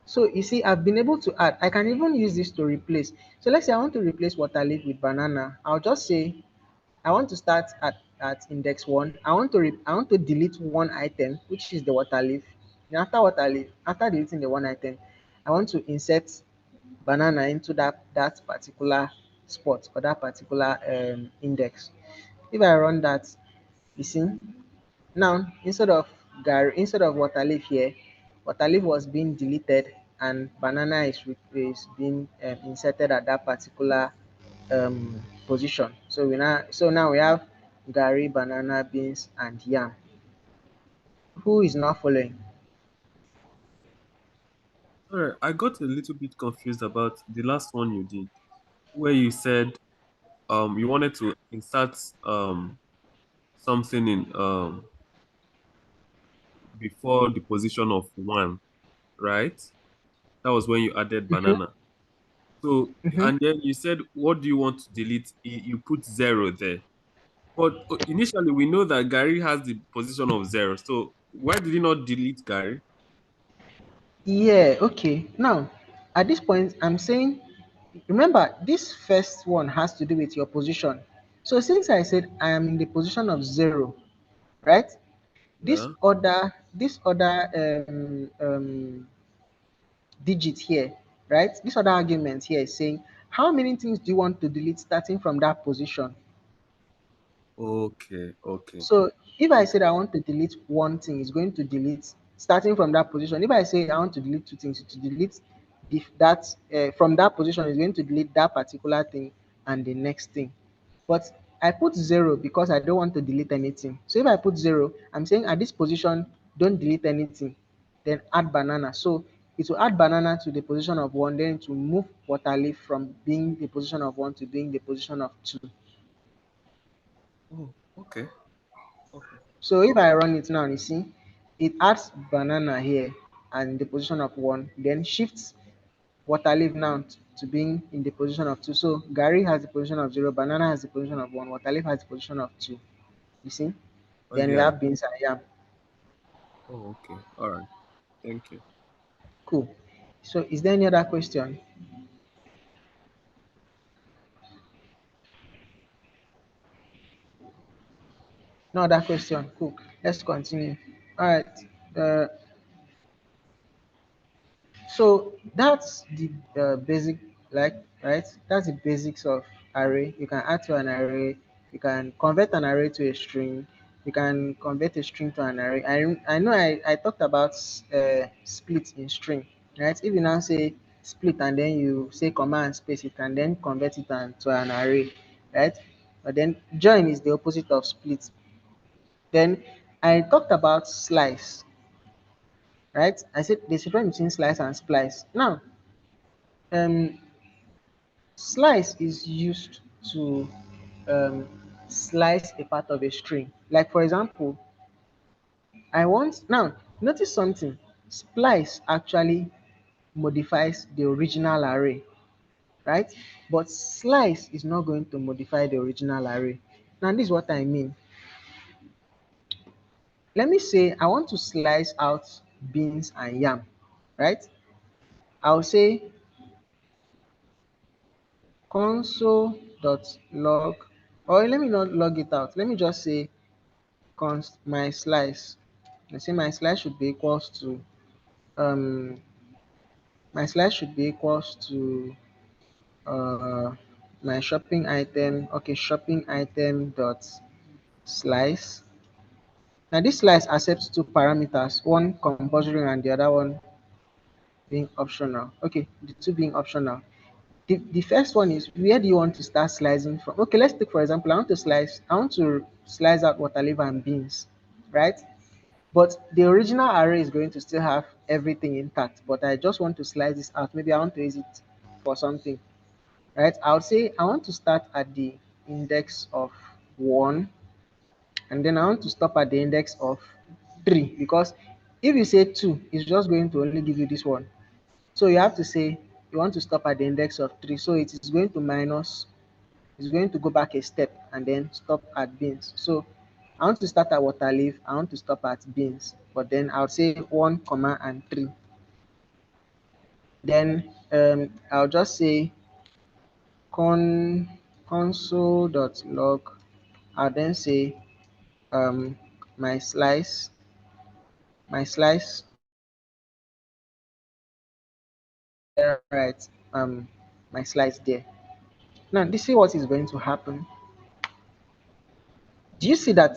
So you see, I've been able to add. I can even use this to replace. So let's say I want to replace water leaf with banana. I'll just say I want to start at index 1. I want to delete one item, which is the water leaf. Then after deleting the one item, I want to insert banana into that particular spot or that particular index. If I run that, you see, now instead of water leaf here, water leaf was being deleted and banana is being inserted at that particular position. So now we have Gary, banana, beans, and yam. Who is not following? Sorry, I got a little bit confused about the last one you did, where you said you wanted to insert something in before the position of 1, right? That was when you added banana. So, Mhm. and then you said, what do you want to delete? You put 0 there. But initially, we know that Gary has the position of 0. So, why did you not delete Gary? Yeah, okay. Now, at this point, I'm saying, remember, this first one has to do with your position. So since I said I am in the position of 0, right? This Yeah. other digit here, right? This other argument here is saying how many things do you want to delete starting from that position? Okay, okay. So if I said I want to delete one thing, it's going to delete starting from that position. If I say I want to delete two things, to delete that from that position is going to delete that particular thing and the next thing. But I put 0 because I don't want to delete anything. So if I put 0, I'm saying at this position, don't delete anything. Then add banana. So it will add banana to the position of 1, then to move water leaf from being the position of 1 to being the position of 2. Oh, okay. Okay. So if I run it now, you see, it adds banana here and in the position of 1, then shifts water leaf now to being in the position of 2. So Gary has the position of 0, banana has the position of 1, water leaf has the position of 2. You see? Oh, Then we yeah. have beans and yam. Oh, okay. All right. Thank you. Cool. So is there any other question? No other question. Cool. Let's continue. All right. Uh, so that's the basic, like, right? That's the basics of array. You can add to an array. You can convert an array to a string. You can convert a string to an array. I know I talked about split in string, right? If you now say split and then you say command space, it can then convert it to an array, right? But then join is the opposite of split. Then I talked about slice, right? I said there's a difference between slice and splice. Now, um, slice is used to um, slice a part of a string. Like for example, I want now notice something. Splice actually modifies the original array, right? But slice is not going to modify the original array. Now this is what I mean. Let me say I want to slice out beans and yam, right? I'll say console.log, or let me not log it out. Let me just say const my slice. I say my slice should be equals to um my slice should be equals to uh my shopping item. Okay, shopping item dot slice. Now this slice accepts two parameters, one compulsory and the other one being optional. Okay, the two being optional. The first one is where do you want to start slicing from? Okay, let's take for example, I want to slice out water leaf and beans, right? But the original array is going to still have everything intact, but I just want to slice this out. Maybe I want to use it for something, right? I would say I want to start at the index of 1, and then I want to stop at the index of 3, because if you say 2, it's just going to only give you this one. So you have to say you want to stop at the index of 3. So it is going to minus, it's going to go back a step and then stop at beans. So I want to start at water leaf, I want to stop at beans, but then I'll say 1, comma and 3. Then I'll just say console.log. I'll then say um, my slice, my slice, then write my slice there. Now this is what is going to happen. Do you see that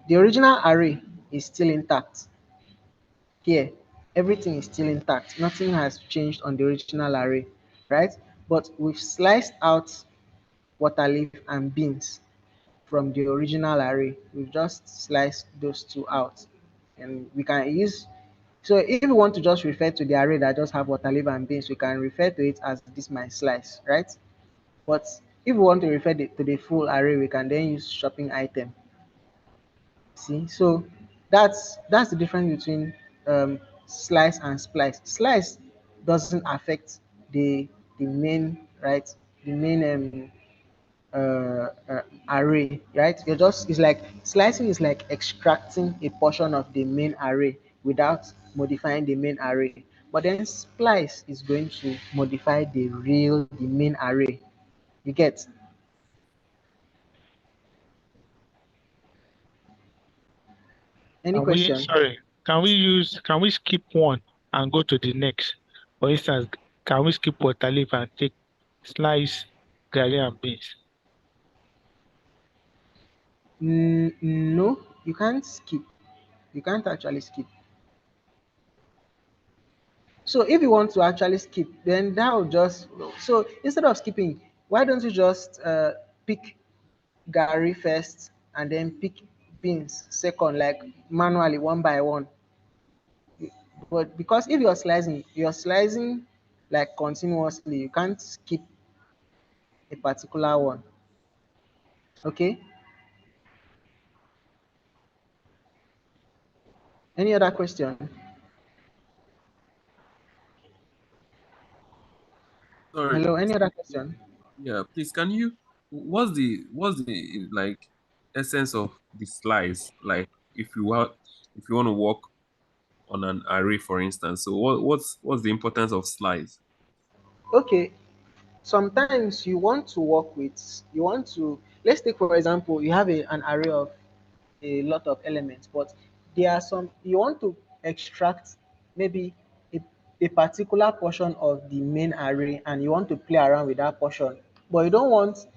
the original array is still intact? Here, everything is still intact. Nothing has changed on the original array, right? But we've sliced out water leaf and beans from the original array. We've just sliced those two out. And we can use, so if we want to just refer to the array that just have water leaf and beans, we can refer to it as this my slice, right? But if we want to refer to the full array, we can then use shopping item. See, so that's the difference between slice and splice. Slice doesn't affect the main, right, the main array, right? You're just, it's like slicing is like extracting a portion of the main array without modifying the main array. But then splice is going to modify the main array. You get? Any Can we, question? sorry, can we skip one and go to the next? For instance, can we skip water leaf and take slice, garri and beans? No, you can't skip. You can't actually skip. So if you want to actually skip, then that will just, so instead of skipping, why don't you just pick Gary first and then pick beans second, like manually one by one. But because if you're slicing like continuously, you can't skip a particular one. Okay. Any other question? Sorry. Hello, any other question? Yeah, please, can you, what's the like essence of the slice? Like if you want to work on an array, for instance. So what's the importance of slice? Okay, sometimes you want to, let's take for example, you have an array of a lot of elements, but there are some you want to extract maybe a, a particular portion of the main array and you want to play around with that portion, but you don't want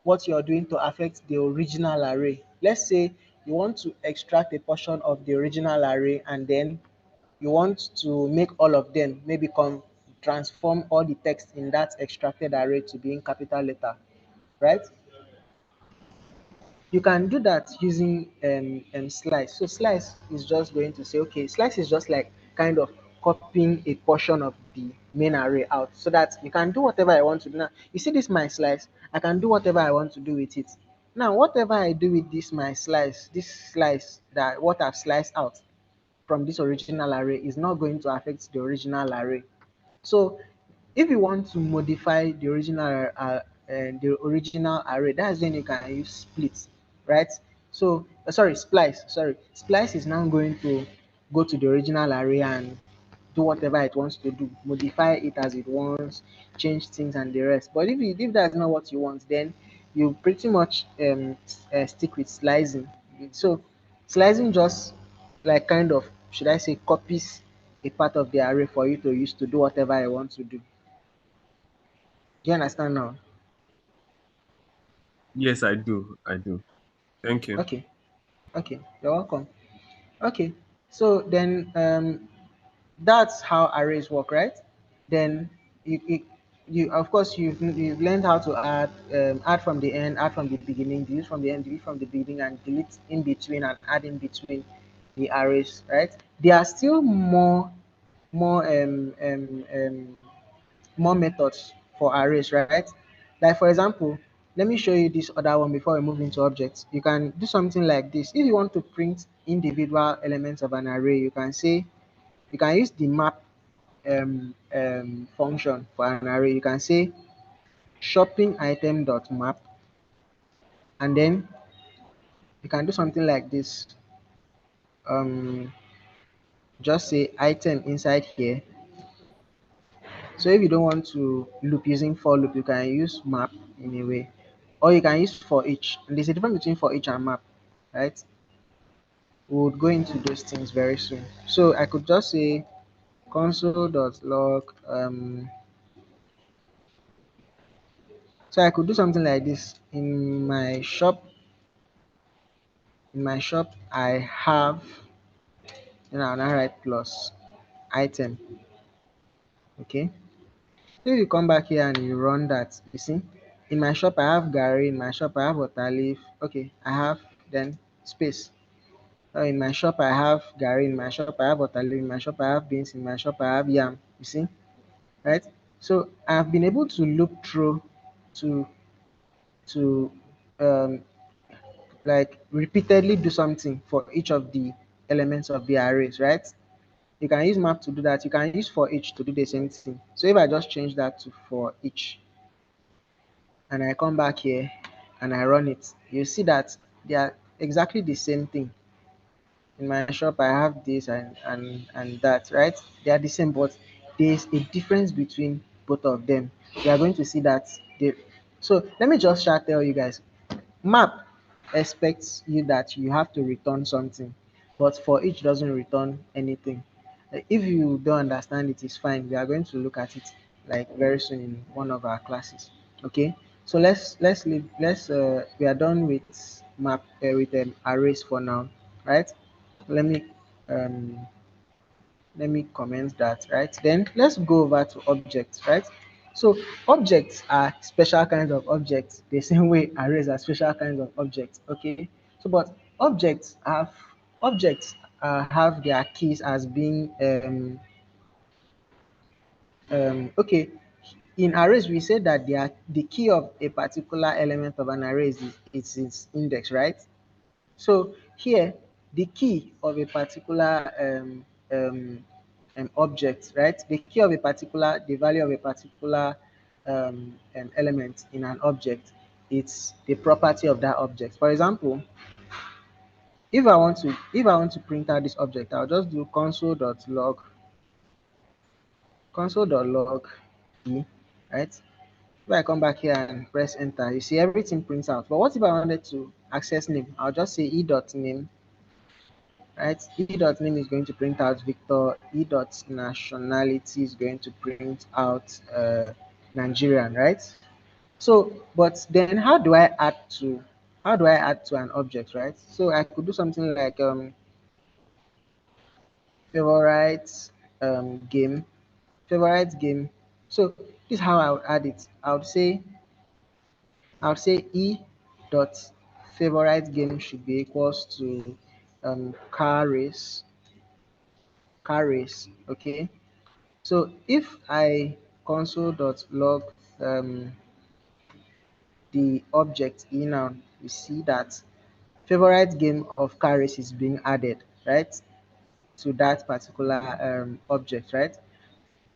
what you're doing to affect the original array. Let's say you want to extract a portion of the original array and then you want to make all of them, maybe transform all the text in that extracted array to be in capital letter, right? You can do that using slice. So slice is just going to say, okay, slice is just like kind of copying a portion of the main array out so that you can do whatever I want to do. Now, you see this my slice, I can do whatever I want to do with it. Now, whatever I do with this slice that what I've sliced out from this original array is not going to affect the original array. So if you want to modify the original array, that's when you can use split, right? So sorry, splice. Sorry, splice is now going to go to the original array and do whatever it wants to do, modify it as it wants, change things and the rest. But if that's not what you want, then you pretty much stick with slicing. So slicing just like kind of, should I say, copies a part of the array for you to use to do whatever I want to do. Do you understand now? Yes, I do. I do. Thank you. Okay, okay, you're welcome. Okay, so then that's how arrays work, right? Then you of course you've learned how to add from the end, add from the beginning, delete from the end, delete from the beginning, and delete in between and add in between the arrays, right? There are still more more methods for arrays, right? Like for example, let me show you this other one before we move into objects. You can do something like this. If you want to print individual elements of an array, you can say you can use the map function for an array. You can say shopping item dot map, and then you can do something like this. Um, just say item inside here. So if you don't want to loop using for loop, you can use map in a way, or you can use for each. And there's a difference between for each and map, right? We would go into those things very soon. So I could just say console.log. So I could do something like this. In my shop, I have, then I'll now write plus item. Okay. So if you come back here and you run that, you see, in my shop I have Gary, in my shop I have water leaf. Okay, I have then space. In my shop I have Gary, in my shop I have water leaf, in my shop I have beans, in my shop I have yam. You see, right? So I've been able to loop through to to um, like repeatedly do something for each of the elements of the arrays, right? You can use map to do that. You can use for each to do the same thing. So if I just change that to for each and I come back here and I run it, you see that they are exactly the same thing. In my shop, I have this and that, right? They are the same, but there's a difference between both of them. You are going to see that they. So let me just tell you guys. Map expects you that you have to return something, but for each doesn't return anything. If you don't understand it, it's fine. We are going to look at it like very soon in one of our classes. Okay, so let's leave. We are done with arrays for now, right? Let me um let me comment that, right? Then let's go over to objects, right? So objects are special kinds of objects the same way arrays are special kinds of objects. Okay, so but objects have their keys as being okay. In arrays we say that the key of a particular element of an array is its index, right? So here the key of a particular object, right? The key of a particular, the value of a particular element in an object, it's the property of that object. For example, if I want to print out this object, I'll just do console.log e, right? If I come back here and press enter, you see everything prints out. But what if I wanted to access name? I'll just say e.name, right? E.name is going to print out Victor. E.nationality is going to print out Nigerian, right? So, but then how do I add to an object, right? So I could do something like favorite game, favorite game. So this is how I would add it. I would say e dot favorite game should be equals to car race. Okay. So if I console.log the object e now, you see that favorite game of car race is being added, right, to that particular object, right?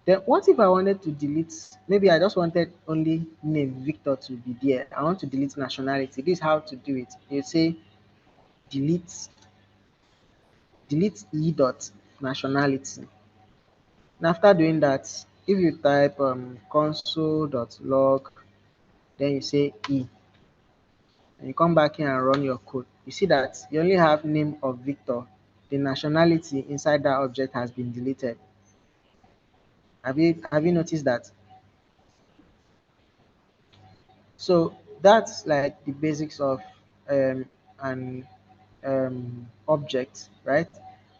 Then what if I wanted to delete, maybe I just wanted only name Victor to be there. I want to delete nationality. This is how to do it. You say delete e dot nationality. And after doing that, if you type console.log, then you say e, and you come back here and run your code, you see that you only have name of Victor. The nationality inside that object has been deleted. Have you noticed that? So that's like the basics of an object, right?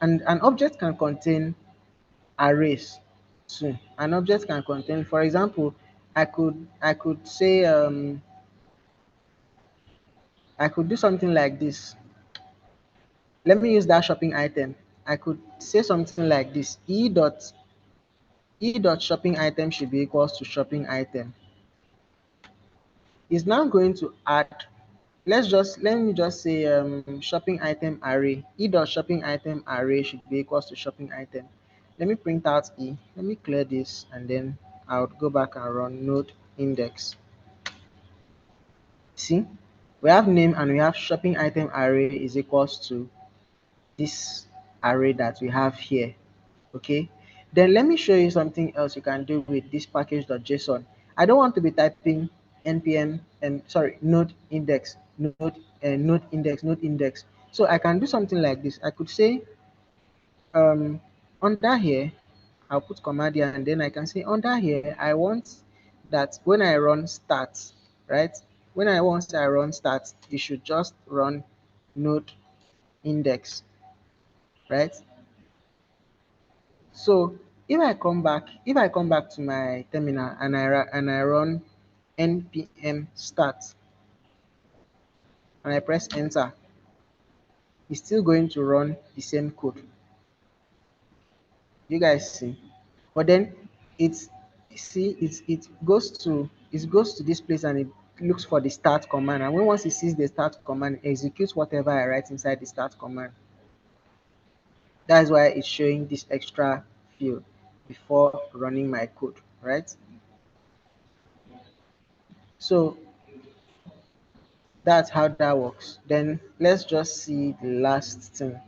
And an object can contain arrays too. An object can contain, for example, I could say I could do something like this. Let me use that shopping item. I could say something like this: e dot shopping item should be equals to shopping item. Is now going to add, let me just say shopping item array. E dot shopping item array should be equals to shopping item. Let me print out e. Let me clear this, and then I would go back and run node index. See, we have name and we have shopping item array is equals to this array that we have here. Okay, then let me show you something else you can do with this package.json. I don't want to be typing npm and sorry node index node index. So I can do something like this. I could say under here, I'll put command here, and then I can say under here I want that when I run start, right? Once I run start, you should just run node index, right? So if I come back to my terminal and I run npm start and I press enter, it's still going to run the same code. You guys see? But then it's it goes to this place and it looks for the start command, and once it sees the start command, it executes whatever I write inside the start command. That's why it's showing this extra field before running my code, right? So that's how that works. Then let's just see the last thing.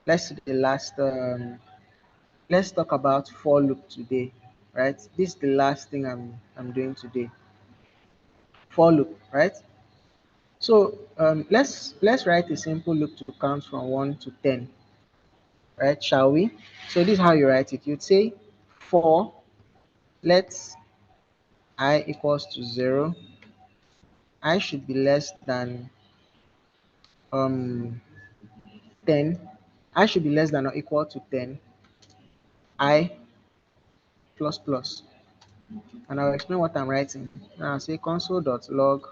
Let's see the last let's talk about for loop today, right? This is the last thing I'm doing today. For loop, right? So let's write a simple loop to count from 1 to 10, right? Shall we? So this is how you write it. You'd say for let I equals to 0, I should be less than um 10, I should be less than or equal to 10, I plus plus. And I'll explain what I'm writing. Now I'll say console.log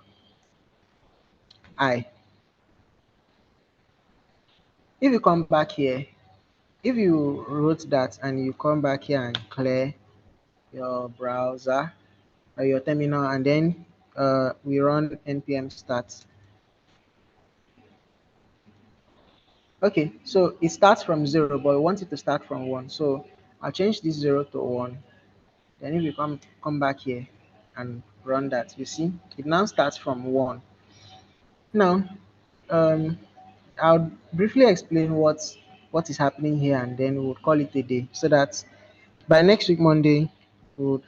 I. If you come back here, if you wrote that and you come back here and clear your browser or your terminal, and then we run npm start, Okay, so it starts from 0, but we want it to start from 1. So I'll change this 0 to 1. Then if you come back here and run that, you see it now starts from 1. Now, um, I'll briefly explain what is happening here, and then we'll call it a day, so that by next week Monday,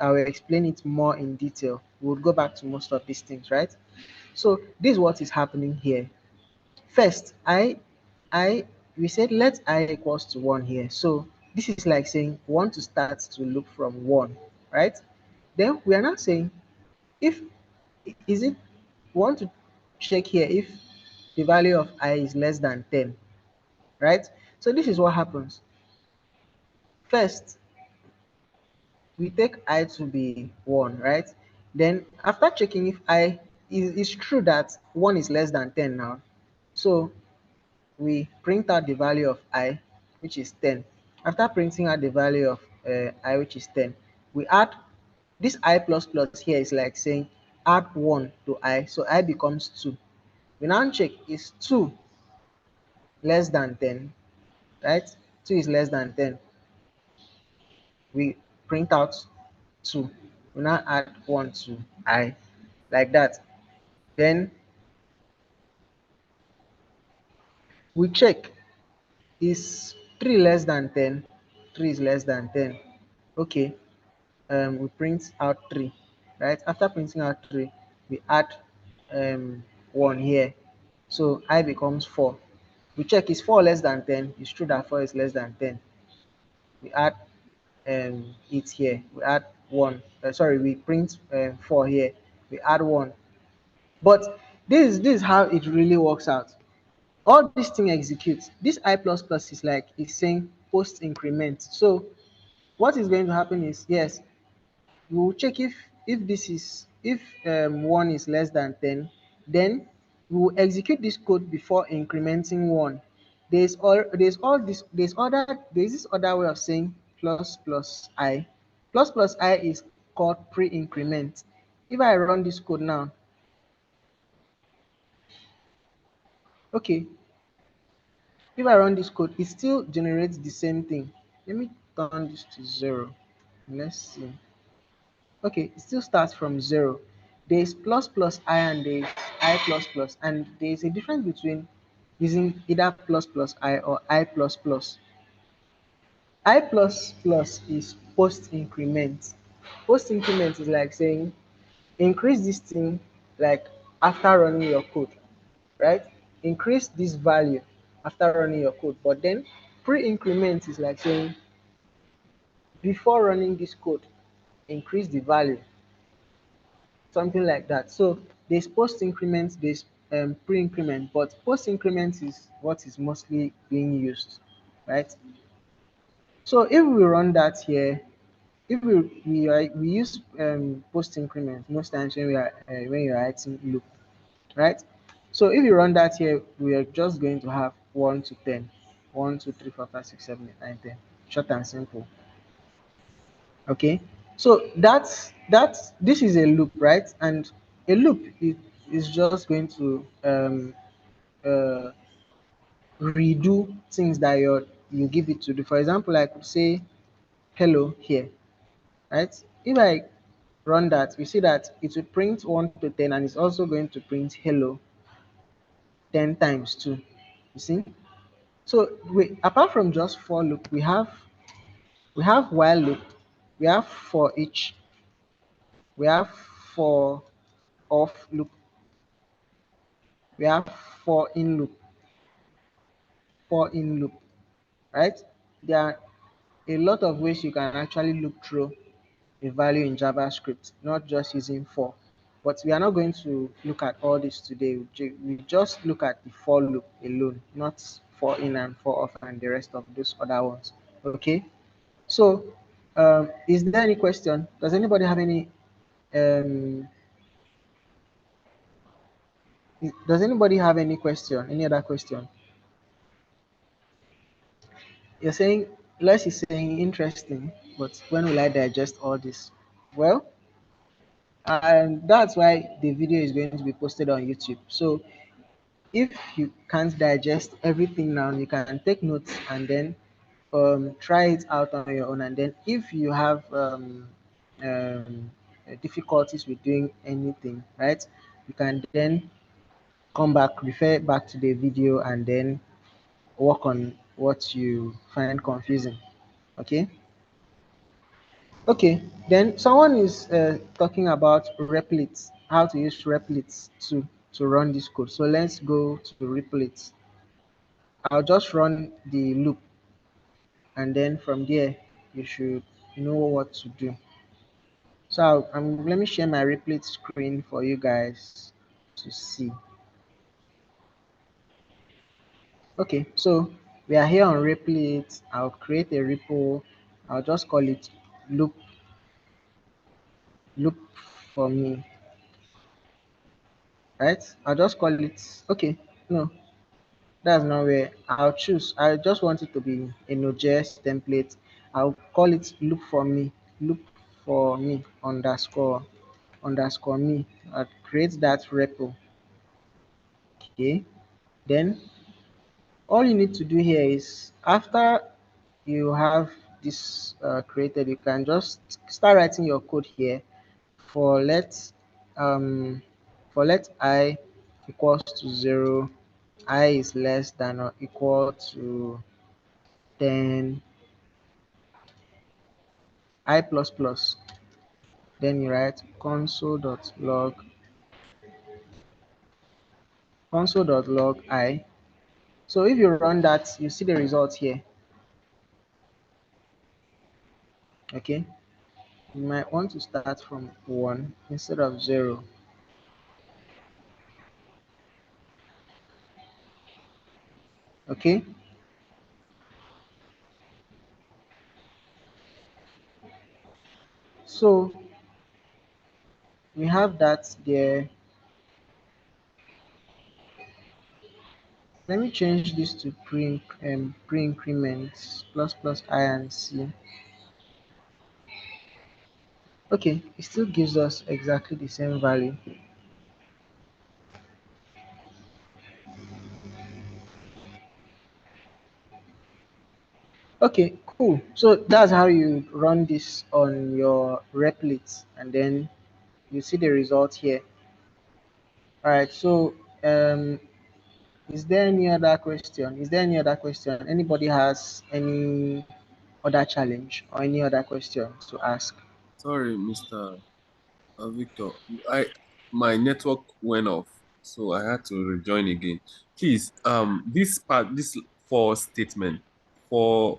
I will explain it more in detail. We'll go back to most of these things, right? So this is what is happening here. First, I we said let I equals to 1 here. So this is like saying we want to start to look from 1, right? Then we are now saying if is it we want to check here if the value of I is less than 10, right? So this is what happens. First, we take I to be 1, right? Then after checking if I is true that 1 is less than 10 now, so we print out the value of I, which is 10. After printing out the value of I, which is 10, we add this I plus plus here is like saying add 1 to I, so I becomes 2. We now check is 2 less than 10, right? 2 is less than 10. We print out 2. We now add 1 to I, like that. Then we check is 3 less than 10. 3 is less than 10. Okay, we print out 3, right? After printing out 3, we add 1 here, so I becomes 4. We check is 4 less than 10. It's true that 4 is less than 10. We add it here. We add 1. Sorry, we print 4 here. We add 1. But this is how it really works out. All this thing executes. This I plus plus is like it's saying post increment. So what is going to happen is, yes, we will check if this is if 1 is less than 10, then we will execute this code before incrementing 1. There's this other way of saying plus plus I. Plus plus I is called pre-increment. If I run this code now, okay, if I run this code, it still generates the same thing. Let me turn this to 0. Let's see. Okay, it still starts from 0. There's plus plus I and there's I plus plus, and there's a difference between using either plus plus I or I plus plus. I plus plus is post increment. Post increment is like saying increase this thing like after running your code, right? Increase this value after running your code. But then pre-increment is like saying before running this code, increase the value, something like that. So there's post increment, there's pre-increment, but post increment is what is mostly being used, right? So if we run that here, if we use post increment most times when you're writing loop, right? So if you run that here, we are just going to have 1 to 10, 1, 2, 3, 4, 5, 6, 7, 8, 9, 10, short and simple. Okay, so that's this is a loop, right? And a loop is just going to uh, redo things that you give it to do. For example, I could say hello here, right? If I run that, we see that it will print 1 to 10, and it's also going to print hello 10 times too. You see? So apart from just for loop, we have while loop, we have for each, we have for off loop, we have for in loop, right? There are a lot of ways you can actually look through a value in JavaScript, not just using for. But we are not going to look at all this today. We just look at the for loop alone, not for in and for off and the rest of those other ones. Okay. So, is there any question? Does anybody have any? Um, does anybody have any question? Any other question? You're saying, Les is saying interesting, but when will I digest all this? Well, and that's why the video is going to be posted on YouTube. So if you can't digest everything now, you can take notes and then try it out on your own. And then if you have difficulties with doing anything, right, you can then come back, refer back to the video, and then work on what you find confusing. Okay. Okay. Then someone is talking about replets, how to use replets to run this code. So let's go to replets. I'll just run the loop, and then from there you should know what to do. So let me share my replit screen for you guys to see. Okay, so we are here on replit. I'll create a repo. I'll just call it loop loop for me, right? I'll just call it, okay, no, that's not where I'll choose. I just want it to be a Node.js template. I'll call it loop for me underscore me. I'll create that repo. Okay, then all you need to do here is, after you have this created, you can just start writing your code here for um let I equals to 0, I is less than or equal to 10, I plus plus. Then you write console.log I. So if you run that, you see the result here. Okay, you might want to start from 1 instead of 0. Okay, so we have that there. Let me change this to pre-increments plus plus I and C. Okay, it still gives us exactly the same value. Okay, cool. So that's how you run this on your replit, and then you see the result here. All right. So is there any other question? Is there any other question? Anybody has any other challenge or any other question to ask? Sorry, Mr. Victor. I my network went off, so I had to rejoin again. Please, this part, this for statement, for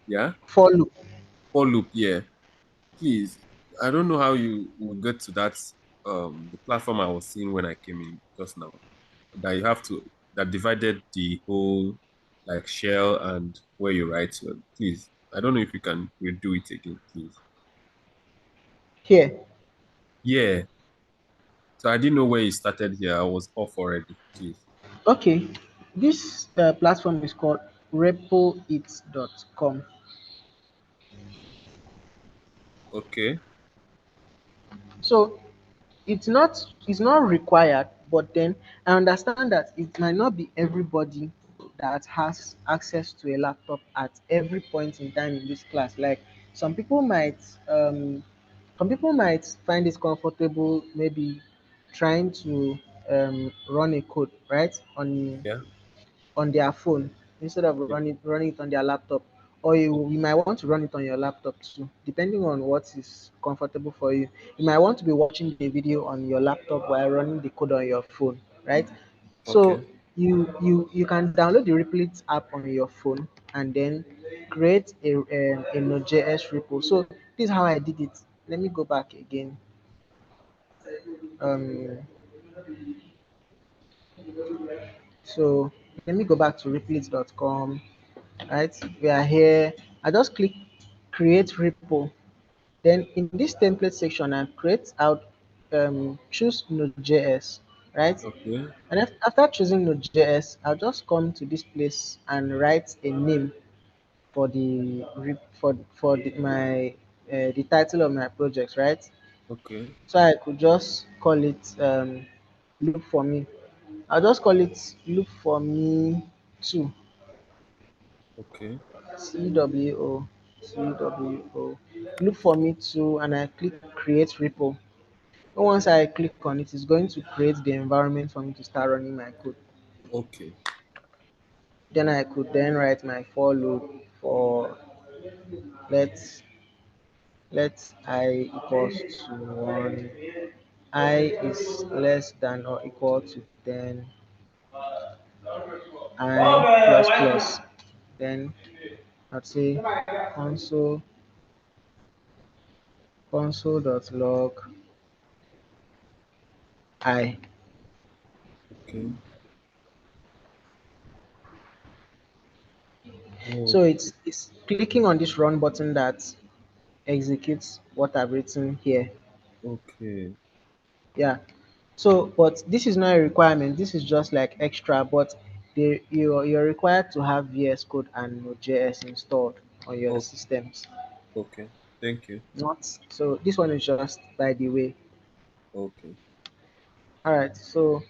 yeah, For loop. for loop, yeah. Please, I don't know how you will get to that the platform I was seeing when I came in just now. That you have to that divided the whole like shell and where you write your, please. I don't know if you can redo it again, please. Here. Yeah. So I didn't know where you started here. I was off already, please. Okay. This platform is called repoit.com. Okay. So it's not required, but then I understand that it might not be everybody that has access to a laptop at every point in time in this class. Like some people might um some people might find it comfortable maybe trying to run a code right Yeah. on their phone instead of Yeah. running it on their laptop, or you might want to run it on your laptop too, depending on what is comfortable for you. You might want to be watching the video on your laptop while running the code on your phone, right? So Okay. you can download the Replit app on your phone and then create a Node.js repo. So this is how I did it. Let me go back again. um so let me go back to replit.com. Right, we are here. I just click create repo. Then in this template section, I create out choose node.js, right? Okay. And after choosing node.js, I'll just come to this place and write a name for the title of my project, right? Okay. So I could just call it loop for me. I'll just call it look for me two. Okay. CWO. Look for me two, and I click create repo. And once I click on it, it's going to create the environment for me to start running my code. Okay. Then I could then write my for loop for let's I equals to 1, I is less than or equal to 10, I plus plus. Then I'd say console console.log I. Okay. So Oh, it's clicking on this run button that executes what I've written here. okay. Yeah. So, but this is not a requirement. This is just like extra. But you're required to have VS Code and Node.js installed on your Oh, systems. okay. Thank you. Not so. This one is just by the way. Okay. All right. So,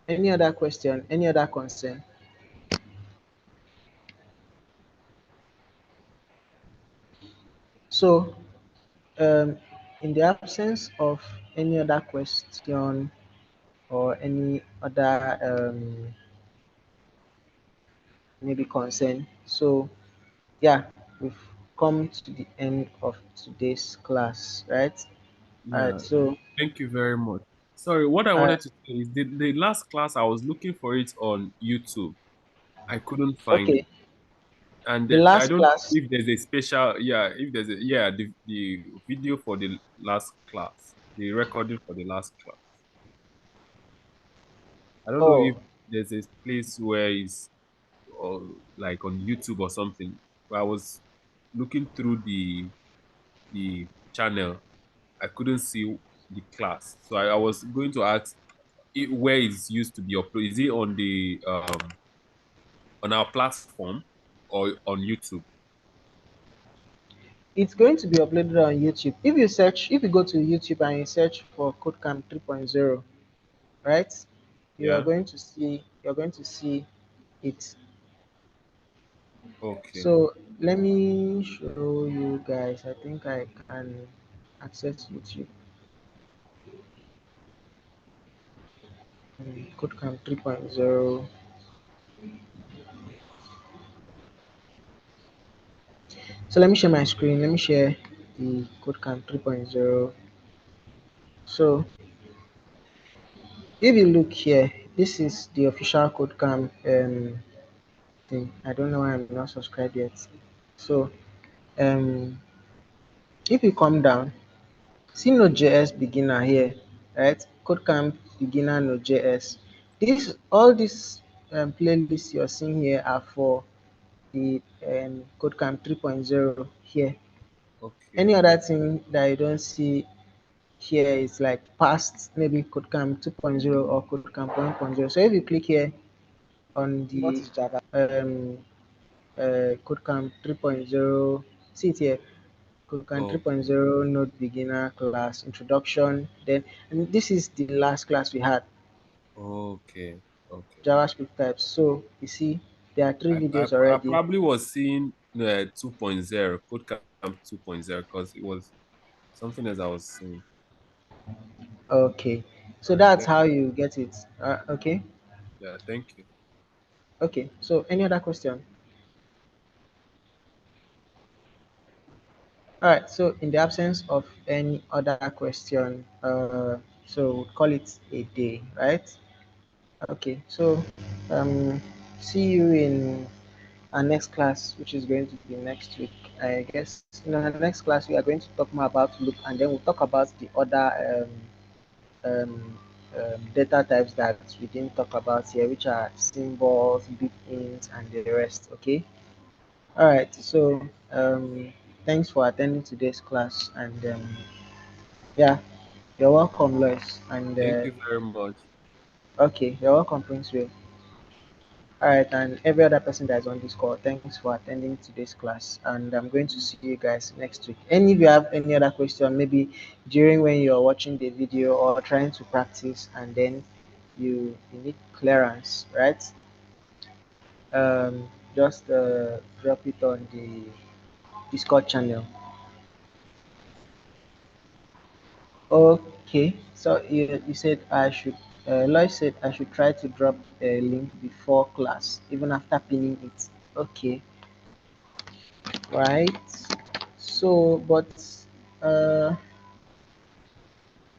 any other question? Any other concern? So, um, in the absence of any other question or any other maybe concern, so yeah, we've come to the end of today's class, right? All right. Yeah. So, Thank you very much. Sorry, what I all right. wanted to say is the last class I was looking for it on YouTube. I couldn't find it. Okay. And The I last don't know class. if there's a special, yeah, if there's a, yeah, the video for the last class, the recording for the last class. I don't know if Oh, there's a place where it's or like on YouTube or something. But I was looking through the channel. I couldn't see the class, so I was going to ask where it's used to be uploaded. Is it on our platform or on YouTube? it's going to be uploaded on YouTube. If you go to YouTube and you search for CodeCamp 3.0, right? Yeah. You're going to see it. Okay. So let me show you guys. I think I can access YouTube. CodeCamp 3.0. So let me share my screen. Let me share the CodeCamp 3.0. So if you look here, this is the official CodeCamp thing. I don't know why I'm not subscribed yet. So um, if you come down, see Node.js beginner here, right? CodeCamp beginner Node.js. This all these playlists you're seeing here are for the CodeCamp 3.0 here. Okay. Any other thing that you don't see here is like past maybe CodeCamp 2.0 or CodeCamp 1.0. So if you click here on the CodeCamp 3.0, see it here. CodeCamp Okay. 3.0 Node Beginner class introduction. Then, and this is the last class we had, Okay. Okay. JavaScript types. So you see, there are three videos I already. probably was seeing 2.0, CodeCamp 2.0, because it was something as I was seeing. Okay, so Yeah, that's how you get it. Okay, yeah, thank you. okay. So any other question? All right. So in the absence of any other question, so we'll call it a day, right? Okay. So see you in our next class, which is going to be next week. I guess in our next class we are going to talk more about loop, and then we'll talk about the other data types that we didn't talk about here, which are symbols, big int, and the rest. Okay. All right. So thanks for attending today's class, and yeah, you're welcome, Lois. And Thank you very much. okay, you're welcome, Prince Will. All right, and every other person that's on this call, thanks for attending today's class. And I'm going to see you guys next week. And if you have any other question, maybe during when you're watching the video or trying to practice, and then you need clearance, right? Just drop it on the Discord channel. Okay, so you said I should, Lois said I should try to drop a link before class, even after pinning it. Okay, right. So, but uh,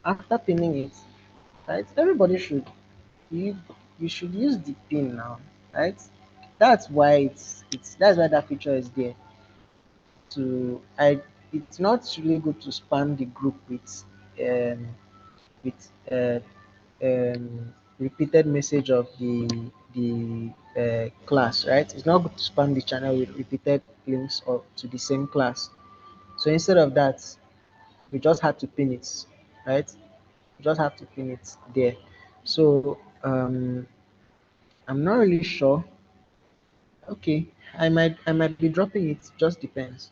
after pinning it, right, everybody should, you you should use the pin now, right? That's why that's why that feature is there. To I, it's not really good to spam the group um with repeated message of the class, right? It's not good to spam the channel with repeated links of to the same class. So instead of that, we just had to pin it, right? We just have to pin it there. So I'm not really sure. Okay, I might be dropping it. Just depends.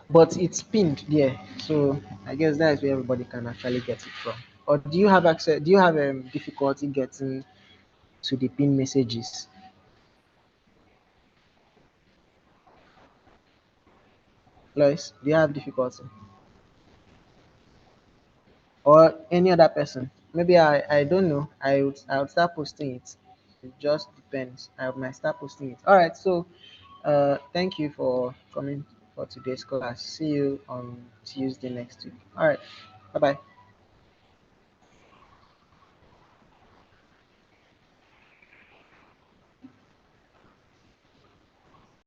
But it's pinned there, so I guess that is where everybody can actually get it from. Or do you have access? Do you have difficulty getting to the pin messages? Lois, do you have difficulty? Or any other person? Maybe I don't know. I would start posting it. It just depends. I might start posting it. All right. So thank you for coming for today's class. See you on Tuesday next week. All right. Bye bye.